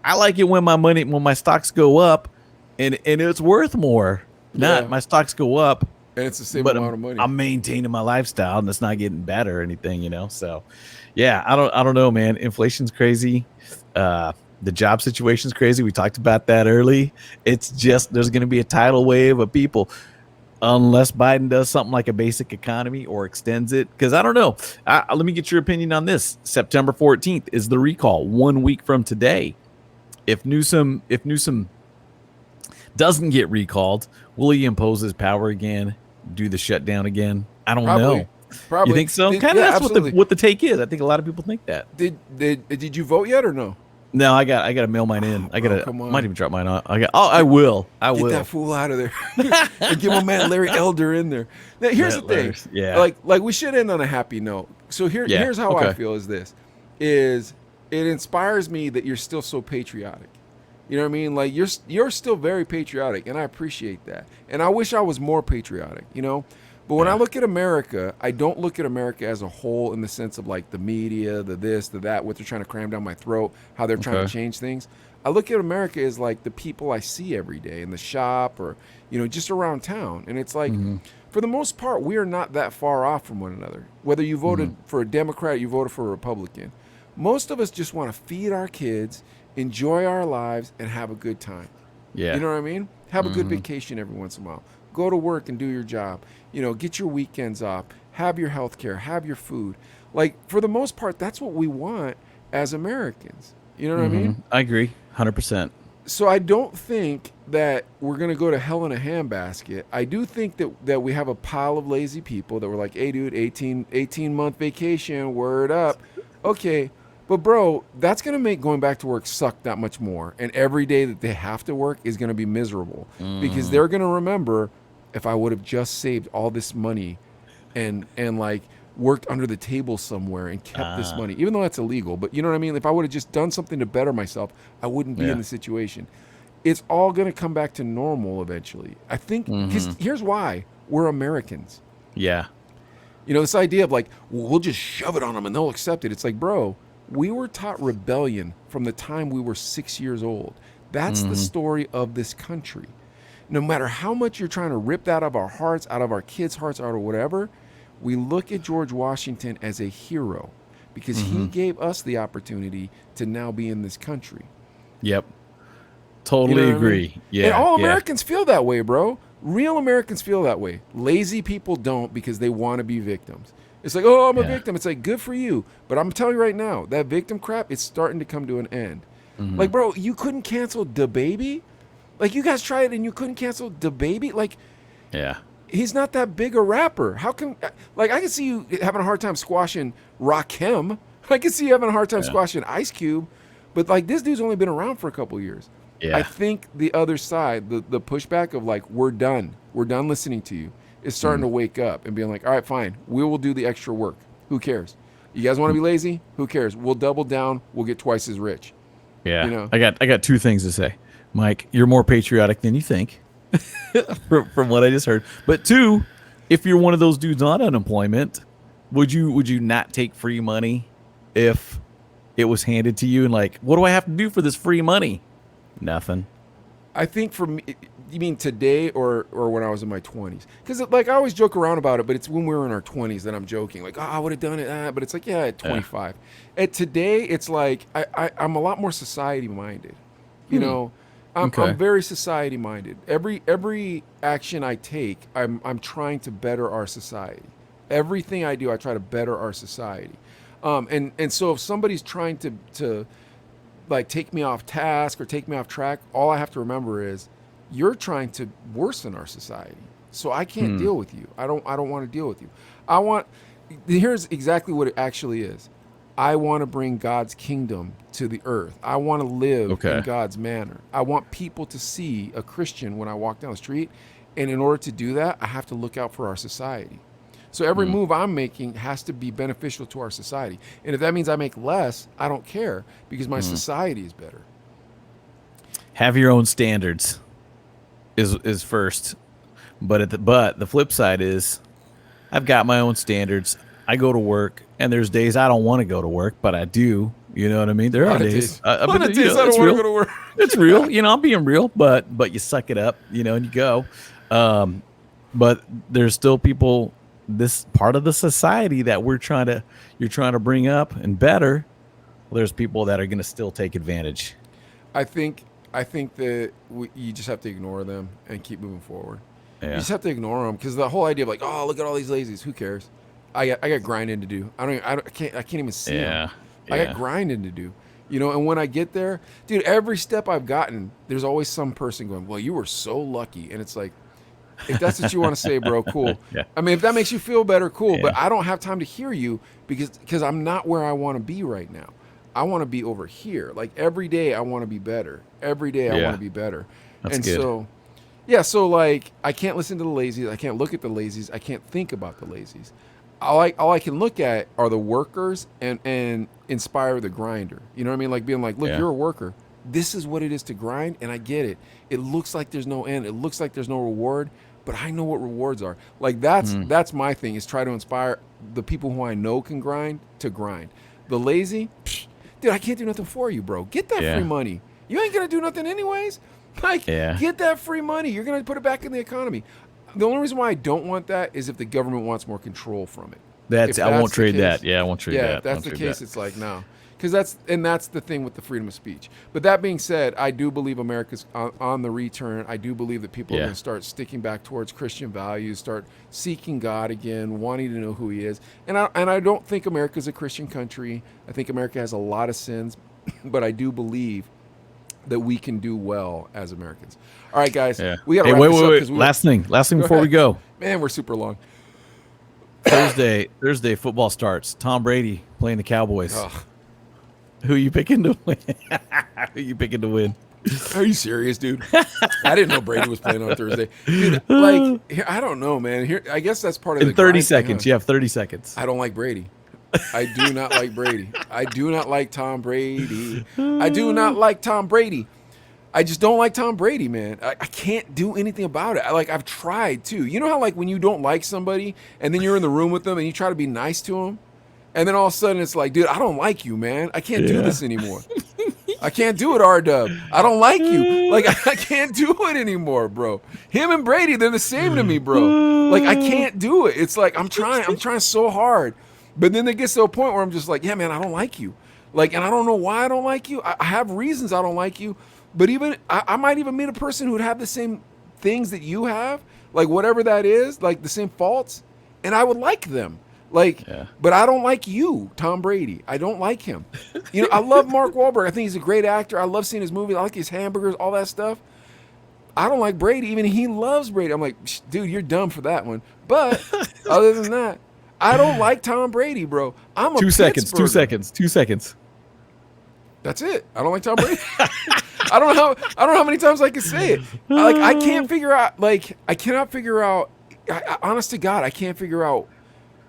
I like it when my stocks go up, and it's worth more. Not my stocks go up, and it's the same amount of money. I'm maintaining my lifestyle, and it's not getting better or anything. So, yeah, I don't know, man. Inflation's crazy. The job situation's crazy. We talked about that early. It's just there's going to be a tidal wave of people. Unless Biden does something like a basic economy or extends it. Because I don't know. Let me get your opinion on this. September 14th is the recall, 1 week from today. If Newsom doesn't get recalled, will he impose his power again, do the shutdown again? I don't know. Probably. You think so? Kind of that's what the take is. I think a lot of people think that. Did you vote yet or no? No, I got to mail mine in. Might even drop mine off. I will. Get that fool out of there. And get my man Larry Elder in there. Now, here's the thing. Yeah. Like we should end on a happy note. So here's how I feel is it inspires me that you're still so patriotic. You know what I mean? Like you're still very patriotic, and I appreciate that. And I wish I was more patriotic, But when I look at America, I don't look at America as a whole in the sense of like the media, the this, the that, what they're trying to cram down my throat, how they're trying to change things. I look at America as like the people I see every day in the shop or, just around town. And it's like, for the most part, we are not that far off from one another. Whether you voted for a Democrat, you voted for a Republican. Most of us just want to feed our kids, enjoy our lives, and have a good time. Yeah. You know what I mean? Have a good vacation every once in a while. Go to work and do your job. Get your weekends off. Have your health care. Have your food. Like, for the most part, that's what we want as Americans. You know what I mean? I agree, 100%. So I don't think that we're going to go to hell in a handbasket. I do think that we have a pile of lazy people that were like, hey, dude, 18-month vacation, word up. Okay, but bro, that's going to make going back to work suck that much more. And every day that they have to work is going to be miserable because they're going to remember, if I would have just saved all this money and like worked under the table somewhere and kept this money, even though that's illegal. But you know what I mean? If I would have just done something to better myself, I wouldn't be in the situation. It's all going to come back to normal eventually. I think, because here's why. We're Americans. Yeah. This idea of like, well, we'll just shove it on them and they'll accept it. It's like, bro, we were taught rebellion from the time we were 6 years old. That's the story of this country. No matter how much you're trying to rip that out of our hearts, out of our kids' hearts, out of whatever, we look at George Washington as a hero because he gave us the opportunity to now be in this country. Yep. Totally agree. I mean? Yeah. And all Americans feel that way, bro. Real Americans feel that way. Lazy people don't because they want to be victims. It's like, oh, I'm a victim. It's like, good for you. But I'm telling you right now, that victim crap is starting to come to an end. Like, bro, you couldn't cancel DaBaby? Like, you guys tried it and you couldn't cancel DaBaby? Like, yeah. He's not that big a rapper. How can, like, I can see you having a hard time squashing Rakim. I can see you having a hard time squashing Ice Cube. But, like, this dude's only been around for a couple years. Yeah. I think the other side, the pushback of, like, we're done listening to you, is starting to wake up and being like, all right, fine. We will do the extra work. Who cares? You guys want to be lazy? Who cares? We'll double down. We'll get twice as rich. Yeah. I got two things to say. Mike, you're more patriotic than you think. from what I just heard. But two, if you're one of those dudes on unemployment, would you not take free money if it was handed to you and like, what do I have to do for this free money? Nothing. I think for me, you mean today or when I was in my 20s? Because like I always joke around about it, but it's when we were in our 20s that I'm joking. Like, oh, I would have done it. But it's like, yeah, at 25. At today, it's like I'm a lot more society minded. I'm very society minded. Every action I take, I'm trying to better our society. Everything I do, I try to better our society. And so if somebody's trying to like take me off task or take me off track, all I have to remember is you're trying to worsen our society. So I can't deal with you. I don't want to deal with you. Here's exactly what it actually is. I want to bring God's kingdom to the earth. I want to live in God's manner. I want people to see a Christian when I walk down the street. And in order to do that, I have to look out for our society. So every move I'm making has to be beneficial to our society. And if that means I make less, I don't care because my society is better. Have your own standards is first. But the flip side is I've got my own standards. I go to work, and there's days I don't want to go to work, but I do. You know what I mean? There are days. I don't want to go to work. It's real. I'm being real, but you suck it up, and you go. But there's still people, this part of the society that you're trying to bring up and better. Well, there's people that are going to still take advantage. I think that you just have to ignore them and keep moving forward. Yeah. You just have to ignore them because the whole idea of like, oh, look at all these lazies. Who cares? I got grinding to do. I can't even see them. I got grinding to do. And when I get there, dude, every step I've gotten, there's always some person going, well, you were so lucky. And it's like, if that's what you want to say, bro, cool. I mean, if that makes you feel better, cool. But I don't have time to hear you because I'm not where I want to be right now. I want to be over here. Like every day I want to be better. Every day I want to be better. That's good. So like I can't listen to the lazies. I can't look at the lazies. I can't think about the lazies. All I can look at are the workers and inspire the grinder. You know what I mean? Like being like, look, you're a worker. This is what it is to grind, and I get it. It looks like there's no end. It looks like there's no reward, but I know what rewards are. Like that's my thing is try to inspire the people who I know can grind to grind. The lazy, dude, I can't do nothing for you, bro. Get that free money. You ain't gonna do nothing anyways. Like, get that free money. You're gonna put it back in the economy. The only reason why I don't want that is if the government wants more control from it. I won't trade that. Yeah, I won't trade that. Yeah, if that's the case, it's like, no. because that's the thing with the freedom of speech. But that being said, I do believe America's on the return. I do believe that people are going to start sticking back towards Christian values, start seeking God again, wanting to know who He is. And I don't think America's a Christian country. I think America has a lot of sins, but I do believe that we can do well as Americans. All right, guys, we got to wrap this up. Wait. Last thing before we go. Man, we're super long. Thursday football starts. Tom Brady playing the Cowboys. Ugh. Who you picking to win? Who you picking to win? Are you serious, dude? I didn't know Brady was playing on Thursday. Dude, like, I don't know, man. Here, I guess that's part of In the 30 grind seconds. thing, You have 30 seconds. I don't like Brady. I do not like Brady. I do not like Tom Brady. I do not like Tom Brady. I just don't like Tom Brady, man. I can't do anything about it. I've tried too. You know how like when you don't like somebody and then you're in the room with them and you try to be nice to them, and then all of a sudden it's like, dude, I don't like you, man. I can't do this anymore. I can't do it, R-Dub. I don't like you. Like I can't do it anymore, bro. Him and Brady, they're the same to me, bro. Like I can't do it. It's like I'm trying so hard. But then it gets to a point where I'm just like, yeah, man, I don't like you. Like, and I don't know why I don't like you. I have reasons I don't like you. But even I might even meet a person who'd have the same things that you have, like whatever that is, like the same faults, and I would like them. Like, but I don't like you, Tom Brady. I don't like him. You know, I love Mark Wahlberg. I think he's a great actor. I love seeing his movies. I like his hamburgers, all that stuff. I don't like Brady. Even he loves Brady. I'm like, dude, you're dumb for that one. But other than that, I don't like Tom Brady, bro. I'm a 2 seconds. 2 Pittsburgher. seconds. 2 seconds. That's it. I don't like Tom Brady. I don't know how many times I can say it. I can't figure out. Like I cannot figure out. Honest to God, I can't figure out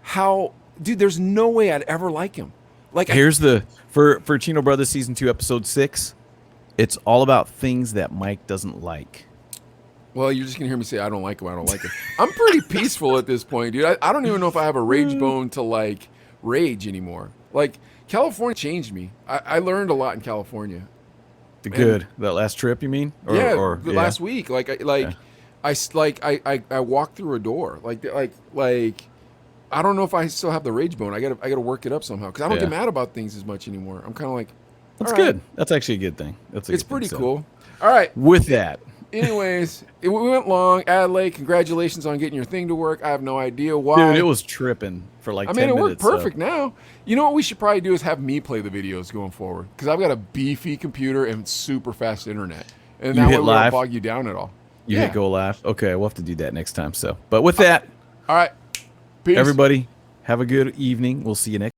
how. Dude, there's no way I'd ever like him. Like Here's for Chino Brothers season 2 episode 6. It's all about things that Mike doesn't like. Well, you're just gonna hear me say I don't like him. I don't like him. I'm pretty peaceful at this point, dude. I don't even know if I have a rage bone to like rage anymore. Like California changed me. I learned a lot in California. That last trip, you mean? Last week. I walked through a door. Like I don't know if I still have the rage bone. I gotta work it up somehow because I don't get mad about things as much anymore. I'm kind of like, that's all good. right. That's actually a good thing. It's pretty cool. All right. With that. Anyways, we went long. Adelaide, congratulations on getting your thing to work. I have no idea why. Dude, it was tripping for like 10 minutes. It worked perfect now. You know what we should probably do is have me play the videos going forward because I've got a beefy computer and super fast internet. And You that hit way we live? don't bog you down at all. You hit go live? Okay, we'll have to do that next time. But with that, all right. Peace. everybody, have a good evening. We'll see you next